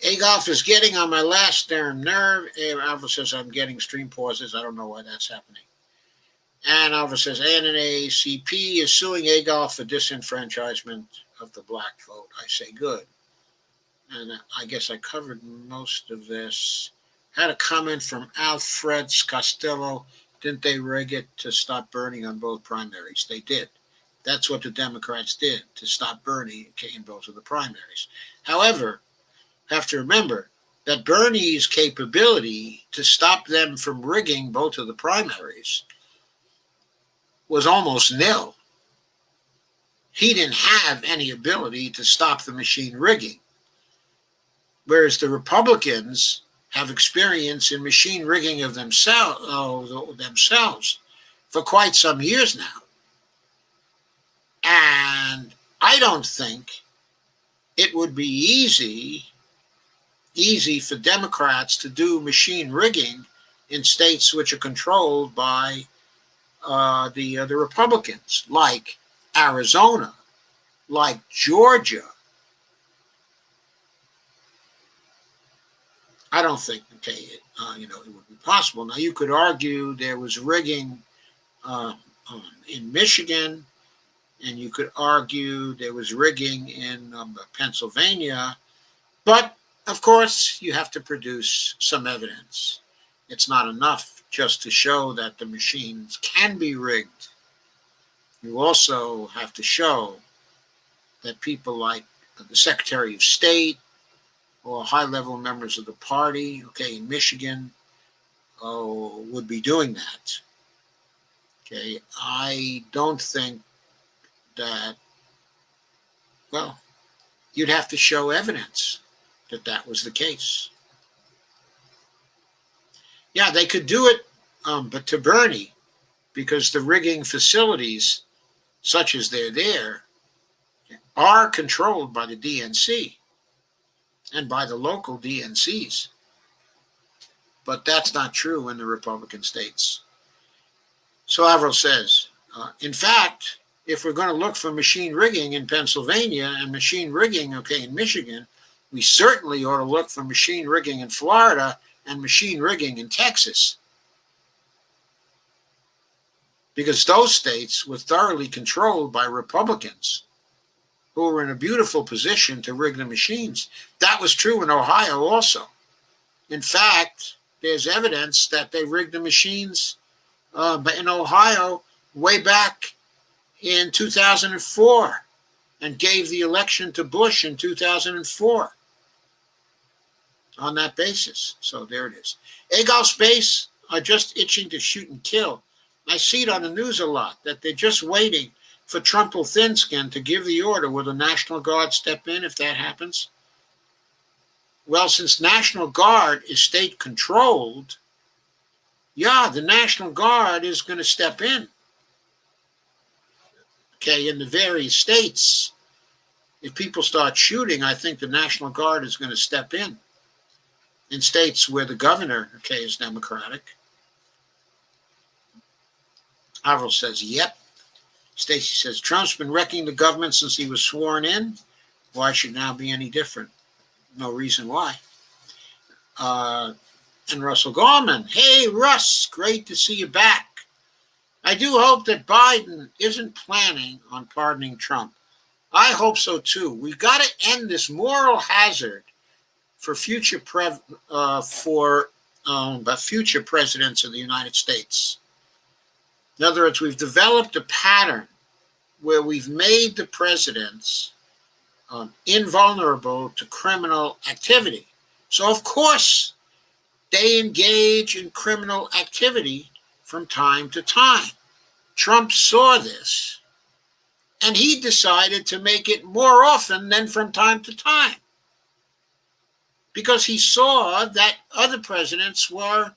Agolf is getting on my last damn nerve. Alvaro says I'm getting stream pauses. I don't know why that's happening. And Alvaro says NAACP is suing Agolf for disenfranchisement of the black vote. I say good. And I guess I covered most of this. Had a comment from Alfred Costello. Didn't they rig it to stop Bernie on both primaries? They did. That's what the Democrats did, to stop Bernie in both of the primaries. However, have to remember that Bernie's capability to stop them from rigging both of the primaries was almost nil. He didn't have any ability to stop the machine rigging. Whereas the Republicans have experience in machine rigging of themselves for quite some years now. And I don't think it would be easy for Democrats to do machine rigging in states which are controlled by the Republicans, like Arizona, like Georgia. I don't think, it would be possible. Now, you could argue there was rigging in Michigan, and you could argue there was rigging in Pennsylvania, but of course, you have to produce some evidence. It's not enough just to show that the machines can be rigged. You also have to show that people like the Secretary of State or high-level members of the party, in Michigan, would be doing that. I don't think that, you'd have to show evidence that was the case. Yeah, they could do it, but to Bernie, because the rigging facilities, such as they're there, are controlled by the DNC and by the local DNCs. But that's not true in the Republican states. So Averill says, in fact, if we're going to look for machine rigging in Pennsylvania and machine rigging, in Michigan, we certainly ought to look for machine rigging in Florida and machine rigging in Texas. Because those states were thoroughly controlled by Republicans. who were in a beautiful position to rig the machines. That was true in Ohio also. In fact, there's evidence that they rigged the machines in Ohio way back in 2004 and gave the election to Bush in 2004 on that basis. So there it is. Eagle Space are just itching to shoot and kill. I see it on the news a lot, that they're just waiting for Trump or Thin-Skin to give the order. Will the National Guard step in if that happens? Well, since National Guard is state-controlled, yeah, the National Guard is going to step in. Okay, in the various states, if people start shooting, I think the National Guard is going to step in. In states where the governor, okay, is Democratic. Avril says, yep. Stacy says, Trump's been wrecking the government since he was sworn in. Why should now be any different? No reason why. And Russell Gorman, hey, Russ, great to see you back. I do hope that Biden isn't planning on pardoning Trump. I hope so, too. We've got to end this moral hazard for future presidents of the United States. In other words, we've developed a pattern where we've made the presidents invulnerable to criminal activity. So, of course, they engage in criminal activity from time to time. Trump saw this, and he decided to make it more often than from time to time, because he saw that other presidents were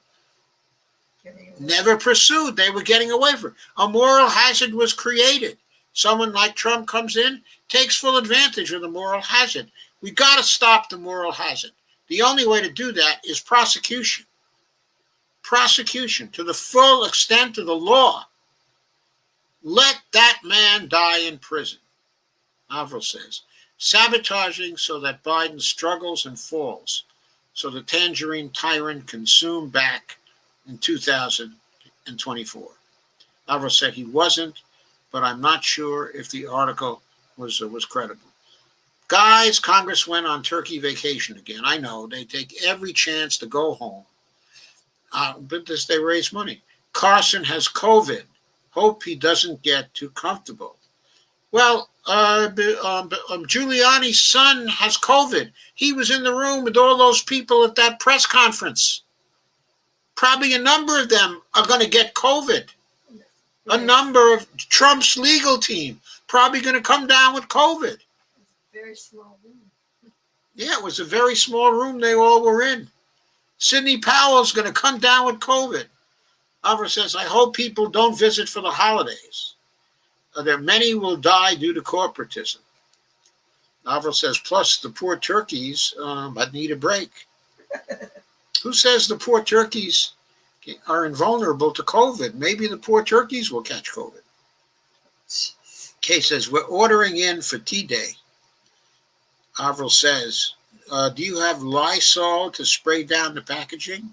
never pursued. They were getting away from it. A moral hazard was created. Someone like Trump comes in, takes full advantage of the moral hazard. We got to stop the moral hazard. The only way to do that is prosecution. Prosecution to the full extent of the law. Let that man die in prison, Avril says. Sabotaging so that Biden struggles and falls, so the tangerine tyrant can zoom back in 2024. Avril said he wasn't, but I'm not sure if the article was credible. Guys, Congress went on turkey vacation again. I know, they take every chance to go home. But they raise money. Carson has COVID. Hope he doesn't get too comfortable. Well, Giuliani's son has COVID. He was in the room with all those people at that press conference. Probably a number of them are going to get COVID. A number of Trump's legal team probably going to come down with COVID. Very small room. Yeah, it was a very small room they all were in. Sidney Powell's going to come down with COVID. Oliver says, I hope people don't visit for the holidays. There many will die due to corporatism. Oliver says, plus the poor turkeys might need a break. Who says the poor turkeys are invulnerable to COVID? Maybe the poor turkeys will catch COVID. Kay says, we're ordering in for T-Day. Avril says, do you have Lysol to spray down the packaging?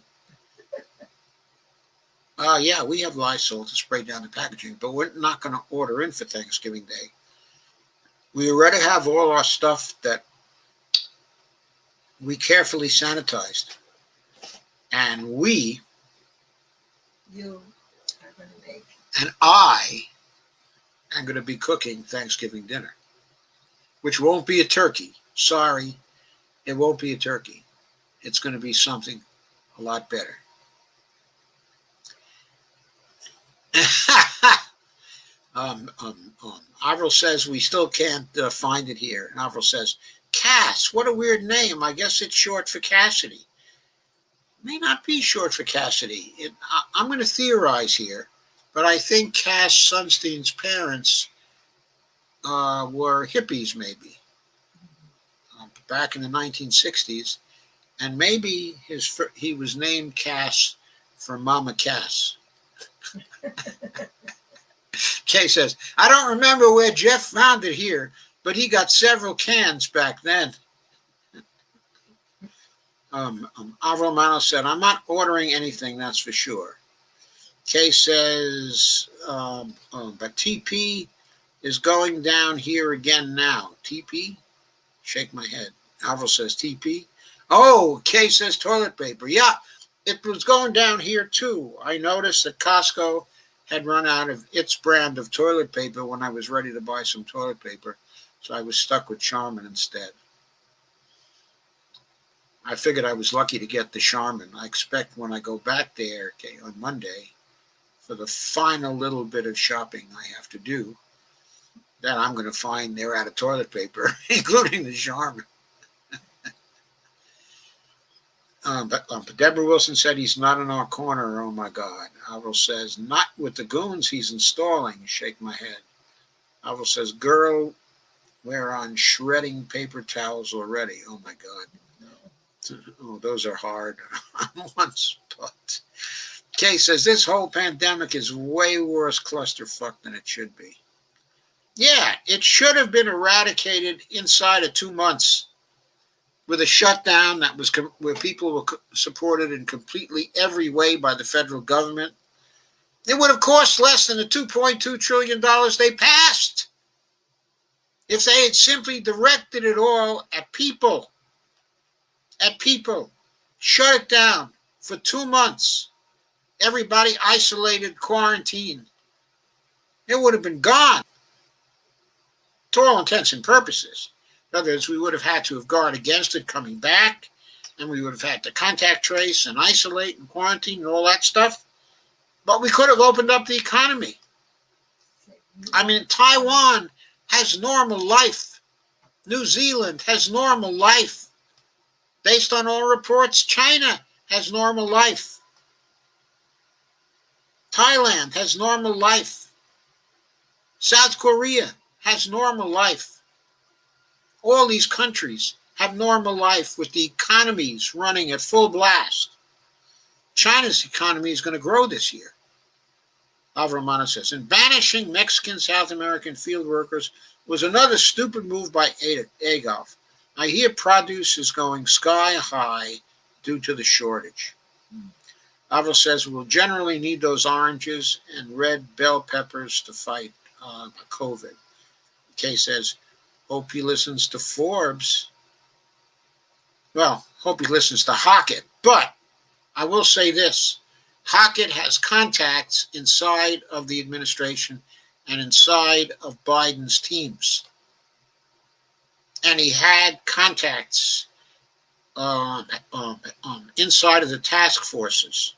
Yeah, we have Lysol to spray down the packaging, but we're not going to order in for Thanksgiving Day. We already have all our stuff that we carefully sanitized. And you are going to make. And I am going to be cooking Thanksgiving dinner, which won't be a turkey. Sorry, it won't be a turkey. It's going to be something a lot better. Avril says we still can't find it here. And Avril says, Cass, what a weird name. I guess it's short for Cassidy. May not be short for Cassidy. I'm going to theorize here, but I think Cass Sunstein's parents were hippies, maybe, back in the 1960s, and maybe he was named Cass for Mama Cass. Kay says, I don't remember where Jeff found it here, but he got several cans back then. Avril Mano said, I'm not ordering anything, that's for sure. Kay says, but TP is going down here again now. TP? Shake my head. Alvaro says TP. Oh, Kay says toilet paper. Yeah, it was going down here too. I noticed that Costco had run out of its brand of toilet paper when I was ready to buy some toilet paper, so I was stuck with Charmin instead. I figured I was lucky to get the Charmin. I expect when I go back there on Monday for the final little bit of shopping I have to do, that I'm going to find they're out of toilet paper, including the Charmin. But Deborah Wilson said he's not in our corner. Oh my God. Alvaro says, not with the goons he's installing. Shake my head. Alvaro says, girl, we're on shredding paper towels already. Oh my God. Oh, those are hard. Once, but Kay says this whole pandemic is way worse clusterfuck than it should be. Yeah, it should have been eradicated inside of 2 months with a shutdown that was where people were supported in completely every way by the federal government. It would have cost less than the $2.2 trillion they passed if they had simply directed it all at people. Shut it down for 2 months. Everybody isolated, quarantined. It would have been gone to all intents and purposes. In other words, we would have had to have guarded against it coming back, and we would have had to contact trace and isolate and quarantine and all that stuff. But we could have opened up the economy. I mean, Taiwan has normal life. New Zealand has normal life. Based on all reports, China has normal life. Thailand has normal life. South Korea has normal life. All these countries have normal life with the economies running at full blast. China's economy is going to grow this year. Alvaro Mana says, and banishing Mexican South American field workers was another stupid move by Adolf. I hear produce is going sky high due to the shortage. Alvaro says we'll generally need those oranges and red bell peppers to fight COVID. Kay says, hope he listens to Forbes. Well, hope he listens to Hockett. But I will say this. Hockett has contacts inside of the administration and inside of Biden's teams. And he had contacts inside of the task forces,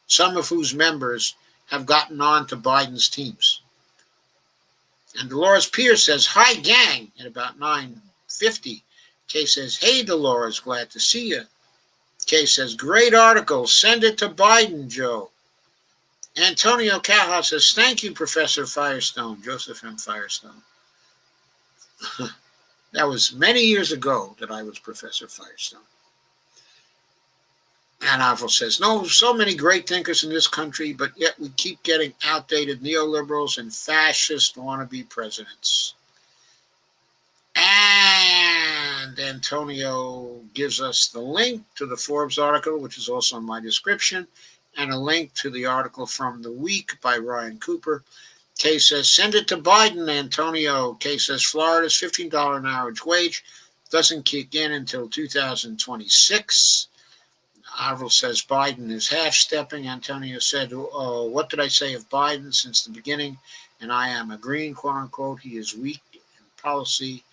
some of whose members have gotten on to Biden's teams. And Dolores Pierce says, hi, gang, at about 9:50. Kay says, hey, Dolores, glad to see you. Kay says, great article. Send it to Biden, Joe. Antonio Caja says, thank you, Professor Firestone, Joseph M. Firestone. That was many years ago that I was Professor Firestone. And Alvaro says, no, so many great thinkers in this country, but yet we keep getting outdated neoliberals and fascist wannabe presidents. And Antonio gives us the link to the Forbes article, which is also in my description, and a link to the article from The Week by Ryan Cooper. Kay says, send it to Biden, Antonio. Kay says, Florida's $15 an hour wage doesn't kick in until 2026. Alvaro says, Biden is half-stepping. Antonio said, what did I say of Biden since the beginning? And I am agreeing, quote-unquote. He is weak in policy,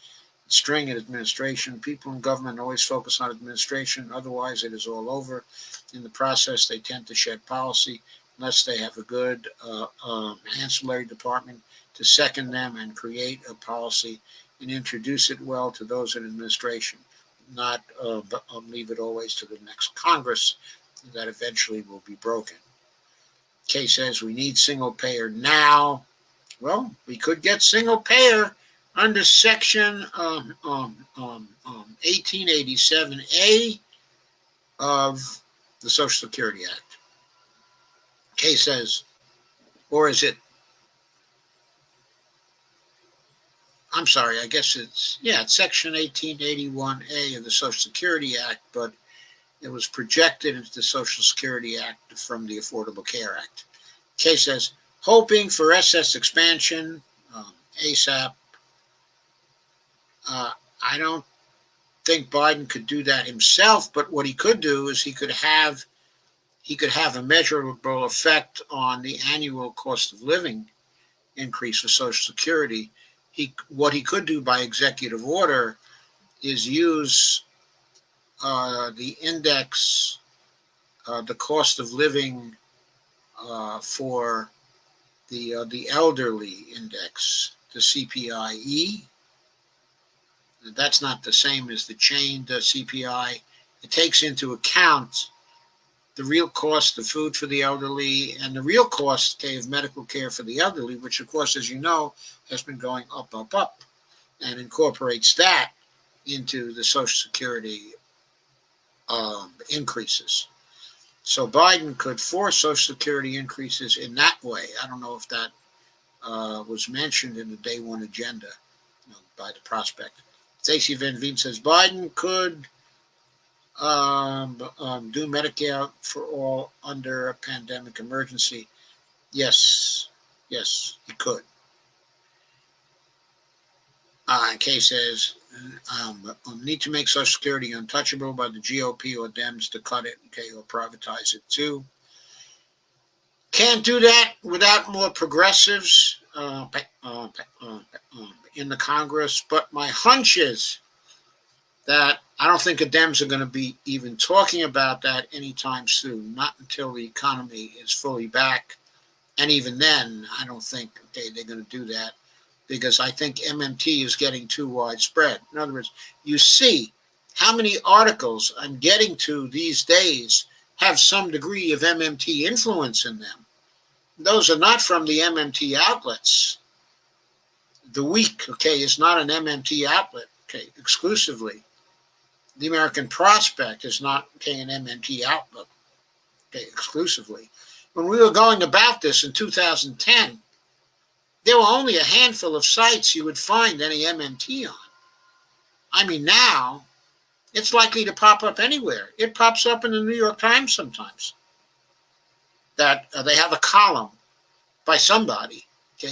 string in administration. People in government always focus on administration. Otherwise, it is all over. In the process, they tend to shed policy unless they have a good ancillary department to second them and create a policy and introduce it well to those in administration, not leave it always to the next Congress that eventually will be broken. Kay says we need single payer now. Well, we could get single payer under Section 1887A of the Social Security Act. Kay says, or is it, I'm sorry, I guess it's Section 1881A of the Social Security Act, but it was projected into the Social Security Act from the Affordable Care Act. Kay says, hoping for SS expansion, ASAP. I don't think Biden could do that himself, but what he could do is he could have a measurable effect on the annual cost of living increase for Social Security. What he could do by executive order is use the index, the cost of living for the elderly index, the CPIE. That's not the same as the chained CPI. It takes into account the real cost of food for the elderly and the real cost of medical care for the elderly, which, of course, as you know, has been going up, and incorporates that into the Social Security increases. So Biden could force Social Security increases in that way. I don't know if that was mentioned in the day one agenda by the prospect. Stacey Van Veen says Biden could do Medicare for all under a pandemic emergency. Yes, he could. Kay says, need to make Social Security untouchable by the GOP or Dems to cut it, okay, or privatize it too. Can't do that without more progressives in the Congress, but my hunch is that I don't think the Dems are going to be even talking about that anytime soon, not until the economy is fully back. And even then, I don't think they're going to do that, because I think MMT is getting too widespread. In other words, you see how many articles I'm getting to these days have some degree of MMT influence in them. Those are not from the MMT outlets. The Week, is not an MMT outlet, exclusively. The American Prospect is not, an MMT outlet, exclusively. When we were going about this in 2010, there were only a handful of sites you would find any MMT on. I mean, now, it's likely to pop up anywhere. It pops up in the New York Times sometimes. That they have a column by somebody,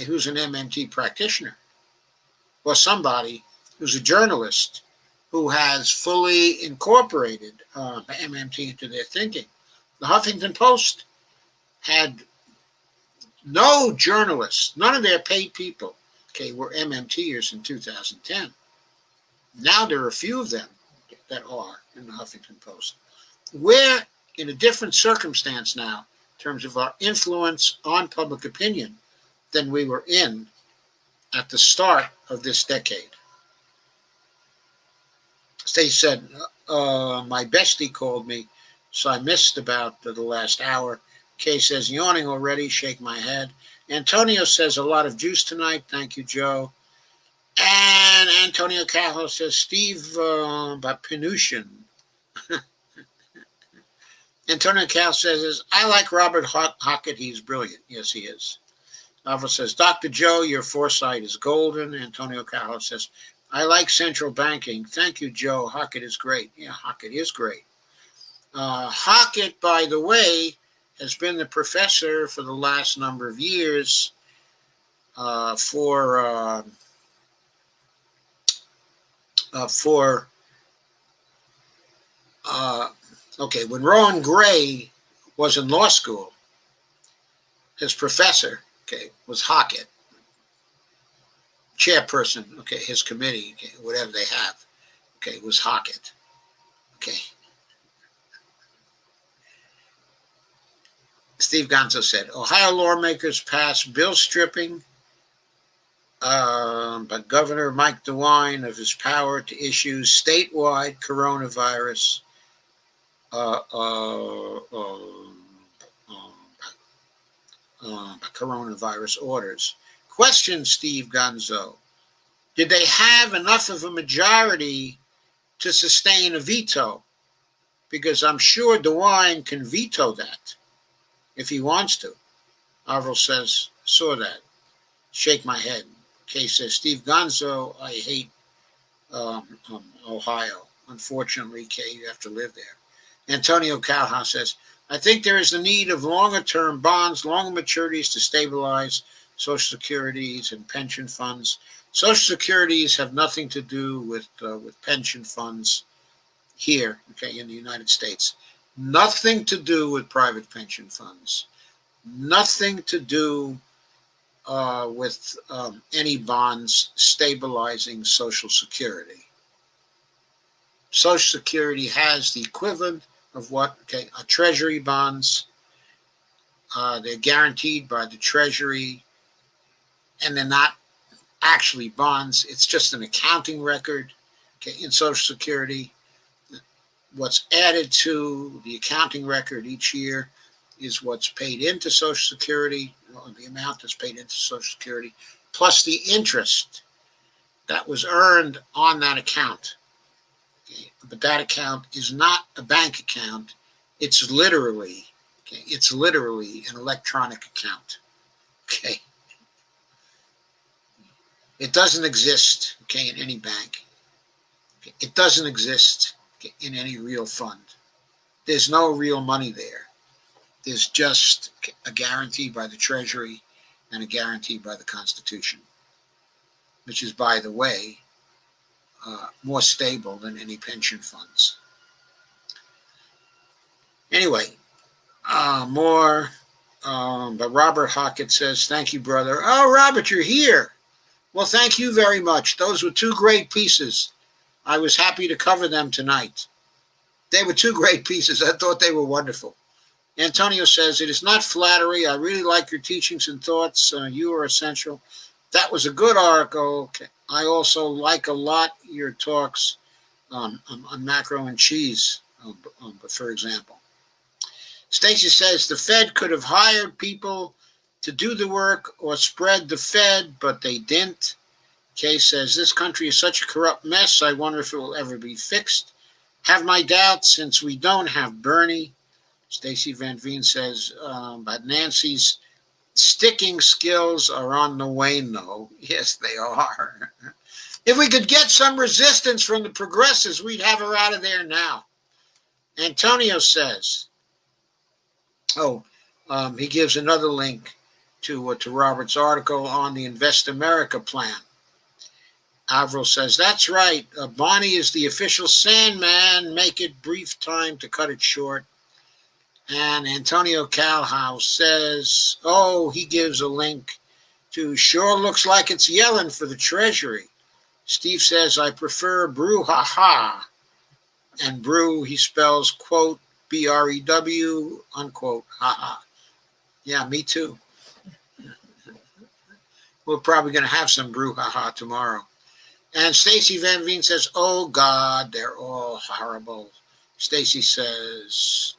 who's an MMT practitioner, or somebody who's a journalist who has fully incorporated MMT into their thinking. The Huffington Post had no journalists, none of their paid people, were MMTers in 2010. Now there are a few of them that are in the Huffington Post. We're in a different circumstance now in terms of our influence on public opinion than we were in at the start of this decade. Stacey said, my bestie called me, so I missed about the last hour. Kay says, yawning already, shake my head. Antonio says, a lot of juice tonight. Thank you, Joe. And Antonio Cahill says, Steve Pinushin. Antonio Cahill says, I like Robert Hockett. He's brilliant. Yes, he is. Alva says, Dr. Joe, your foresight is golden. Antonio Cahill says, I like central banking. Thank you, Joe. Hockett is great. Yeah, Hockett is great. Hockett, by the way, has been the professor for the last number of years when Rowan Gray was in law school, his professor, was Hockett. Chairperson, his committee, whatever they have, was Hockett. Steve Gonzo said, Ohio lawmakers passed bill stripping but Governor Mike DeWine of his power to issue statewide coronavirus coronavirus orders. Question, Steve Gonzo, did they have enough of a majority to sustain a veto? Because I'm sure DeWine can veto that if he wants to. Avril says, saw that. Shake my head. Kay says, Steve Gonzo, I hate Ohio. Unfortunately, Kay, you have to live there. Antonio Calhoun says, I think there is the need of longer-term bonds, longer maturities to stabilize Social Securities and pension funds. Social Securities have nothing to do with pension funds here, okay, in the United States. Nothing to do with private pension funds. Nothing to do with any bonds stabilizing Social Security. Social Security has the equivalent of what, okay, Treasury bonds. They're guaranteed by the Treasury, and they're not actually bonds. It's just an accounting record, okay, in Social Security. What's added to the accounting record each year is what's paid into Social Security, the amount that's paid into Social Security, plus the interest that was earned on that account. Okay? But that account is not a bank account. It's literally an electronic account. Okay. It doesn't exist, okay, in any bank. Okay? It doesn't exist, okay, in any real fund. There's no real money there. There's just a guarantee by the Treasury and a guarantee by the Constitution, which is, by the way, more stable than any pension funds. Anyway, more. But Robert Hockett says, thank you, brother. Oh, Robert, you're here. Well, thank you very much. Those were two great pieces. I was happy to cover them tonight. They were two great pieces. I thought they were wonderful. Antonio says, it is not flattery. I really like your teachings and thoughts. You are essential. That was a good article. Okay. I also like a lot your talks on macro and cheese, for example. Stacy says, the Fed could have hired people to do the work or spread the Fed, but they didn't. Kay says, this country is such a corrupt mess. I wonder if it will ever be fixed. Have my doubts since we don't have Bernie. Stacy Van Veen says, but Nancy's sticking skills are on the wane, though. Yes, they are. If we could get some resistance from the progressives, we'd have her out of there now. Antonio says, he gives another link to Robert's article on the Invest America plan. Avril says, that's right. Bonnie is the official Sandman. Make it brief time to cut it short. And Antonio Calhoun says, he gives a link to sure looks like it's Yellen for the Treasury. Steve says, I prefer brouhaha. And brew, he spells, quote, B-R-E-W, unquote, haha. Yeah, me too. We're probably going to have some brouhaha tomorrow. And Stacy Van Veen says, oh, God, they're all horrible. Stacy says,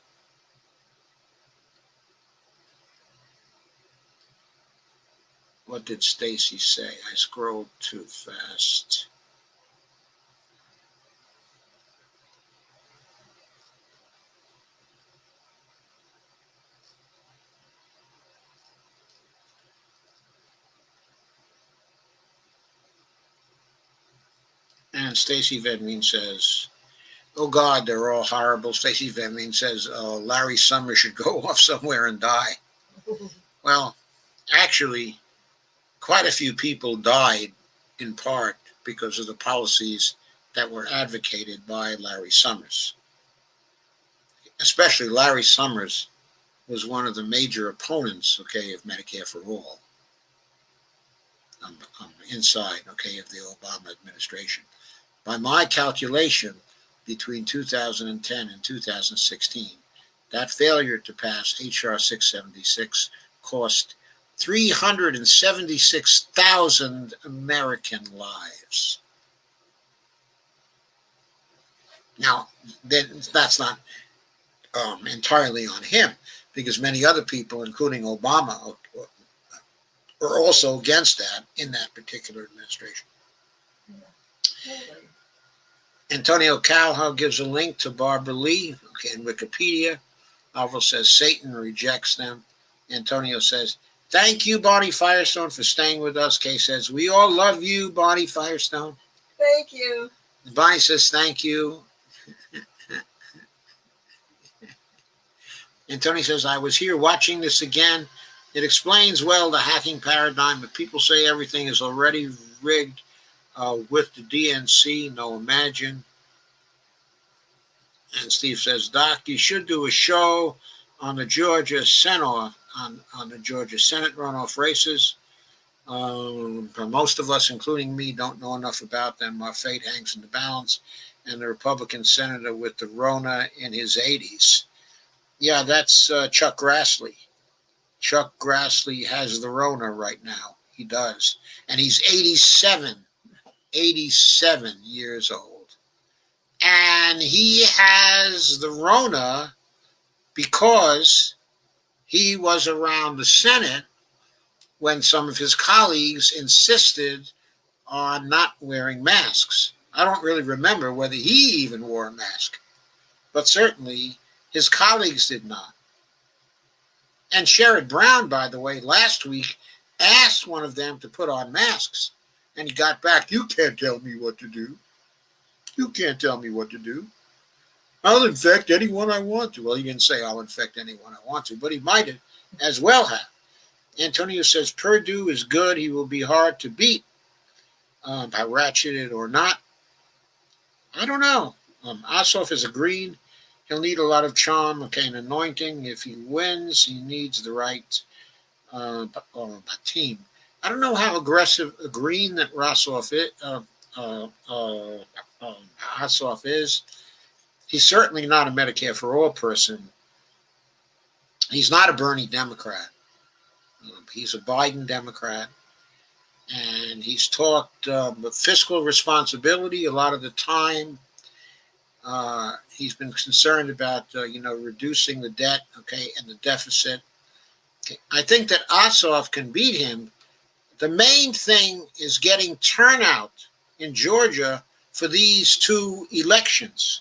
what did Stacy say? I scrolled too fast. And Stacy Van Veen says, oh, God, they're all horrible. Stacy Van Veen says, Larry Summers should go off somewhere and die. Well, actually, quite a few people died in part because of the policies that were advocated by Larry Summers. Especially Larry Summers was one of the major opponents, of Medicare for All inside, of the Obama administration. By my calculation, between 2010 and 2016, that failure to pass H.R. 676 cost 376,000 American lives. Now, then that's not entirely on him, because many other people, including Obama, are also against that in that particular administration. Antonio Calhoun gives a link to Barbara Lee, in Wikipedia. Alvaro says Satan rejects them. Antonio says, thank you, Bonnie Firestone, for staying with us. Kay says, we all love you, Bonnie Firestone. Thank you. Bonnie says, thank you. Antonio says, I was here watching this again It explains well the hacking paradigm. If people say everything is already rigged with the DNC, no, imagine. And Steve says, Doc, you should do a show on the Georgia Senate, on the Georgia Senate runoff races. Most of us, including me, don't know enough about them. Our fate hangs in the balance. And the Republican senator with the Rona in his 80s. Yeah, that's Chuck Grassley. Chuck Grassley has the Rona right now. He does. And he's 87 years old. And he has the Rona because he was around the Senate when some of his colleagues insisted on not wearing masks. I don't really remember whether he even wore a mask, but certainly his colleagues did not. And Sherrod Brown, by the way, last week asked one of them to put on masks, and he got back, "You can't tell me what to do. You can't tell me what to do. I'll infect anyone I want to." Well, he didn't say I'll infect anyone I want to, but he might have as well have. Antonio says Perdue is good. He will be hard to beat. By ratcheted or not, I don't know. Ossoff is a green. He'll need a lot of charm, okay, and anointing. If he wins, he needs the right team. I don't know how aggressive a green that Ossoff is. He's certainly not a Medicare for All person. He's not a Bernie Democrat. He's a Biden Democrat. And he's talked fiscal responsibility a lot of the time. He's been concerned about, reducing the debt, okay, and the deficit. Okay. I think that Ossoff can beat him. The main thing is getting turnout in Georgia for these two elections.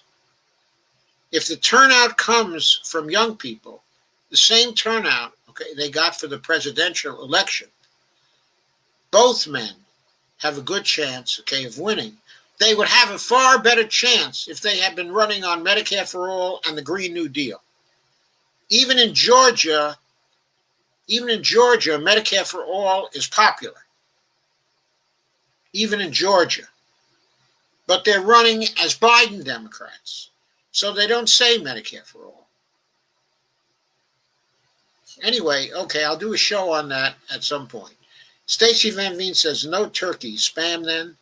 If the turnout comes from young people, the same turnout, okay, they got for the presidential election, both men have a good chance, okay, of winning. They would have a far better chance if they had been running on Medicare for All and the Green New Deal. Even in Georgia, Medicare for All is popular. Even in Georgia. But they're running as Biden Democrats. So they don't say Medicare for All. Anyway, okay, I'll do a show on that at some point. Stacy Van Veen says, no turkey. Spam then.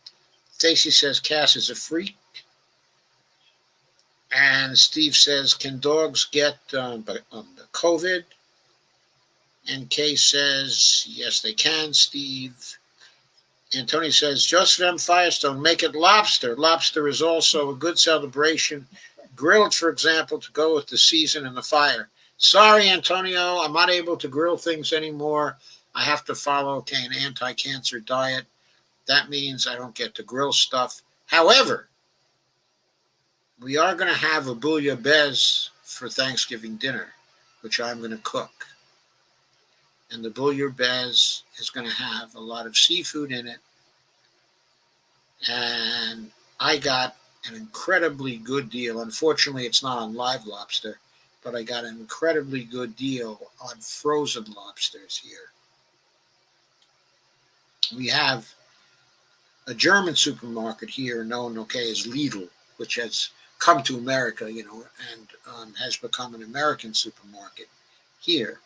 Stacy says, Cass is a freak. And Steve says, can dogs get COVID? And Kay says, yes, they can, Steve. And Tony says, Joseph M. Firestone, make it lobster. Lobster is also a good celebration. Grilled, for example, to go with the season and the fire. Sorry, Antonio, I'm not able to grill things anymore. I have to follow an anti-cancer diet. That means I don't get to grill stuff. However, we are going to have a bouillabaisse for Thanksgiving dinner, which I'm going to cook. And the bouillabaisse is going to have a lot of seafood in it. And I got an incredibly good deal. Unfortunately, it's not on live lobster, but I got an incredibly good deal on frozen lobsters here. We have a German supermarket here known, as Lidl, which has come to America, and has become an American supermarket here.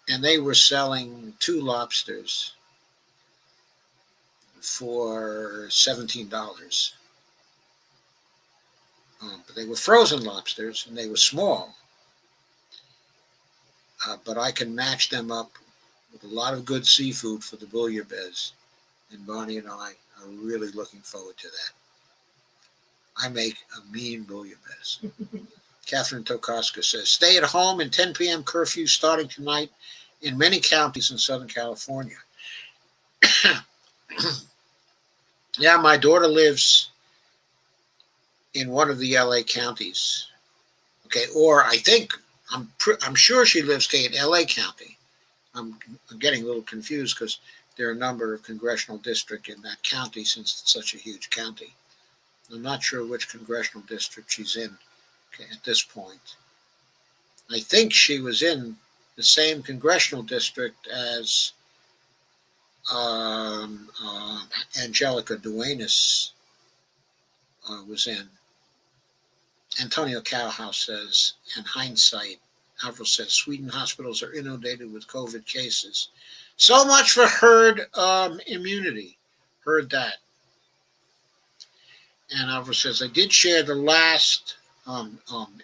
And they were selling 2 lobsters for $17. But they were frozen lobsters, and they were small. But I can match them up with a lot of good seafood for the bouillabaisse. And Bonnie and I are really looking forward to that. I make a mean bouillabaisse. Catherine Tokoska says, stay at home and 10 p.m. curfew starting tonight in many counties in Southern California. Yeah, my daughter lives in one of the LA counties. Okay, or I think, I'm sure she lives in LA County. I'm getting a little confused because there are a number of congressional districts in that county since it's such a huge county. I'm not sure which congressional district she's in at this point. I think she was in the same congressional district as Angelica Duenas was in. Antonio Cowhouse says, in hindsight, Avril says, Sweden hospitals are inundated with COVID cases. So much for herd immunity. Heard that. And Avril says, I did share the last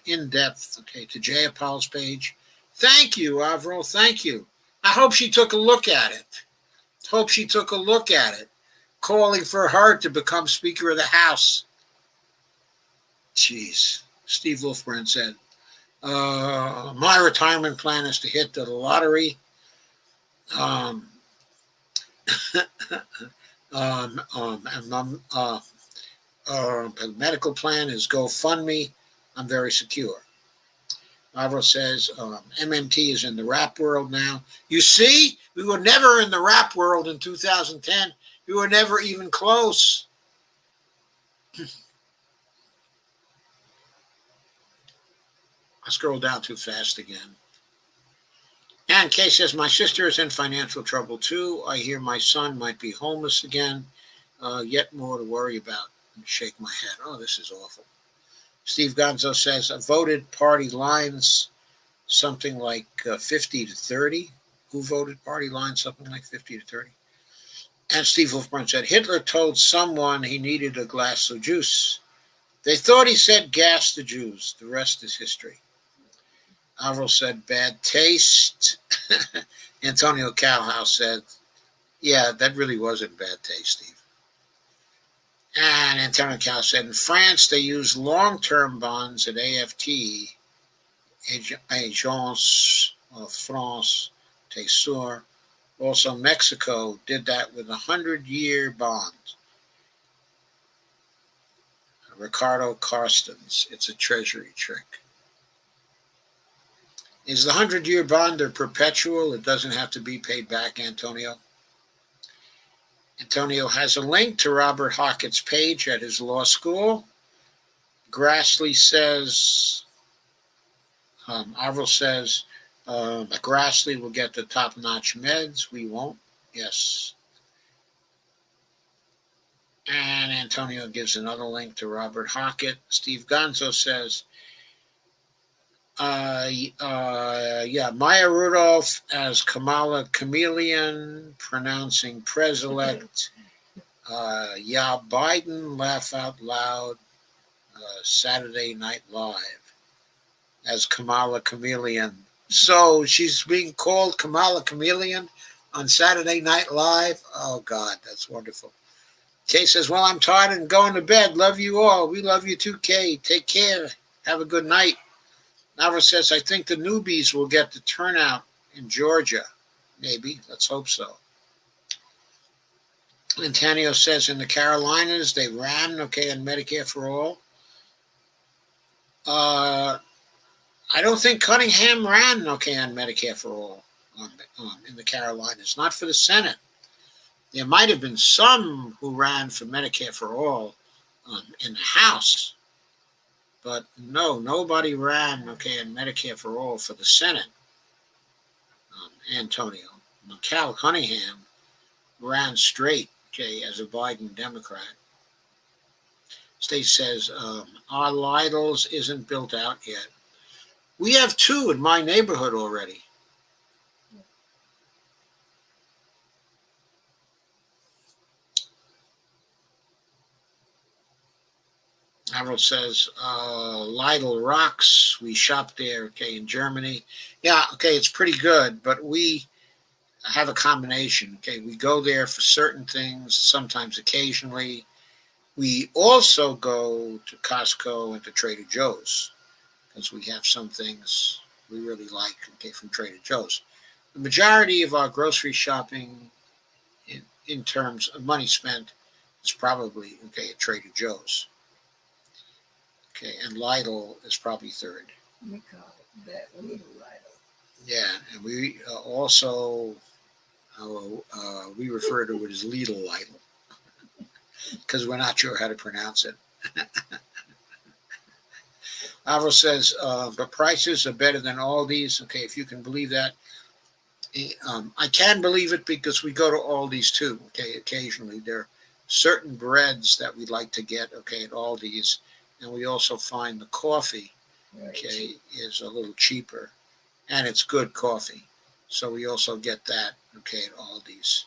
in-depth, to Jayapal's page. Thank you, Avril. Thank you. I hope she took a look at it. Calling for her to become Speaker of the House. Jeez. Steve Wolfbrand said, my retirement plan is to hit the lottery. And my medical plan is GoFundMe. I'm very secure. Avril says, MMT is in the rap world now. You see, we were never in the rap world in 2010. We were never even close. I scrolled down too fast again. And Kay says, my sister is in financial trouble too. I hear my son might be homeless again. Yet more to worry about. Shake my head. Oh, this is awful. Steve Gonzo says, I voted party lines something like 50 to 30. Who voted party lines something like 50 to 30? And Steve Wolfbrand said, Hitler told someone he needed a glass of juice. They thought he said gas the Jews. The rest is history. Avril said, bad taste. Antonio Cowhouse said, yeah, that really wasn't bad taste, Steve. And Antonio Cal said, in France, they use long-term bonds at AFT, Agence France Trésor. Also, Mexico did that with 100-year bonds. Ricardo Carstens, it's a treasury trick. Is the 100-year bond a perpetual? It doesn't have to be paid back, Antonio. Antonio has a link to Robert Hockett's page at his law school. Grassley says, Avril says, Grassley will get the top-notch meds. We won't. Yes. And Antonio gives another link to Robert Hockett. Steve Gonzo says, Maya Rudolph as Kamala Chameleon, pronouncing President. Biden, laugh out loud, Saturday Night Live as Kamala Chameleon. So she's being called Kamala Chameleon on Saturday Night Live. Oh, God, that's wonderful. Kay says, well, I'm tired and going to bed. Love you all. We love you too, Kay. Take care. Have a good night. Nava says, I think the newbies will get the turnout in Georgia. Maybe. Let's hope so. Antonio says, in the Carolinas, they ran, on Medicare for all. I don't think Cunningham ran, on Medicare for all in the Carolinas. Not for the Senate. There might have been some who ran for Medicare for all in the House. But no, nobody ran, in Medicare for all for the Senate, Antonio. Cal Cunningham ran straight, as a Biden Democrat. State says, our Lidl's isn't built out yet. We have 2 in my neighborhood already. Harold says, Lidl rocks. We shop there, in Germany. Yeah, it's pretty good, but we have a combination, We go there for certain things, sometimes occasionally. We also go to Costco and to Trader Joe's because we have some things we really like, from Trader Joe's. The majority of our grocery shopping in terms of money spent is probably, at Trader Joe's. And Lidl is probably third. We call it that little Lidl. Yeah, and we also, we refer to it as Lidl because we're not sure how to pronounce it. Alvaro says, but prices are better than Aldi's. Okay, if you can believe that. I can believe it because we go to Aldi's too. Okay, occasionally there are certain breads that we like to get. Okay, at Aldi's, and we also find the coffee. Very Okay, cheap. is a little cheaper, and it's good coffee. So we also get that. Okay, at Aldi's.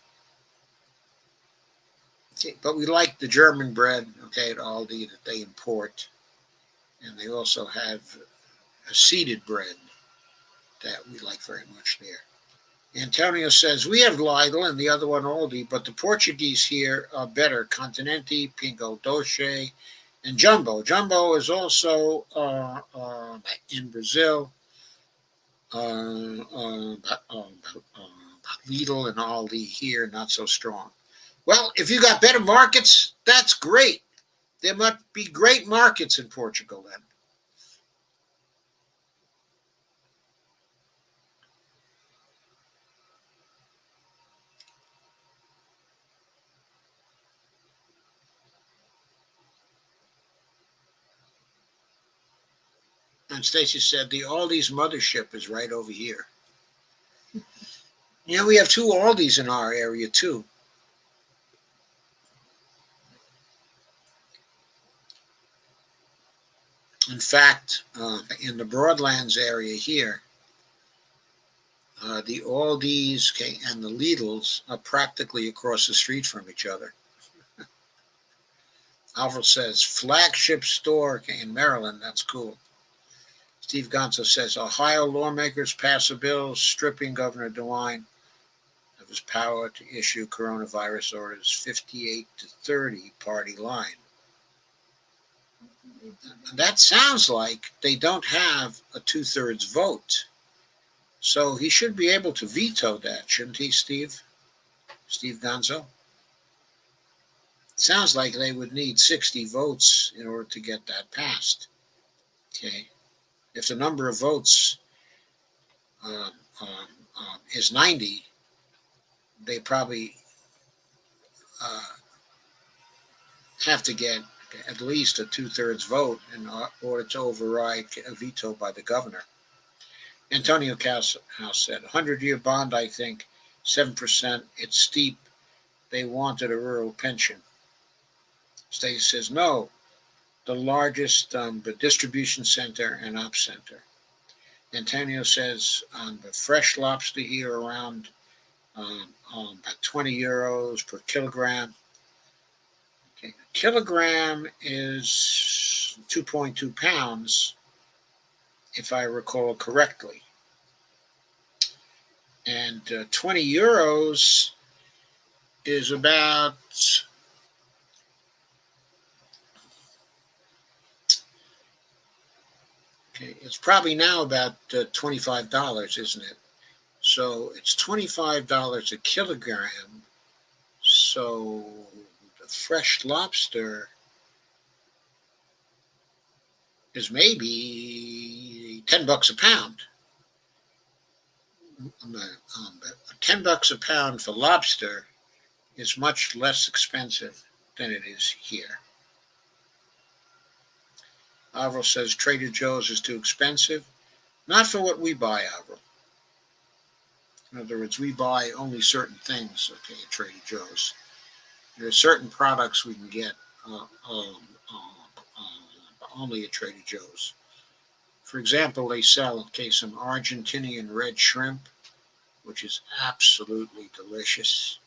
Okay, but we like the German bread. Okay, at Aldi that they import, and they also have a seeded bread that we like very much there. Antonio says, we have Lidl and the other one Aldi, but the Portuguese here are better. Continente, Pingo Doce, and Jumbo. Jumbo is also in Brazil. Uh, uh, Lidl and Aldi here, not so strong. Well, if you got better markets, that's great. There must be great markets in Portugal then. And Stacy said, the Aldi's mothership is right over here. Yeah, we have two Aldis in our area too. In fact, in the Broadlands area here, the Aldis and the Lidls are practically across the street from each other. Alfred says, flagship store in Maryland. That's cool. Steve Gonzo says, Ohio lawmakers pass a bill stripping Governor DeWine of his power to issue coronavirus orders 58-30 party line. That sounds like they don't have a 2/3 vote. So he should be able to veto that, shouldn't he, Steve? Steve Gonzo? Sounds like they would need 60 votes in order to get that passed. Okay. If the number of votes um, is 90, they probably uh, have to get at least a 2/3 vote in order to override a veto by the governor. Antonio House said, 100-year bond, I think, 7%. It's steep. They wanted a rural pension. Stacy says, no, the largest distribution center and op center. Antonio says the fresh lobster here around about 20 euros per kilogram. Okay. A kilogram is 2.2 pounds, if I recall correctly. And 20 euros is about okay, it's probably now about $25, isn't it? So it's $25 a kilogram. So the fresh lobster is maybe $10 a pound. $10 a pound for lobster is much less expensive than it is here. Avro says Trader Joe's is too expensive. Not for what we buy, Avro. In other words, we buy only certain things, okay, at Trader Joe's. There are certain products we can get only at Trader Joe's. For example, they sell, okay, some Argentinian red shrimp, which is absolutely delicious.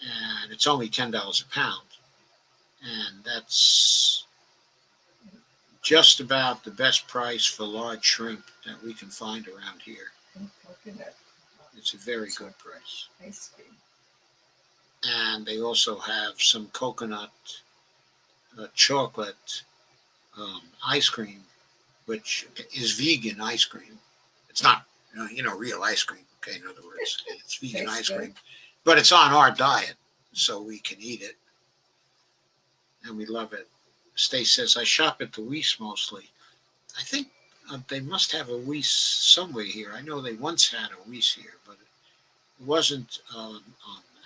And it's only $10 a pound. And that's just about the best price for large shrimp that we can find around here. It's a very good price. Ice cream. And they also have some coconut chocolate ice cream, which is vegan ice cream. It's not, real ice cream. Okay, in other words, it's vegan ice cream, but it's on our diet, so we can eat it, and we love it. Stace says, I shop at the Weiss mostly. I think they must have a Weiss somewhere here. I know they once had a Weiss here, but it wasn't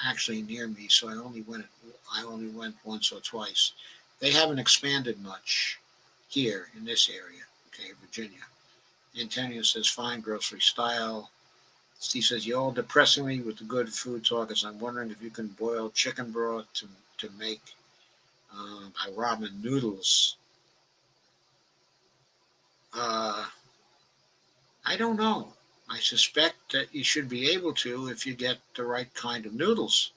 actually near me, so I only went once or twice. They haven't expanded much here in this area. Okay, Virginia. Antonio says, fine grocery style. Steve says, you all depressing me with the good food talk, as I'm wondering if you can boil chicken broth to make my ramen noodles. I don't know. I suspect that you should be able to if you get the right kind of noodles.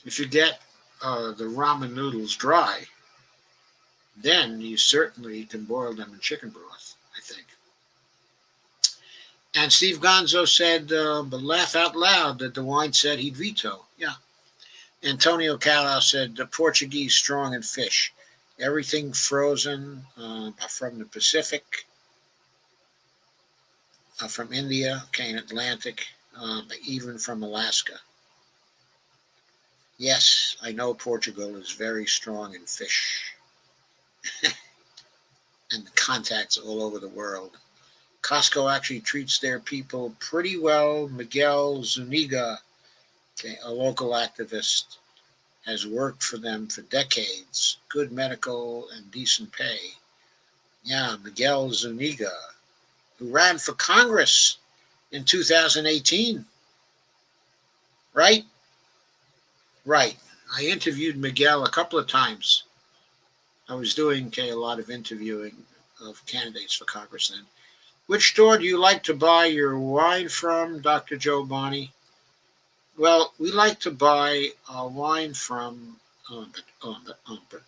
If you get the ramen noodles dry, then you certainly can boil them in chicken broth, I think. And Steve Gonzo said, but laugh out loud that DeWine said he'd veto. Yeah. Antonio Calao said, the Portuguese strong in fish. Everything frozen from the Pacific, from India, okay, and Atlantic, even from Alaska. Yes, I know Portugal is very strong in fish and the contacts all over the world. Costco actually treats their people pretty well. Miguel Zuniga, okay, a local activist, has worked for them for decades. Good medical and decent pay. Yeah, Miguel Zuniga, who ran for Congress in 2018. Right? Right. I interviewed Miguel a couple of times. I was doing a lot of interviewing of candidates for Congress then. Which store do you like to buy your wine from, Dr. Joe Bonney? Well, we like to buy wine from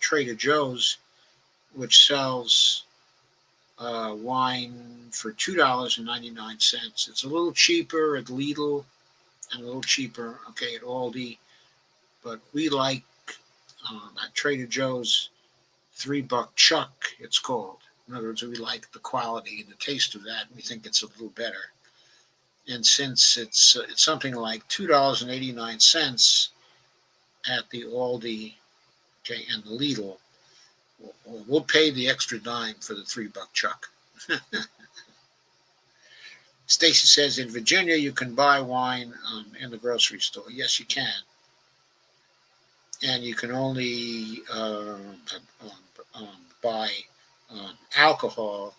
Trader Joe's, which sells wine for $2.99. It's a little cheaper at Lidl and a little cheaper, okay, at Aldi. But we like at Trader Joe's $3 Chuck, it's called. In other words, we like the quality and the taste of that. We think it's a little better. And since it's something like $2.89 at the Aldi, okay, and the Lidl, we'll pay the extra dime for the $3 Chuck. Stacy says in Virginia you can buy wine in the grocery store. Yes, you can. And you can only buy alcohol,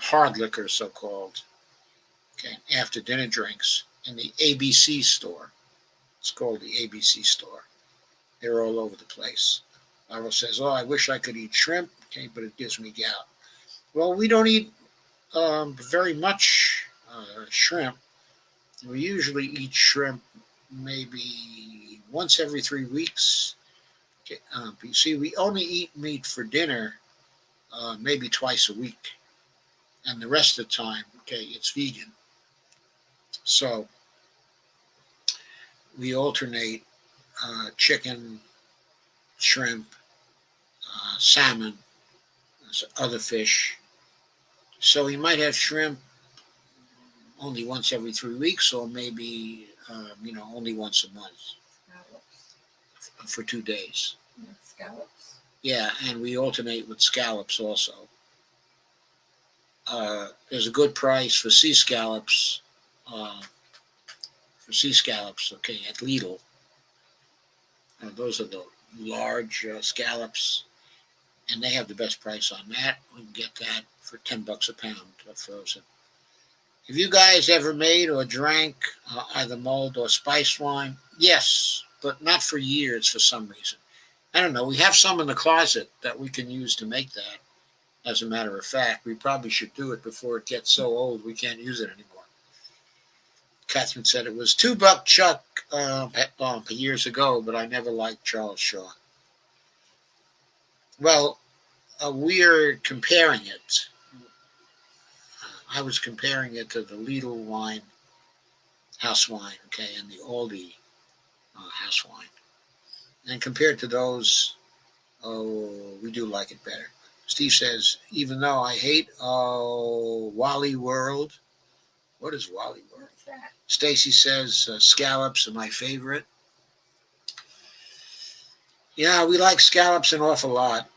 hard liquor, so called, okay, after dinner drinks in the ABC store. It's called the ABC store. They're all over the place. Laura says, oh, I wish I could eat shrimp, okay, but it gives me gout. Well, we don't eat very much shrimp. We usually eat shrimp maybe once every 3 weeks. Okay, you see, we only eat meat for dinner maybe twice a week. And the rest of the time, okay, it's vegan. So we alternate chicken, shrimp, salmon, other fish. So you might have shrimp only once every 3 weeks, or maybe only once a month Scallops. for 2 days. Yeah, scallops. Yeah, and we alternate with scallops also. There's a good price for sea scallops. Okay, at Lidl. Those are the large scallops, and they have the best price on that. We can get that for $10 a pound frozen. Have you guys ever made or drank either mulled or spiced wine? Yes, but not for years for some reason. I don't know. We have some in the closet that we can use to make that. As a matter of fact, we probably should do it before it gets so old we can't use it anymore. Catherine said it was $2 Chuck years ago, but I never liked Charles Shaw. Well, we're comparing it. I was comparing it to the Lidl wine, house wine, okay, and the Aldi house wine. And compared to those, we do like it better. Steve says, even though I hate Wally World. What is Wally World? What's that? Stacy says scallops are my favorite. Yeah, we like scallops an awful lot.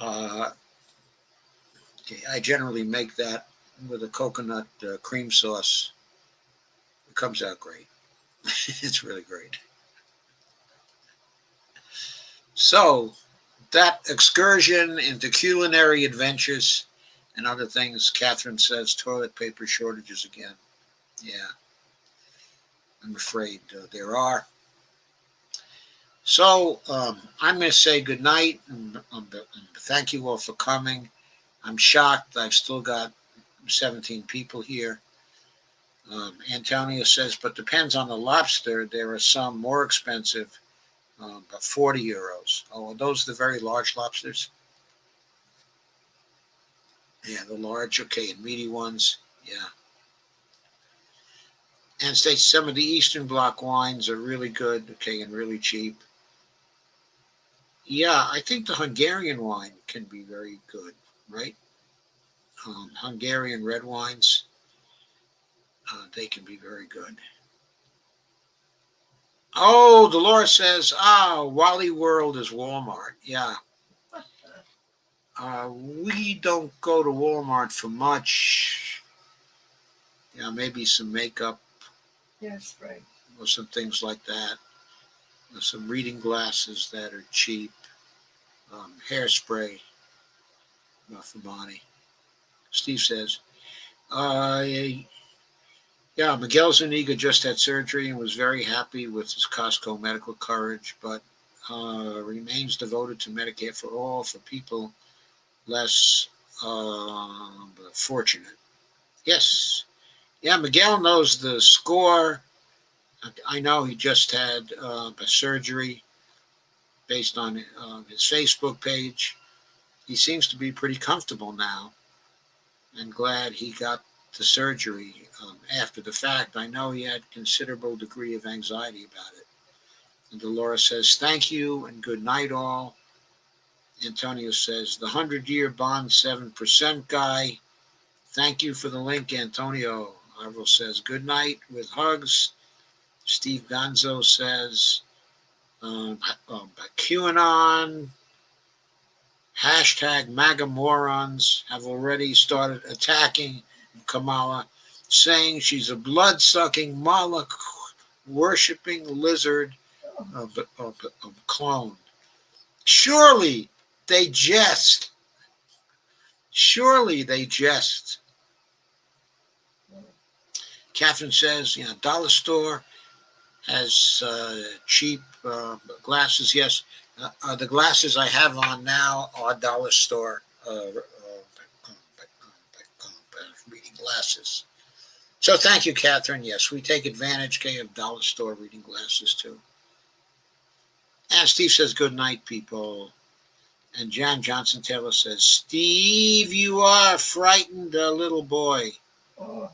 Okay, I generally make that with a coconut cream sauce. It comes out great. It's really great. So that excursion into culinary adventures and other things, Catherine says toilet paper shortages again. Yeah, I'm afraid there are. So I'm going to say good night and thank you all for coming. I'm shocked. I've still got 17 people here. Antonio says, but depends on the lobster. There are some more expensive, but 40 euros. Oh, are those the very large lobsters? Yeah, the large, okay, and meaty ones. Yeah. And states some of the Eastern Bloc wines are really good, okay, and really cheap. Yeah, I think the Hungarian wine can be very good, right? Hungarian red wines, they can be very good. Oh, Dolores says, Wally World is Walmart. Yeah. We don't go to Walmart for much. Yeah, maybe some makeup. Yes, right. Or some things like that. Some reading glasses that are cheap. Hairspray for Bonnie. Steve says, yeah, Miguel Zuniga just had surgery and was very happy with his Costco medical coverage, but remains devoted to Medicare for all for people less fortunate. Yes. Yeah, Miguel knows the score. I know he just had a surgery based on his Facebook page. He seems to be pretty comfortable now and glad he got the surgery after the fact. I know he had considerable degree of anxiety about it. And Dolores says, thank you and good night all. Antonio says, the 100-year bond 7% guy. Thank you for the link, Antonio. Arvel says, good night with hugs. Steve Gonzo says, QAnon, hashtag MAGA morons have already started attacking Kamala, saying she's a blood-sucking Moloch worshipping lizard clone. Surely they jest. Surely they jest. Catherine says, dollar store has cheap glasses. Yes, the glasses I have on now are dollar store reading glasses. So thank you, Catherine. Yes, we take advantage, of dollar store reading glasses too. And Steve says, good night, people. And Jan Johnson Taylor says, Steve, you are frightened a little boy. Oh,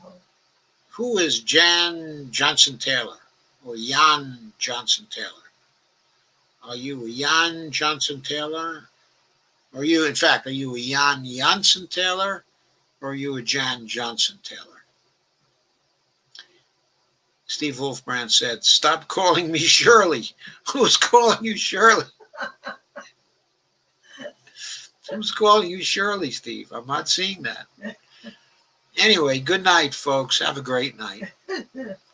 Who is Jan Johnson Taylor or Jan Johnson Taylor? Are you a Jan Johnson Taylor? Are you a Jan Jansen Taylor? Or are you a Jan Johnson Taylor? Steve Wolfbrand said, stop calling me Shirley. Who's calling you Shirley? Who's calling you Shirley, Steve? I'm not seeing that. Anyway, good night, folks. Have a great night.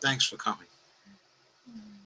Thanks for coming.